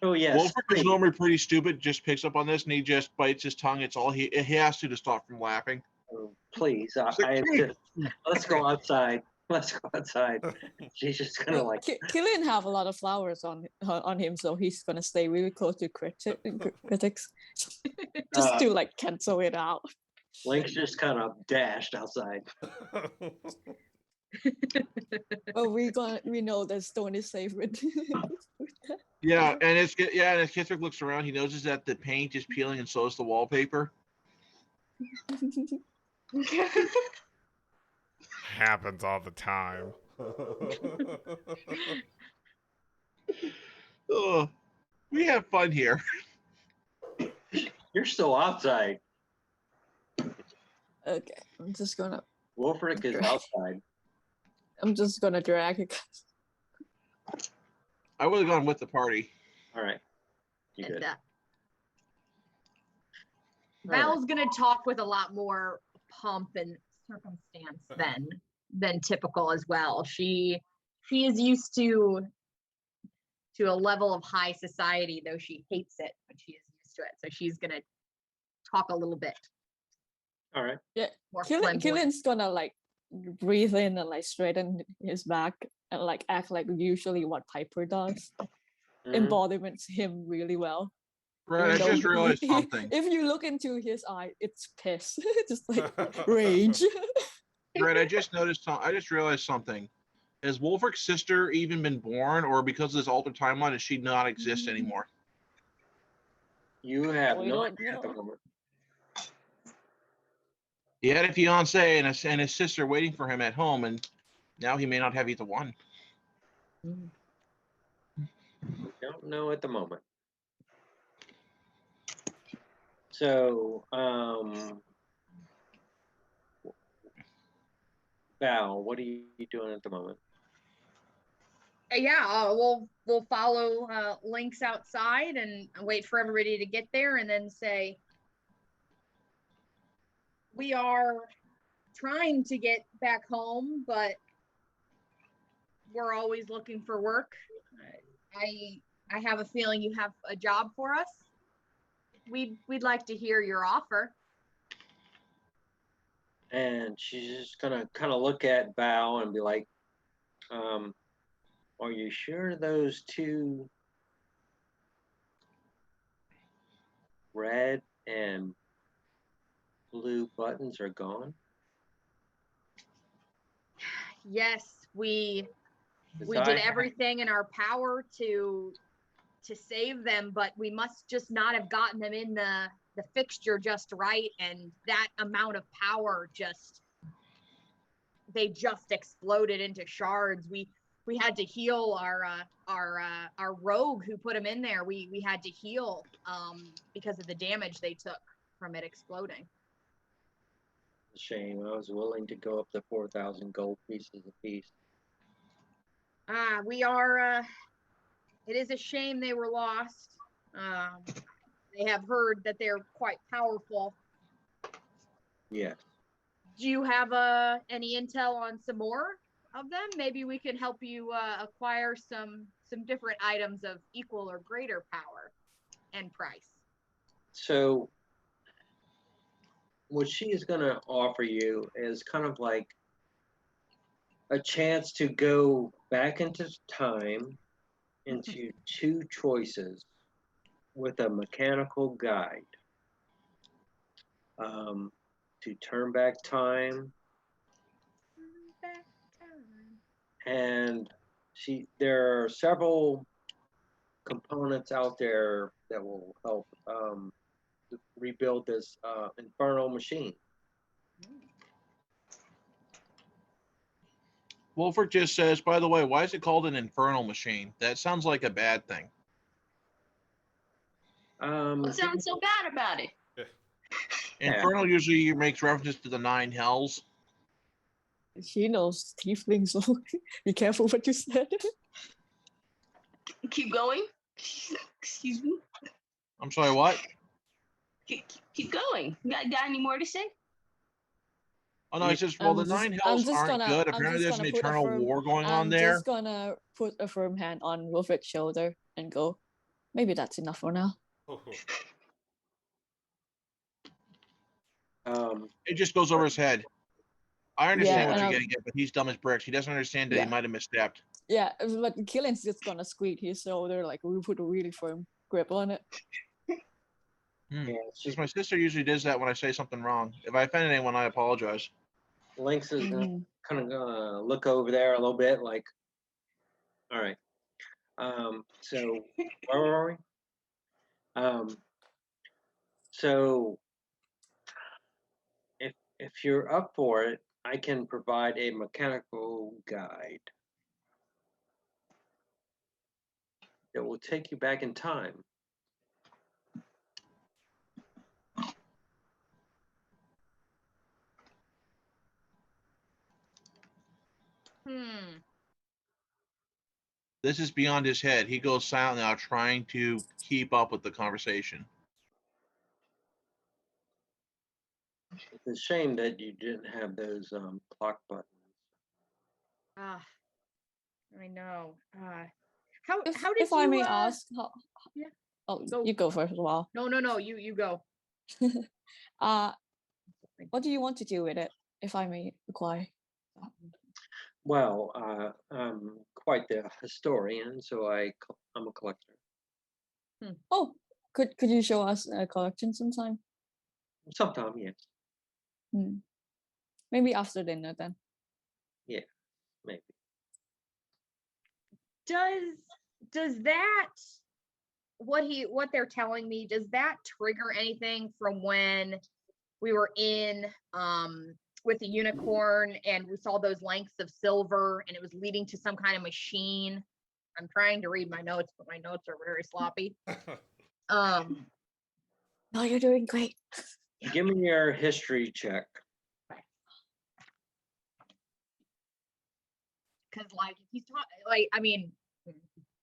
Oh, yes. Wolfric is normally pretty stupid, just picks up on this and he just bites his tongue. It's all he has to stop from laughing. Oh, please, I like, just, let's go outside. Let's go outside. She's just gonna like, Killian have a lot of flowers on him, so he's gonna stay really close to critics, just to like cancel it out. Link's just kind of dashed outside. Oh, we know that Stone is safe with. Yeah, and as Kithric looks around, he notices that the paint is peeling and so is the wallpaper. Happens all the time. Oh, we have fun here. You're still outside. Okay, I'm just gonna drag it. I would have gone with the party. All right. You And, good? Val's gonna talk with a lot more pomp and circumstance than typical as well. She is used to a level of high society, though she hates it, but she is used to it. So she's gonna talk a little bit All right. more. Killian's gonna like breathe in and like straighten his back and like act like usually what Piper does. Mhm. Embodiments him really well. Right, I Even just though realized something. If you look into his eye, it's piss, just like rage. Right, I just realized something. Has Wolfric's sister even been born, or because of this altered timeline, does she not exist anymore? You have We no don't idea at the know. moment. He had a fiance and his sister waiting for him at home, and now he may not have either one. Don't know at the moment. So, Val, what are you doing at the moment? Yeah, we'll follow Lynx outside and wait for everybody to get there, and then say, we are trying to get back home, but we're always looking for work. I have a feeling you have a job for us. We'd like to hear your offer. And she's just gonna kind of look at Val and be like, are you sure those two red and blue buttons are gone? Yes, we 'Cause We I did ha- everything in our power to save them, but we must just not have gotten them in the fixture just right, and that amount of power just they just exploded into shards. We had to heal our rogue who put them in there. We had to heal because of the damage they took from it exploding. Shame. I was willing to go up to 4,000 gold pieces apiece. We are it is a shame they were lost. They have heard that they're quite powerful. Yes. Do you have any intel on some more of them? Maybe we can help you acquire some different items of equal or greater power and price. So what she is going to offer you is kind of like a chance to go back into time into two choices with a mechanical guide. To turn back time, and there are several components out there that will help rebuild this infernal machine. Wolfert just says, by the way, why is it called an infernal machine? That sounds like a bad thing. What sounds so bad about it? Yeah. Infernal usually makes references to the 9 hells. She knows tiefling, so be careful what you said. Keep going. Excuse me. I'm sorry, what? Keep going. Got any more to say? Oh no, he says, well, the 9 hells aren't good. I'm Apparently just there's an gonna put a eternal firm- war going on I'm there. just gonna put a firm hand on Wilfred's shoulder and go, maybe that's enough for now. It just goes over his head. I understand Yeah, what and you're I'll- getting at, but he's dumb as bricks. He doesn't understand that he Yeah. might have misstepped. Yeah, but Killian's just gonna squeeze his shoulder, like we put a really firm grip on it. Yeah, Since my sister usually does that when I say something wrong. If I offended anyone, I apologize. Lynx is Mhm. kind of gonna look over there a little bit, like, all right. So where are we? So if you're up for it, I can provide a mechanical guide that will take you back in time. This is beyond his head. He goes silent now, trying to keep up with the conversation. It's a shame that you didn't have those clock buttons. I know. How did If you? I may ask, how? yeah, Oh, go. you go first, Wow. No. You go. What do you want to do with it, if I may inquire? Well, I'm quite the historian, so I'm a collector. Oh, could you show us a collection sometime? Sometime, yes. Maybe after dinner then. Yeah, maybe. Does that what they're telling me, does that trigger anything from when we were in with the unicorn and we saw those lengths of silver and it was leading to some kind of machine? I'm trying to read my notes, but my notes are very sloppy. No, you're doing great. Give me your history check. Because like if he's talking, like, I mean,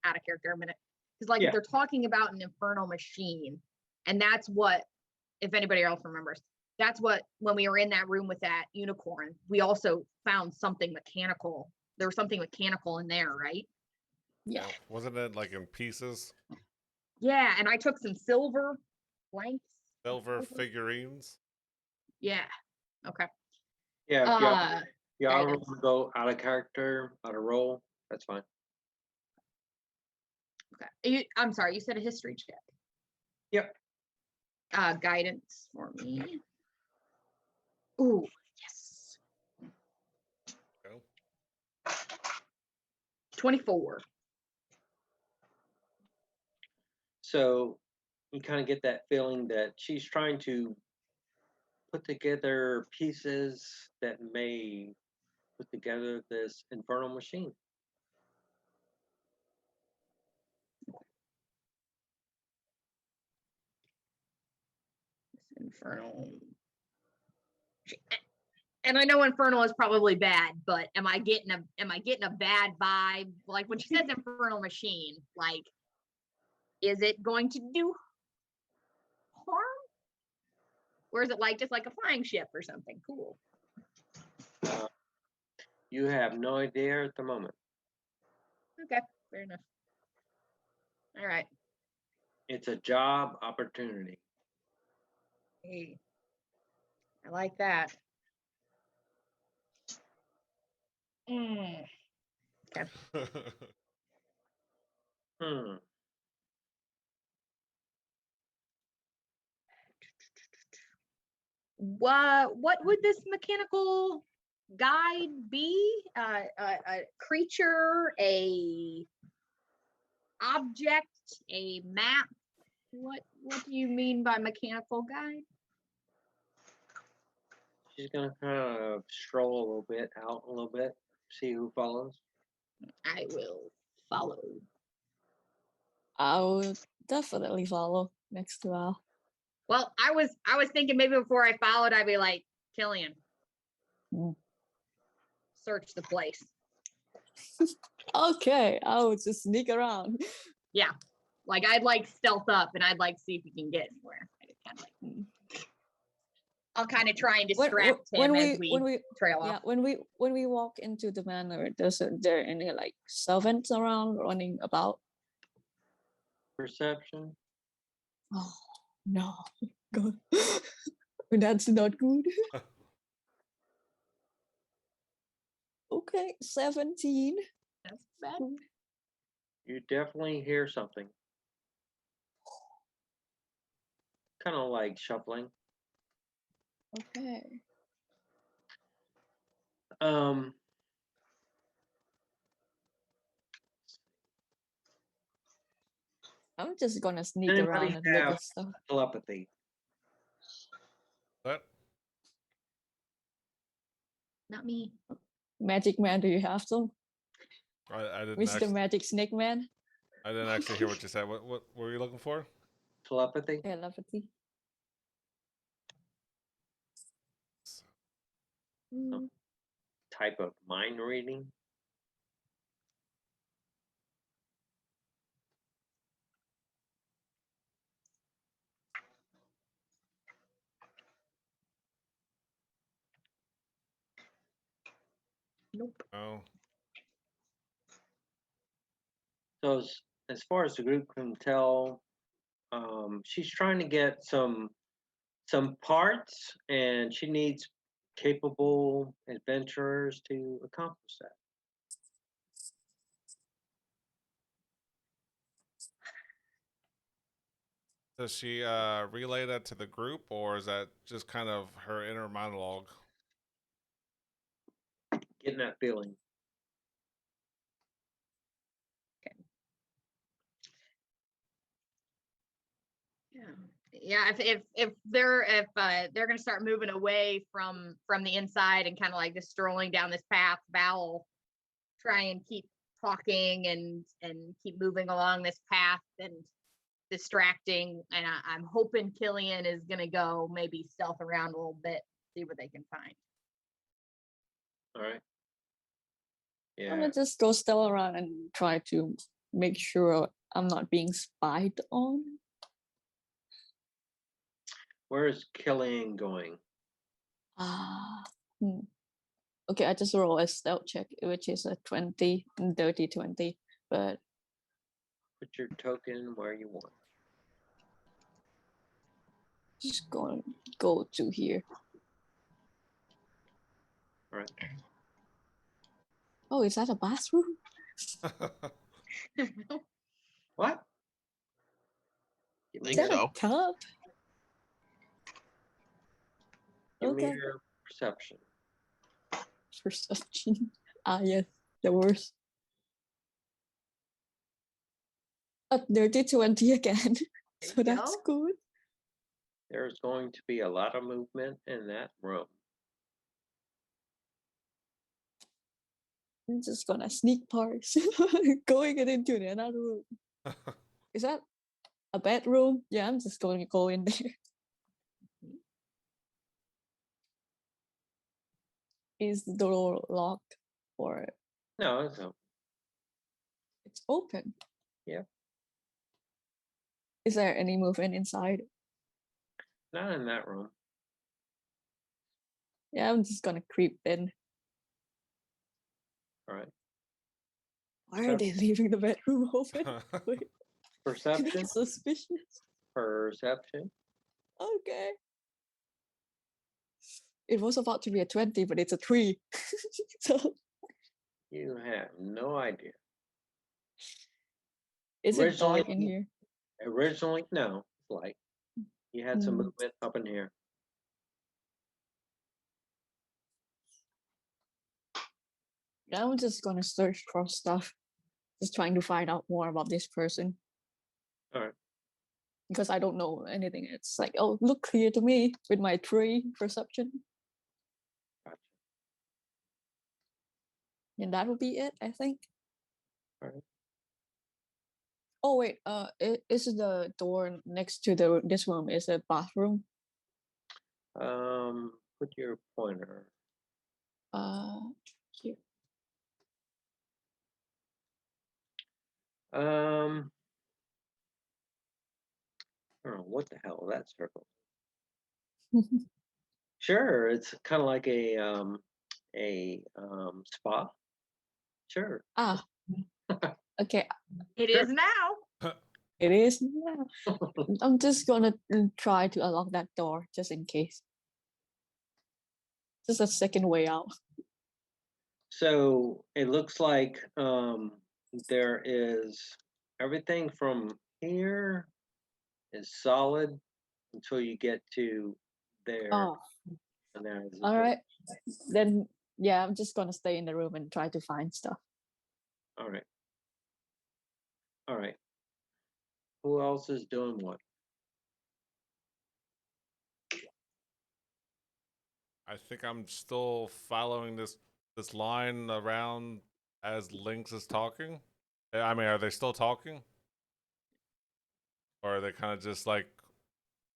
out of character a minute, because like Yeah. if they're talking about an infernal machine, and that's what, if anybody else remembers, that's what, when we were in that room with that unicorn, we also found something mechanical. There was something mechanical in there, right? Yeah. Wasn't it like in pieces? Yeah, and I took some silver blanks. Silver figurines? Yeah. Okay. Yeah, yeah. I guidance. want to go out of character, out of role. That's fine. Okay. I'm sorry, you said a history check. Yep. Guidance for me. Ooh, yes. Go. 24. So you kind of get that feeling that she's trying to put together pieces that may put together this infernal machine. Infernal. And I know infernal is probably bad, but am I getting a bad vibe? Like when she says infernal machine, like, is it going to do harm? Or is it like just like a flying ship or something cool? You have no idea at the moment. Okay, fair enough. All right. It's a job opportunity. Hey, I like that. Mm. Hmm. What would this mechanical guide be? A creature, a object, a map? What do you mean by mechanical guide? She's gonna kind of stroll a little bit, out a little bit, see who follows. I will follow. I would definitely follow next to Al. Well, I was thinking maybe before I followed, I'd be like, Killian, Mm. search the place. Okay, I would just sneak around. Yeah. Like I'd like stealth up and I'd like see if he can get anywhere. I just kind of like, I'll kind of try and distract him as we trail off. Yeah, when we walk into the manor, there any like servants around running about? Perception. Oh no, God, that's not good. Okay, 17. That's bad. You definitely hear something. Kind of like shuffling. Okay. Um. I'm just gonna sneak Anybody around and look have at stuff. telepathy? What? Not me. Magic Man, do you have some? I didn't Mr. actually, Magic Snake Man? I didn't actually hear what you said. What were you looking for? Telepathy? Telepathy. Mm, Type of mind reading? Nope. Oh, So as far as the group can tell, she's trying to get some parts, and she needs capable adventurers to accomplish that. does she relay that to the group, or is that just kind of her inner monologue? Getting that feeling. Yeah, if they're gonna start moving away from the inside and kind of like just strolling down this path, Val will try and keep talking and keep moving along this path and distracting. And I'm hoping Killian is gonna go maybe stealth around a little bit, see what they can find. All right. I'm Yeah. gonna just go still around and try to make sure I'm not being spied on. Where is Killian going? Ah. Okay, I just roll a stealth check, which is a 20, dirty 20. But Put your token where you want. just gonna go to here. All right. Oh, is that a bathroom? What? Give me Is Think that your, so. a tub? give me Okay. your perception. Perception. Ah, yes, the worst. A dirty 20 again. There So you that's go. good. There's going to be a lot of movement in that room. I'm just gonna sneak past, going it into another room. Is that a bedroom? Yeah, I'm just going to go in there. Is the door locked or No, so it's open? Yeah. Is there any movement inside? not in that room. Yeah, I'm just gonna creep in. All right. Why are they leaving the bedroom open? Wait, Perception. that's suspicious. Perception. Okay. It was about to be a 20, but it's a 3. So You have no idea. is it dark in Originally- here? Originally, no, it's light. You had some Mm. movement up in here. I'm just gonna search for stuff. Just trying to find out more about this person. Alright. Because I don't know anything. It's like, oh, look clear to me with my 3 perception. Gotcha. And that will be it, I think. Alright. Oh wait, is the door next to this room is a bathroom? Put your pointer. Here. I don't know what the hell that circle. Sure, it's kind of like a spa. Sure. Ah, okay, It Sure. is now. it is now. I'm just gonna try to unlock that door just in case. Just a second way out. So it looks like there is everything from here is solid until you get to there. Oh, And there is a all door. right. Then yeah, I'm just gonna stay in the room and try to find stuff. All right. All right. Who else is doing what? I think I'm still following this line around as Lynx is talking. I mean, are they still talking? Or are they kind of just like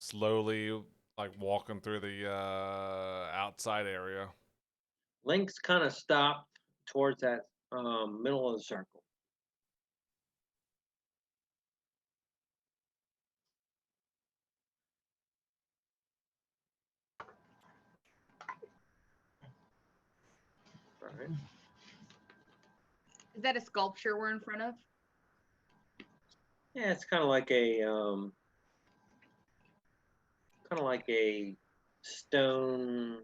slowly like walking through the outside area? Link's kind of stopped towards that middle of the circle. All right. Is that a sculpture we're in front of? Yeah, it's kind of like a stone,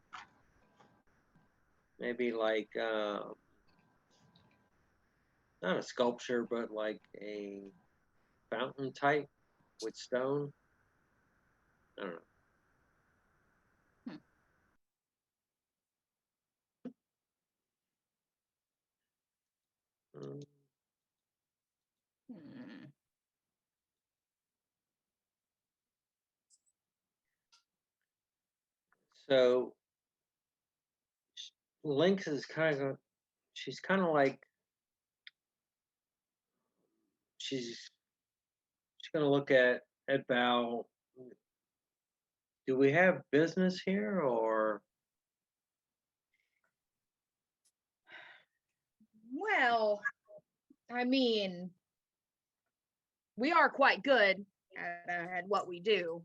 maybe like not a sculpture, but like a fountain type with stone. I don't know. Mm, Hmm. So Lynx is she's kind of like she's gonna look at Val. Do we have business here or? Well, I mean, we are quite good at what we do.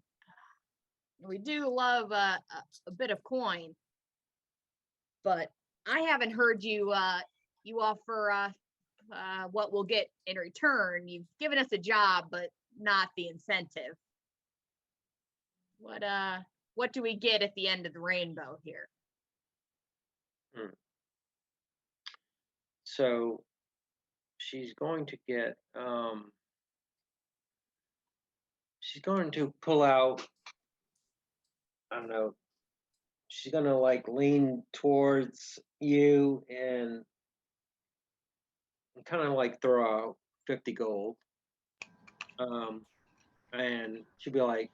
We do love a bit of coin, but I haven't heard you you offer what we'll get in return. You've given us a job, but not the incentive. What do we get at the end of the rainbow here? So she's going to get she's going to pull out, I don't know, she's gonna like lean towards you and kind of like throw out 50 gold. And she'll be like,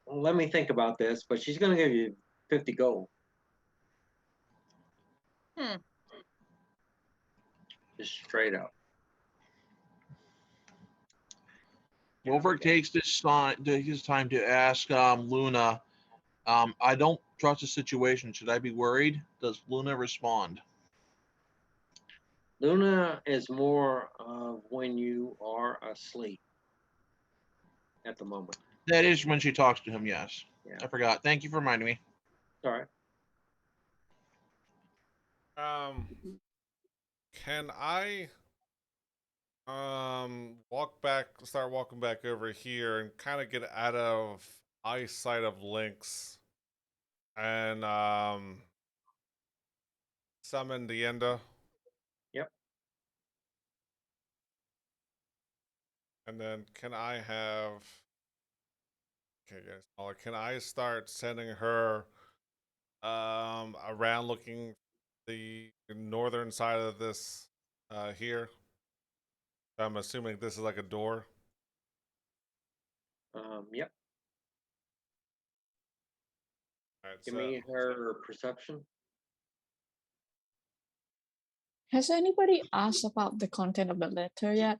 well, let me think about this, but she's gonna give you 50 gold. Hmm. Just straight up. Wolfric takes his time to ask Luna, I don't trust the situation. Should I be worried? Does Luna respond? Luna is more of when you are asleep at the moment. That is when she talks to him, yes. Yeah. I forgot. Thank you for reminding me. All right. Can I start walking back over here and kind of get out of eyesight of Lynx and summon the Enda? Yep. And then can I have okay, guys, smaller. Can I start sending her around looking the northern side of this here? I'm assuming this is like a door. Yep. All right, Give so me her perception. Has anybody asked about the content of the letter yet?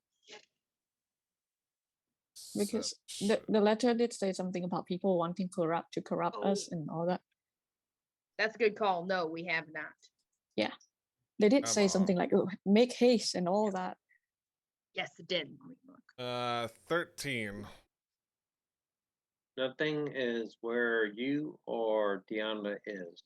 Because the letter did say something about people wanting to corrupt us and all that. That's a good call. No, we have not. They did Come say something like, "Oh, make haste" and all that. Yes, it did. Let me look. 13. Nothing is where you or Deanna is.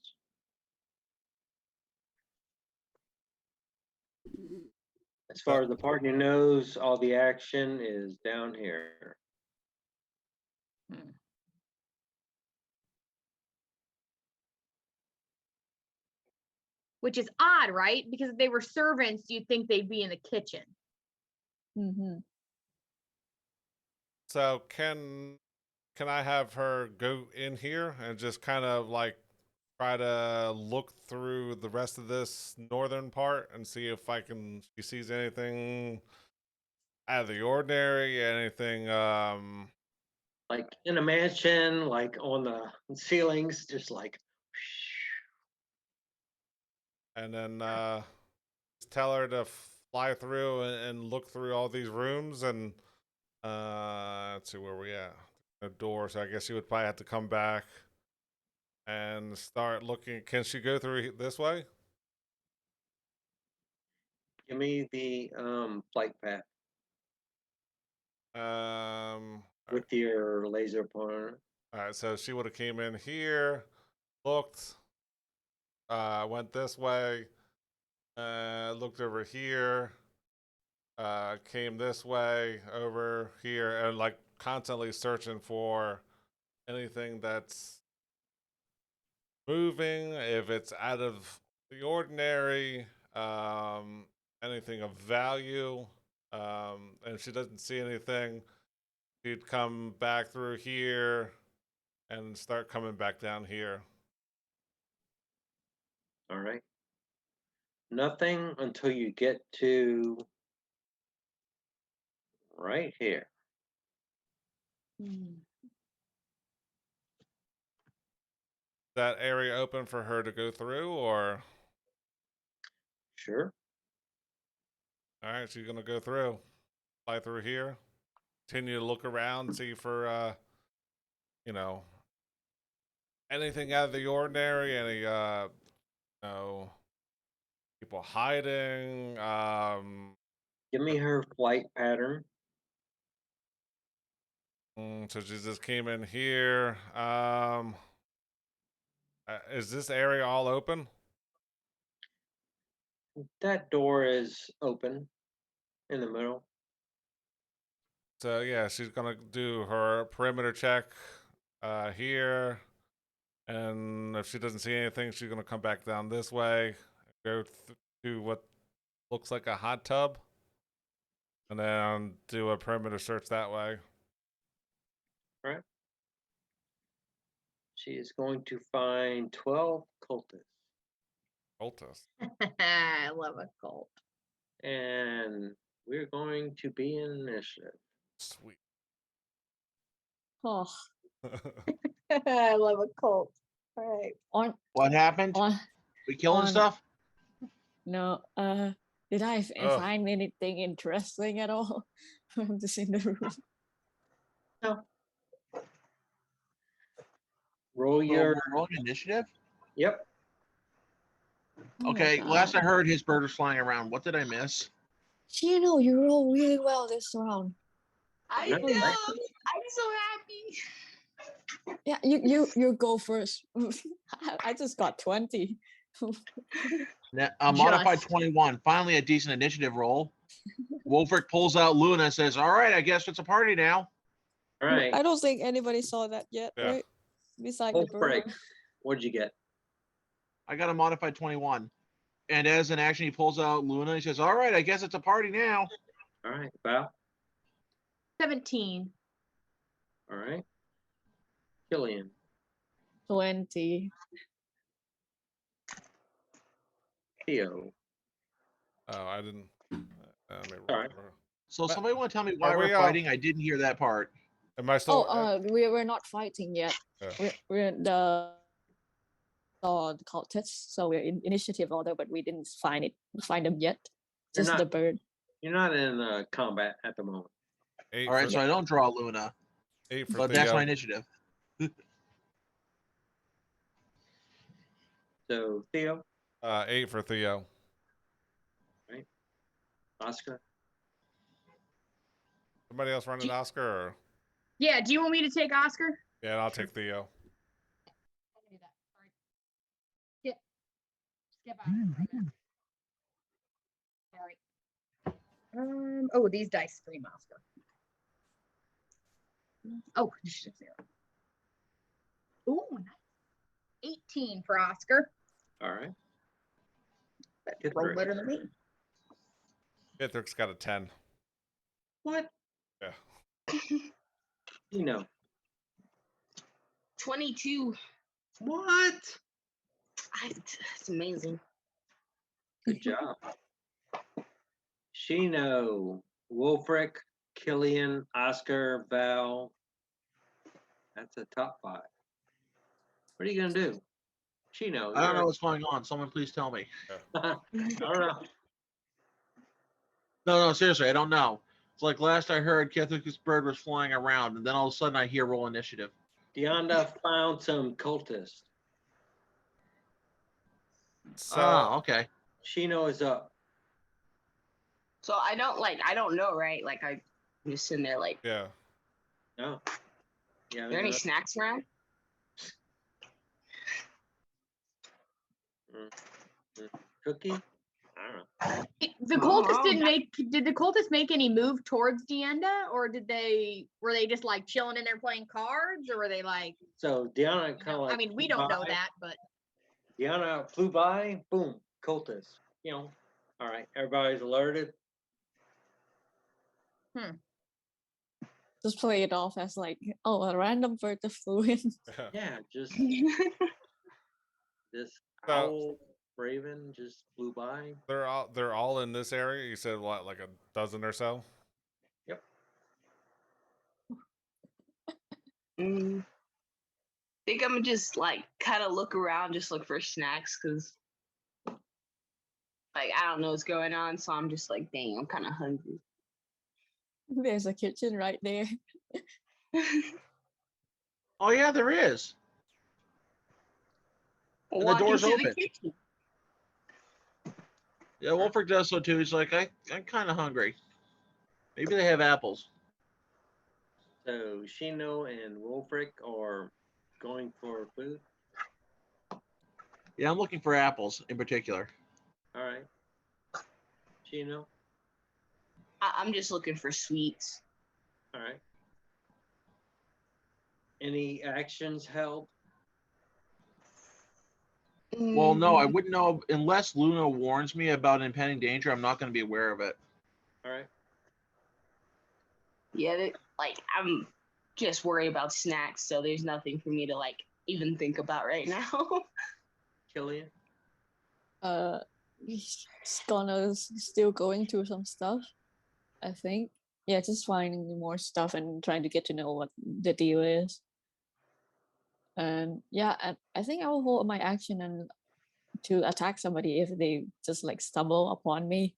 As far as the party knows, all the action is down here. Which is odd, right? Because if they were servants, you'd think they'd be in the kitchen. Mm-hmm. So can I have her go in here and just kind of like try to look through the rest of this northern part and see if she sees anything out of the ordinary, anything Like in a mansion, like on the ceilings, just like. and then tell her to fly through and look through all these rooms and let's see where we at. A door, so I guess she would probably have to come back and start looking. Can she go through this way? Give me the flight path Um, with your laser pointer. all right, so she would have came in here, looked, went this way, looked over here, came this way over here, and like constantly searching for anything that's moving, if it's out of the ordinary, anything of value. And if she doesn't see anything, she'd come back through here and start coming back down here. All right. Nothing until you get to right here. That area open for her to go through, or Sure. all right, she's gonna go through, fly through here, continue to look around, see for you know, anything out of the ordinary, any you know, people hiding. Give me her flight pattern. So she just came in here. Is this area all open? That door is open in the middle. So yeah, she's gonna do her perimeter check here, and if she doesn't see anything, she's gonna come back down this way, go to what looks like a hot tub, and then do a perimeter search that way. Right. She is going to find 12 cultists. Cultist. I love a cult. And we're going to be in initiative. Sweet. Oh, I love a cult. All right. on What happened? on We killing on- stuff? no. Did I Ugh. find anything interesting at all? I'm just in the room. Roll So your. we're rolling initiative? Yep. Oh my Okay, last I God. heard his bird was flying around. What did I miss? Chino, you roll really well this round. I Yeah, know. right. I'm so happy. Yeah, you go first. I just got 20. Modified Just. 21. Finally, a decent initiative roll. Wolfric pulls out Luna and says, "All right, I guess it's a party now." All right. I don't think anybody saw that yet, Yeah. right? Beside Wolf the bird. break. What'd you get? I got a modified 21. And as an action, he pulls out Luna. He says, "All right, I guess it's a party now." All right. Val. 17. All right. Killian. 20. Theo. Oh, I didn't. Let me All right. So But- somebody want to tell me why Are we, we're fighting? I didn't hear that part. Am I still? We're not fighting yet. Yeah. We're the cultists, so we're in initiative order, but we didn't find them yet. You're Just the not- bird. You're not in combat at the moment. 8 All right, for, so I don't draw Luna, 8 for but that's Theo. my initiative. So Theo, 8 for Theo. Oscar. Somebody else running Oscar? Or? Yeah, do you want me to take Oscar? Yeah, I'll take Theo. I can do that. Sorry. Skip out. of it for a minute. Sorry. Oh, these dice scream Oscar. Oh, initiative 0. Ooh, nice. 18 for Oscar. All right. But Good roll break. better than me. Kithrick's got a 10. What? Yeah. You know. 22. What? It's amazing. Good job. Shino, Wolfric, Killian, Oscar, Val. That's a top 5. What are you gonna do? Shino. I don't know what's going on. Someone please tell me. I don't know. No, seriously, I don't know. It's like last I heard, Kethric's bird was flying around, and then all of a sudden I hear roll initiative. Deonda found some cultists. So, Okay. Shino is up. So I don't know, right? Like I'm just sitting there like, yeah. No. Yeah. are there any snacks around? Cookie? I don't know. The Oh, cultists didn't that- make. Did the cultists make any move towards Deenda, or were they just like chilling in there playing cards, or were they like? So Deanna kind of like. I mean, we flew don't know by. that, but Deanna flew by. Boom. Cultist. You know. All right. Everybody's alerted. Just play it off as like, oh, a random bird just flew in. Yeah. Just this So- owl raven just flew by. They're all in this area. You said what, like a dozen or so? Think I'm gonna just like kind of look around, just look for snacks, cause like I don't know what's going on, so I'm just like, dang, I'm kind of hungry. There's a kitchen right there. Oh yeah, there is. And the Walk door's into the open. kitchen. Yeah, Wolfric does so too. He's like, I'm kind of hungry. Maybe they have apples. So Shino and Wolfric are going for food. Yeah, I'm looking for apples in particular. All right. Shino. I'm just looking for sweets. All right. Any actions held? Well, no, I Mm, wouldn't know unless Luna warns me about impending danger. I'm not going to be aware of it. All right. Yeah, like I'm just worried about snacks, so there's nothing for me to like even think about right now. Killian. He's gonna still going through some stuff. I think. Yeah, just finding more stuff and trying to get to know what the deal is. And yeah, and I think I will hold my action and to attack somebody if they just like stumble upon me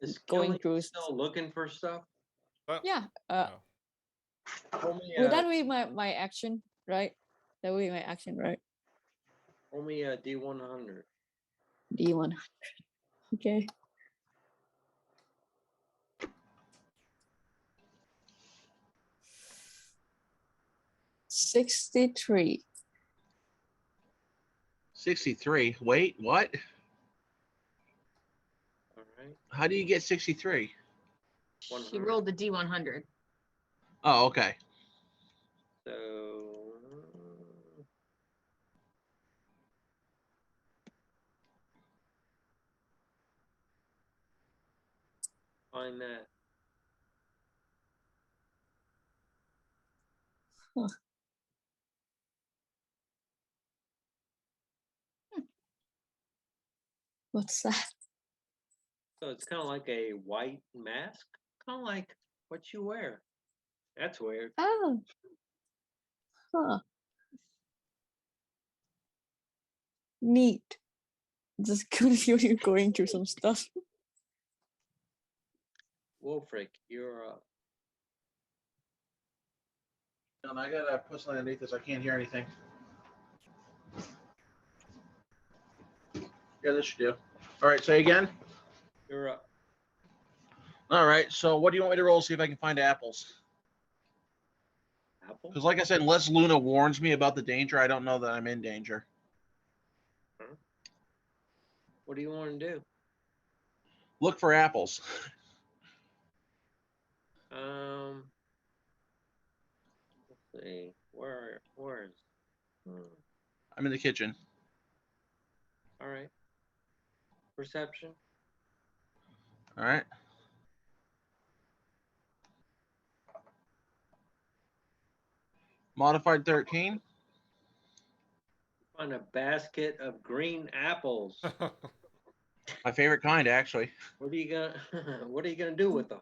Is going Killian through. still looking for stuff? But, Yeah. no. Roll me Would a, that be my action, right? That would be my action, right? roll me a D100. D1. Okay. 63. 63. Wait, what? All right. How do you get 63? She 100. rolled the D100. Oh, okay. So find that. What's that? So it's kind of like a white mask, kind of like what you wear. That's weird. Oh. Huh. Neat. Just continue going through some stuff. Wolfric, you're up. I gotta put something underneath this. I can't hear anything. Yeah, this should do. All right, say again. You're up. All right, so what do you want me to roll? See if I can find apples. Apple. Because, like I said, unless Luna warns me about the danger, I don't know that I'm in danger. What do you want to do? Look for apples. Let's see. Where's? I'm in the kitchen. All right. Perception. All right. Modified 13. Find a basket of green apples. My favorite kind, actually. What are you gonna What are you gonna do with them?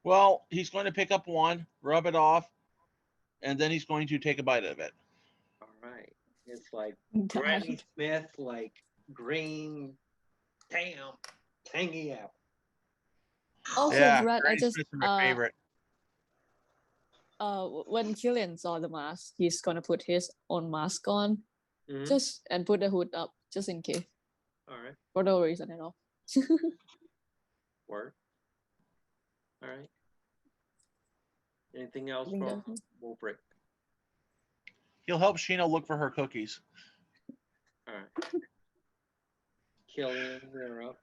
Well, he's going to pick up one, rub it off, and then he's going to take a bite of it. All right. It's like Done. Granny Smith, like green, damn, tangy apple. Also, Yeah, Brad, I Granny just Smith's my favorite. When Killian saw the mask, he's gonna put his own mask on, Mhm. just and put the hood up, just in case, All right. for no reason at all. Work. All right. Anything else think from that's Wolfric? He'll help Sheena look for her cookies. All right. Killian, you're up.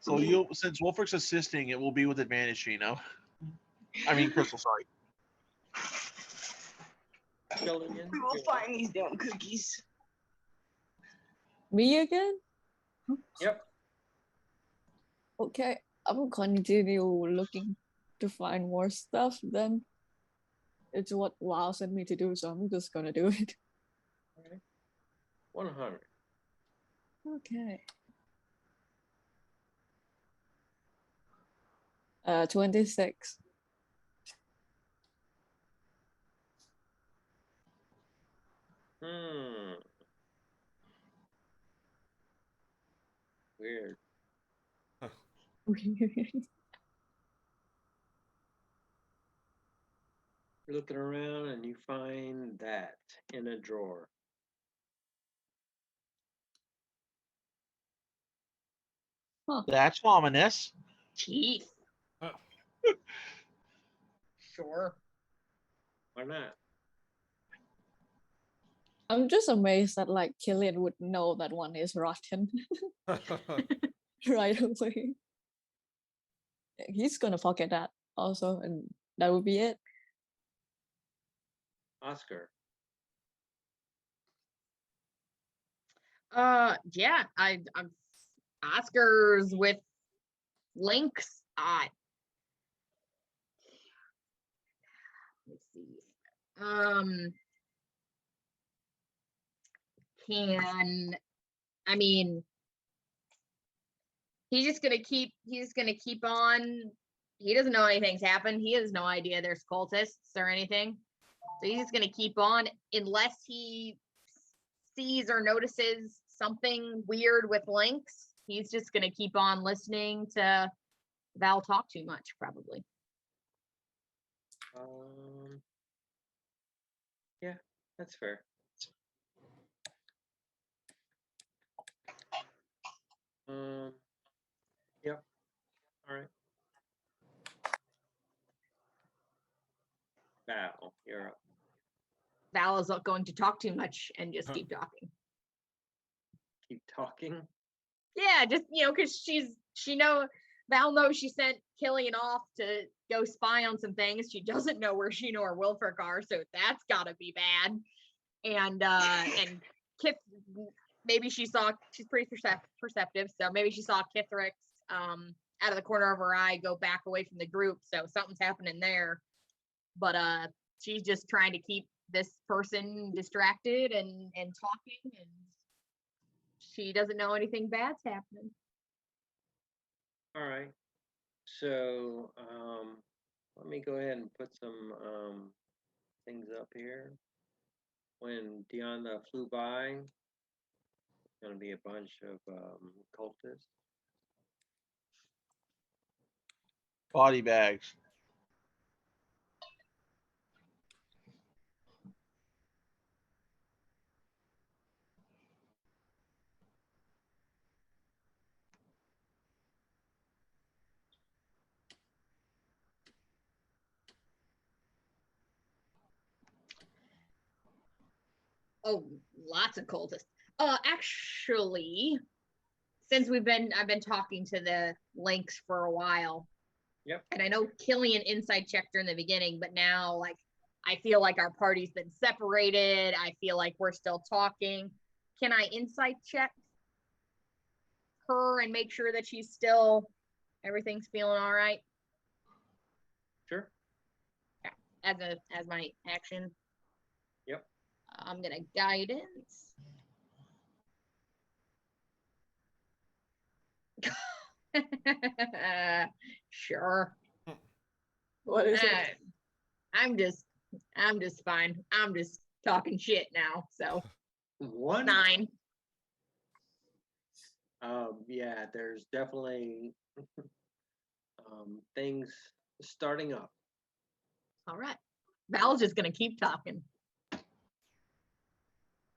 So you, since Wolfric's assisting, it will be with advantage, Sheena. I mean, Crystal, sorry. Killian, We will you're up. find these damn cookies. Me again? Yep. Okay, I will continue looking to find more stuff. Then it's what WoW sent me to do, so I'm just gonna do it. All right. 100. Okay. 26. Weird. You're looking around and you find that in a drawer. That's ominous. Jeez. Uh. Sure. Why not? I'm just amazed that like Killian would know that one is rotten right away. He's gonna forget that also, and that would be it. Oscar. Yeah, I'm Oscars with links. Let's see. I mean, he's just gonna keep on. He doesn't know anything's happened. He has no idea there's cultists or anything. So he's just gonna keep on unless he sees or notices something weird with Lynx. He's just gonna keep on listening to Val talk too much, probably. Yeah, that's fair. Yep. All right. Val, you're up. Val is not going to talk too much and just keep talking. Keep talking. Yeah, just because Val knows she sent Killian off to go spy on some things. She doesn't know where Sheena or Wilfric are, so that's gotta be bad. And Kith, maybe she's pretty perceptive, so maybe she saw Kithrix out of the corner of her eye go back away from the group, so something's happening there. But she's just trying to keep this person distracted and talking, and she doesn't know anything bad's happening. All right. So let me go ahead and put some things up here. When Deanna flew by, it's gonna be a bunch of cultists. Body bags. Oh, lots of cultists. Actually, since I've been talking to the Lynx for a while. Yep. And I know Killian inside checked her in the beginning, but now I feel like our party's been separated. I feel like we're still talking. Can I insight check her and make sure that everything's feeling all right? Sure. Yeah. As my action. Yep. I'm gonna guidance. Sure. What is it? I'm just fine. I'm just talking shit now. So One. 9. Yeah, there's definitely things starting up. All right. Val's just gonna keep talking.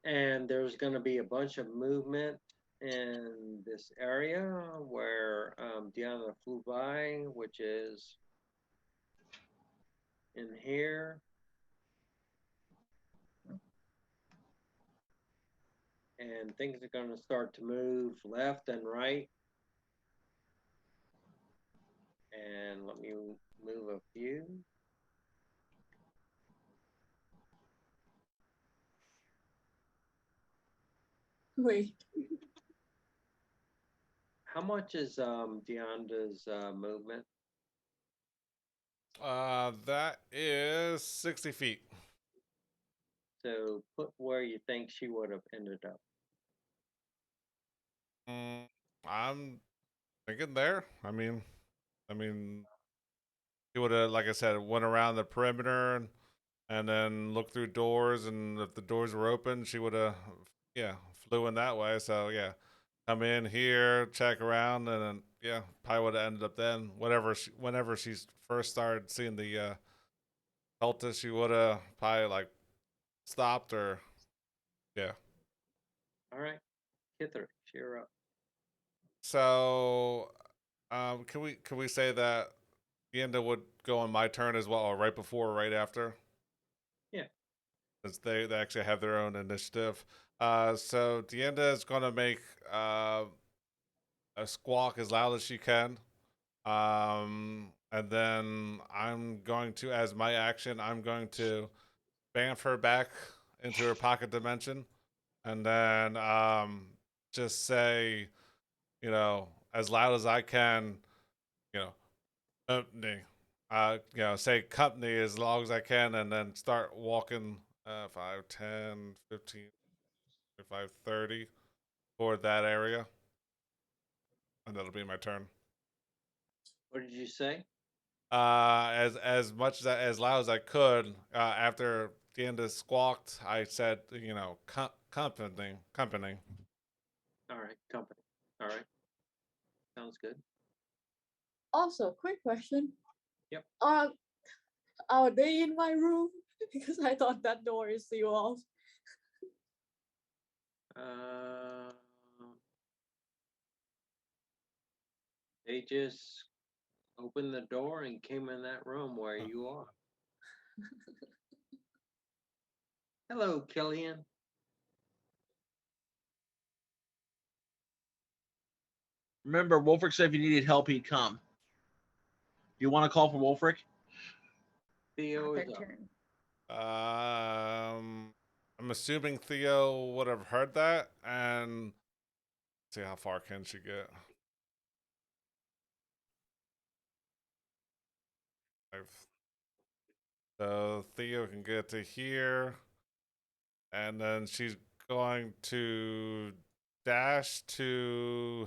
And there's going to be a bunch of movement in this area where Deanna flew by, which is in here. And things are going to start to move left and right. And let me move a few. Wait. How much is Deanna's movement? That is 60 feet. So put where you think she would have ended up. I'm thinking there. I mean, he would have, like I said, went around the perimeter and then looked through doors, and if the doors were open, she would have, flew in that way. So yeah, come in here, check around, and then probably would have ended up then. Whenever she first started seeing the cultist, she would have probably stopped or All right, Kither, cheer up. So, can we say that Yenda would go on my turn as well, or right before, or right after? Yeah. Since they actually have their own initiative. So Deanda is gonna make a squawk as loud as she can. And then I'm going to, as my action, I'm going to bamf her back into her pocket dimension, and then just say, as loud as I can, company. Say company as long as I can, and then start walking 5, 10, 15, 25, 30 toward that area. and that'll be my turn. What did you say? As much as loud as I could, after Deanda squawked, I said, you know, company. All right, company. All right. Sounds good. Also, quick question. Yep. Are they in my room? Because I thought that door is sealed off. They just opened the door and came in that room where you are. Hello, Killian. Remember, Wolfric said if you needed help, he'd come. Do you want to call for Wolfric? Theo Their is up. turn. I'm assuming Theo would have heard that, and see how far can she get. So Theo can get to here, and then she's going to dash to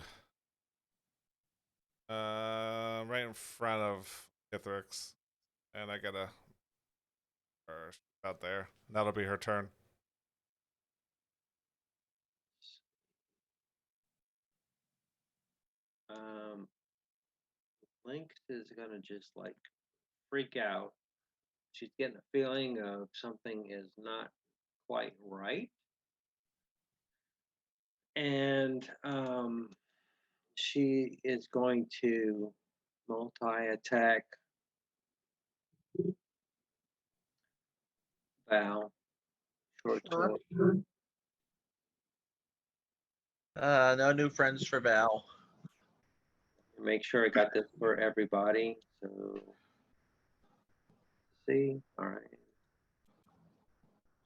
right in front of Ithrix, and I gotta or out there. That'll be her turn. Lynx is gonna just like freak out. She's getting a feeling of something is not quite right. And she is going to multi-attack Val. Short Sure. sword. No new friends for Val. Make sure I got this for everybody. So, see, all right.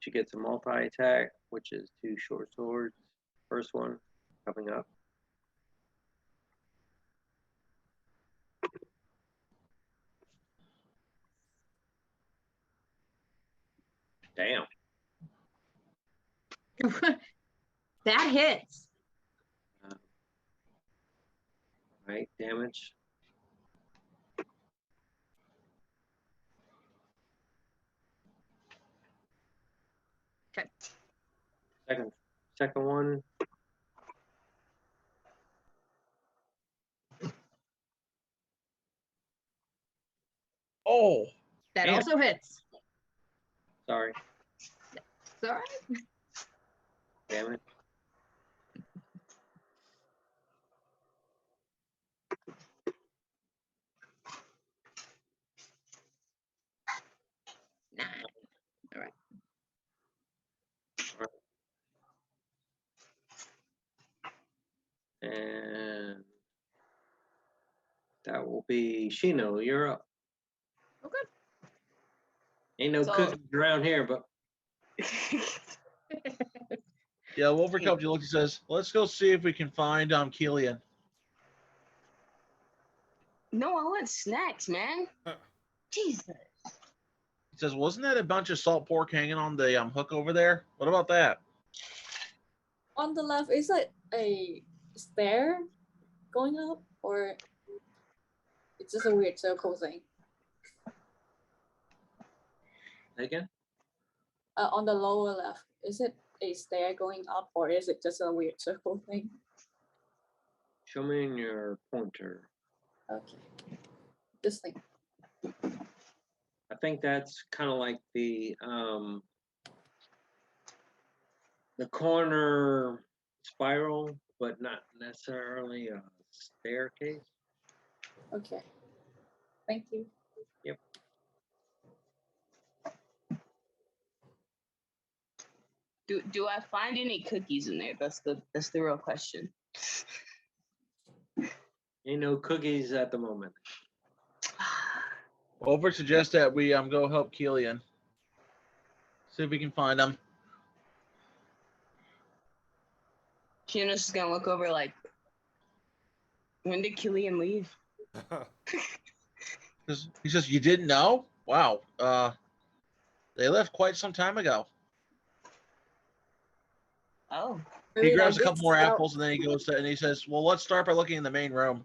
She gets a multi-attack, which is 2 short swords. First one coming up. Damn. That hits. Right, damage. Okay. Second one. Oh, That Damn. also hits. Sorry, It's all right. damn it. Nine. All right. And that will be Shino. You're up. Okay. Ain't no So- cookies around here, but yeah. Wolfric helps you look. He says, "Let's go see if we can find Killian." No, I want snacks, man. Jesus. He says, "Wasn't that a bunch of salt pork hanging on the hook over there? What about that?" On the left, is it a stair going up, or it's just a weird circle thing? again, On the lower left, is it a stair going up, or is it just a weird circle thing? show me in your pointer. Okay. This thing. I think that's kind of like the corner spiral, but not necessarily a staircase. Okay. Thank you. Do I find any cookies in there? That's the real question. Ain't no cookies at the moment. Wolfric suggests that we go help Killian. See if we can find him. Shino's just gonna look over like, when did Killian leave? He says, "You didn't know? Wow. They left quite some time ago." Oh, I He mean, I grabs a did couple more scout- apples and then he goes to, and he says, "Well, let's start by looking in the main room."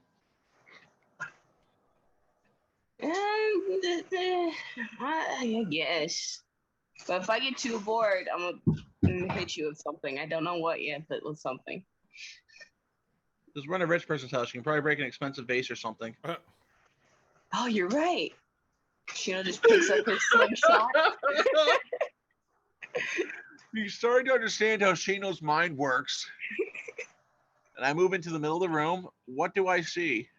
I guess. But if I get too bored, I'm gonna hit you with something. I don't know what yet, but with something. Just run a rich person's house. You can probably break an expensive vase or something. Oh, you're right. Shino just picks up his slingshot. You're starting to understand how Shino's mind works. And I move into the middle of the room. What do I see?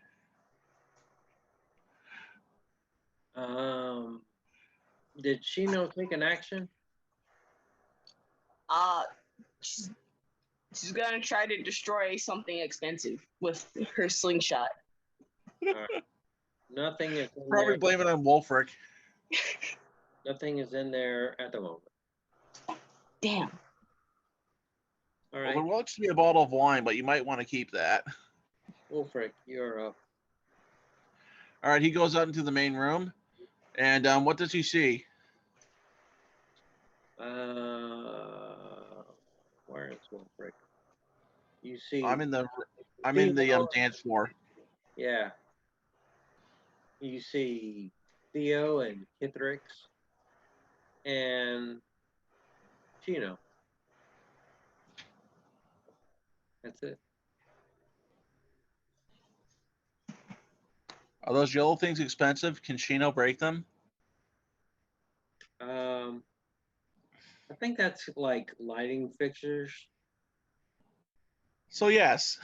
Did Shino take an action? She's, she's gonna try to destroy something expensive with her slingshot. Nothing is in Probably there. blame it on Wolfric. Nothing is in there at the moment. Damn. All Well, right, there looks to be a bottle of wine, but you might want to keep that. Wolfric, you're up. All right, he goes out into the main room. And what does he see? Where is Wolfric? You see? I'm in the dance floor. Yeah. You see Theo and Kithrix and Chino. That's it. Are those yellow things expensive? Can Shino break them? I think that's like lighting fixtures. So yes.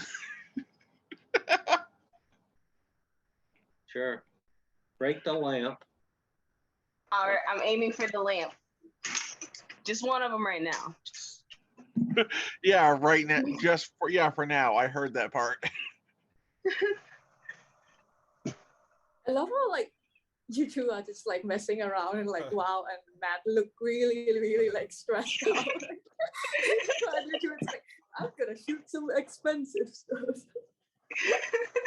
Sure. Break the lamp. All right, I'm aiming for the lamp. Just one of them right now. Yeah, right now. For now. I heard that part. I love how like you two are just like messing around and like wow, and Matt look really like stressed out. And you two it's like, I'm gonna shoot some expensive stuff.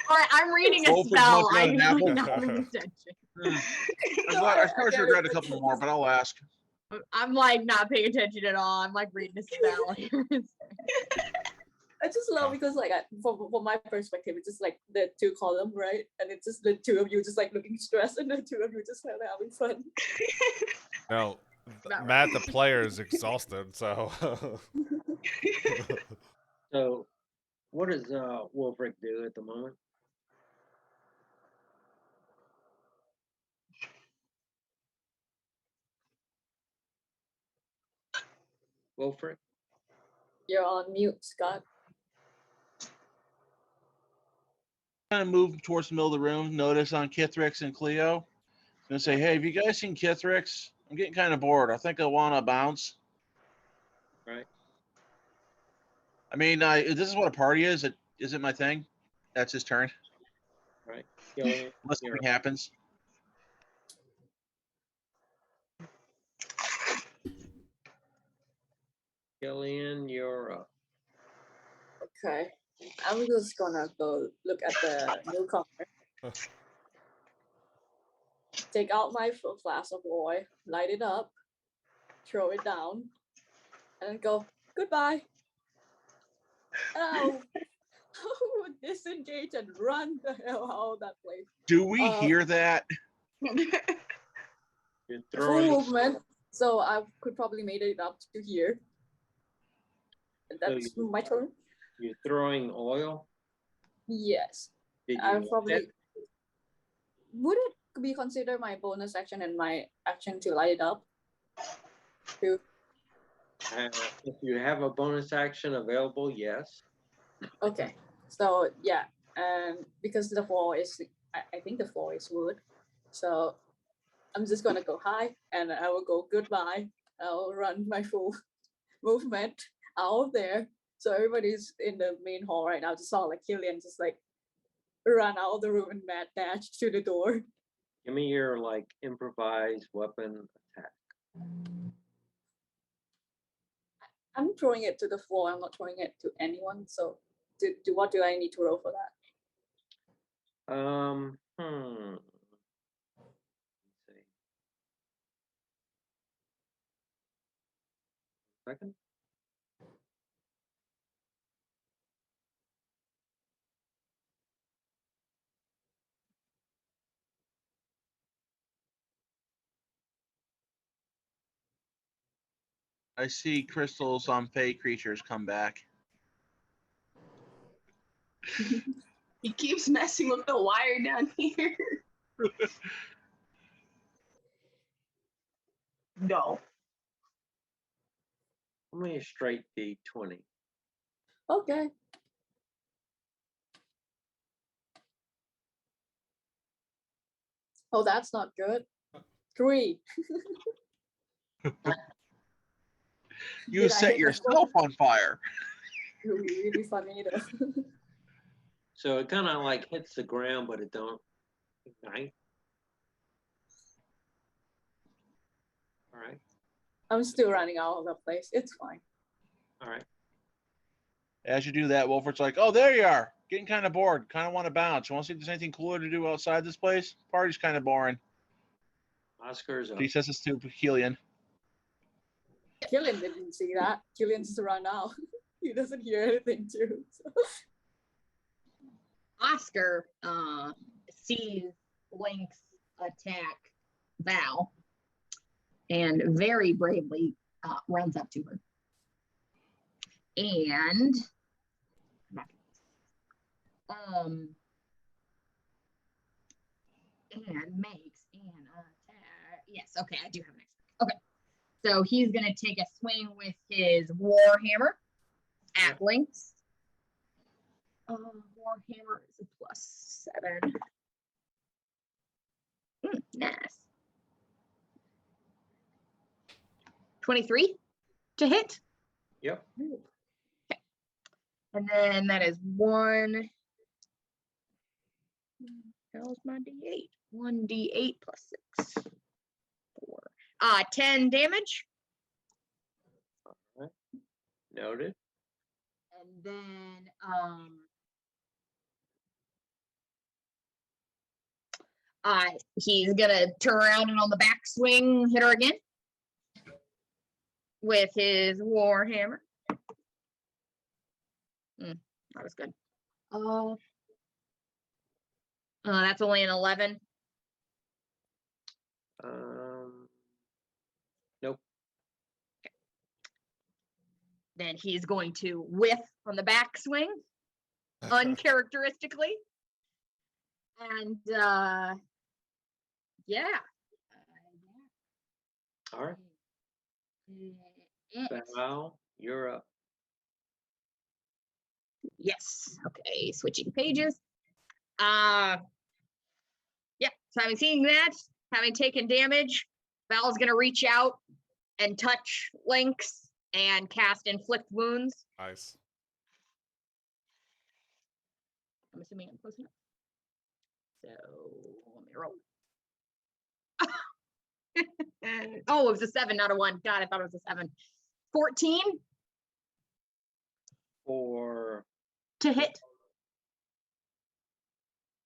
All right, I'm reading a Wolfric spell. must got I'm an apple. not paying attention. I probably should have grabbed a couple more, but I'll ask. I'm like not paying attention at all. I'm like reading a spell. I just love because like from my perspective, it's just like the two column, right? And it's just the two of you just like looking stressed and the two of you just kind of having fun. No, Not Matt, the player, is exhausted, so. So what does Wolfric do at the moment? Wolfric? You're on mute, Scott. Kind of move towards the middle of the room. Notice on Kithrix and Cleo. I'm gonna say, hey, have you guys seen Kithrix? I'm getting kind of bored. I think I want to bounce. Right. I mean, this is what a party is. Is it my thing? That's his turn. Right. Gillian, Unless you're something happens. Gillian, you're up. Okay. I'm just gonna go look at the newcomer. Take out my flask of oil, light it up, throw it down, and then go, goodbye. Oh, I would disengage and run the hell out of that place. Do we hear that? You're Full throwing. movement, so I could probably made it up to here. And that's my turn. You're throwing oil. Yes. Did you I want probably it? would it be considered my bonus action and my action to light it up? Too. If you have a bonus action available, yes. Okay. So yeah, and because the floor is I think the floor is wood. So I'm just gonna go high and I will go goodbye. I'll run my full movement out of there. So everybody's in the main hall right now. Just saw like Killian just like run out of the room and mad dash to the door. Give me your like improvised weapon attack. I'm throwing it to the floor. I'm not throwing it to anyone. So what do I need to roll for that? Let's see. Second. I see crystals on Fey creatures come back. He keeps messing with the wire down here. No. How many straight D20? Okay. Oh, that's not good. 3. You Did I set hit the yourself on fire. Really, really funny though. So it kind of like hits the ground, but it don't ignite. All right, I'm still running all over the place. It's fine. all right. As you do that, Wolfert's like, "Oh, there you are. Getting kind of bored. Kind of want to bounce. Want to see if there's anything cooler to do outside this place? Party's kind of boring." Oscar's up. He says this to Helion. Killian didn't see that. Killian's just run out. He doesn't hear anything too. So. Oscar sees Link's attack Val and very bravely runs up to her. And makes an attack. Yes, okay, I do have an extra. Okay. So he's gonna take a swing with his Warhammer at Lynx. Warhammer is a +7. Nice. 23 to hit. Yep. Okay. And then that is 1. How's my D8? 1d8 +6. 4. 10 damage. Noted. And then he's gonna turn around and on the backswing hit her again with his Warhammer. That was good. That's only an 11. Nope. Okay. Then he's going to whiff on the backswing, uncharacteristically. And yeah. All right. Yes. Val, you're up. Yes. Okay. Switching pages. Yeah. So having seen that, having taken damage, Val's gonna reach out and touch Lynx and cast Inflict Wounds. Nice. I'm assuming I'm close enough. So let me roll. Oh, it was a 7, not a 1. God, I thought it was a 7. 14 For to hit.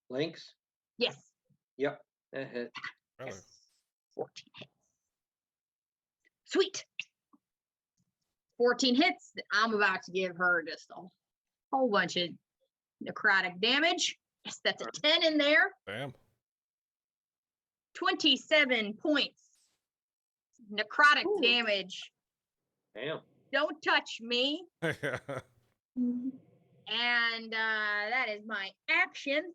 Lynx? Yes. Yep, that hit. Really? Yes. 14 hits. Sweet. 14 hits. I'm about to give her just a whole bunch of necrotic damage. Yes, that's a 10 in there. Damn. 27 points. Necrotic Ooh. damage. Damn. Don't touch me. Yeah. And that is my action.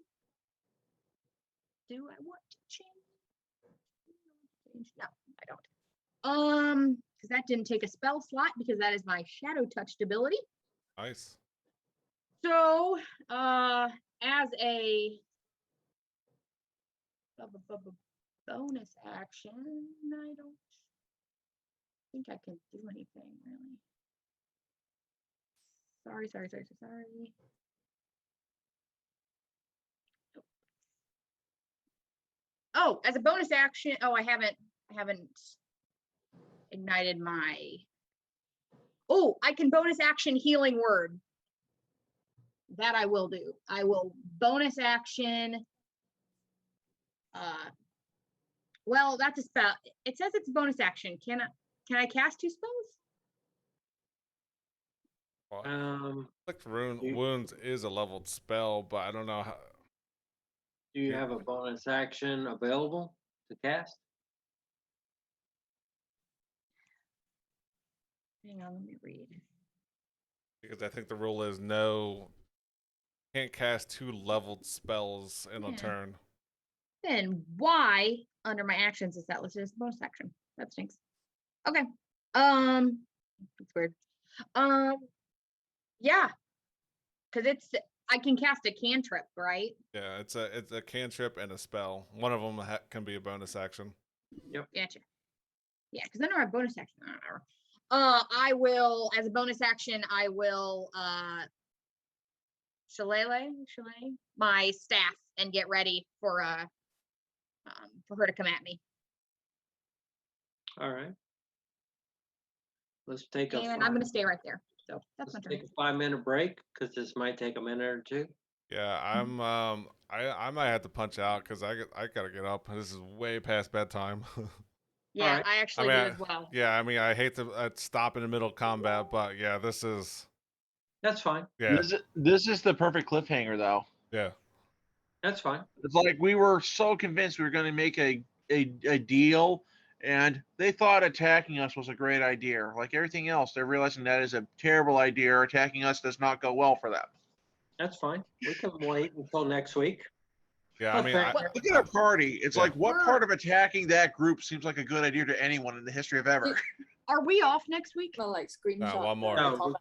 Do I want to change? No, I don't. Because that didn't take a spell slot because that is my shadow touched ability. Nice. So, as a bonus action, I don't think I can do anything really. Sorry. Oh, as a bonus action, I haven't ignited my. Oh, I can bonus action healing word. That I will do. I will bonus action. Well, that's a spell. It says it's a bonus action. Can I cast 2 spells? Well, Inflict you- Wounds is a leveled spell, but I don't know how. Do you have a bonus action available to cast? Hang on, let me read. Because I think the rule is can't cast 2 leveled spells in a Yeah. turn. Then why under my actions is that listed as bonus action? That stinks. Okay. That's weird. Yeah. Cause I can cast a cantrip, right? Yeah, it's a cantrip and a spell. One of them can be a bonus action. Gotcha. Yeah, because I don't have bonus action. I will, as a bonus action, I will shillelagh my staff and get ready for her to come at me. All right. Let's take a And I'm gonna stay right there. So that's my let's turn. take a 5-minute break because this might take a minute or two. Yeah, I might have to punch out because I gotta get up. This is way past bedtime. Yeah, Alright. I actually I do mean, as well. Yeah, I mean, I hate to stop in the middle of combat, but yeah, this is That's fine. yeah, This is the perfect cliffhanger, though. yeah. That's fine. It's like we were so convinced we were going to make a deal, and they thought attacking us was a great idea. Like everything else, they're realizing that is a terrible idea. Attacking us does not go well for them. That's fine. We can wait until next week. Yeah, I mean, Cliffhanger. Look at our party. It's Yeah. like, what part of attacking that group seems like a good idea to anyone in the history of ever? Are we off next week? Gonna like screenshot. one more. the No, comment.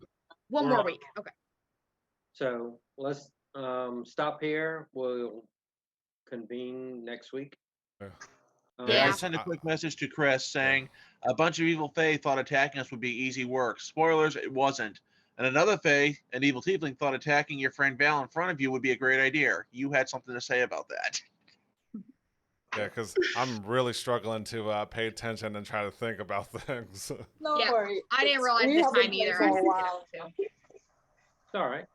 One We're more off. week. Okay. So let's stop here. We'll convene next week. Yeah. Yeah. I sent a quick message to Chris saying a bunch of evil fae thought attacking us would be easy work. Spoilers, it wasn't. And another fae, an evil tiefling, thought attacking your friend Val in front of you would be a great idea. You had something to say about that. Yeah, because I'm really struggling to pay attention and try to think about things. No Yeah, worry. I didn't realize we the haven't time played either. for I a just did it while. too. It's all right.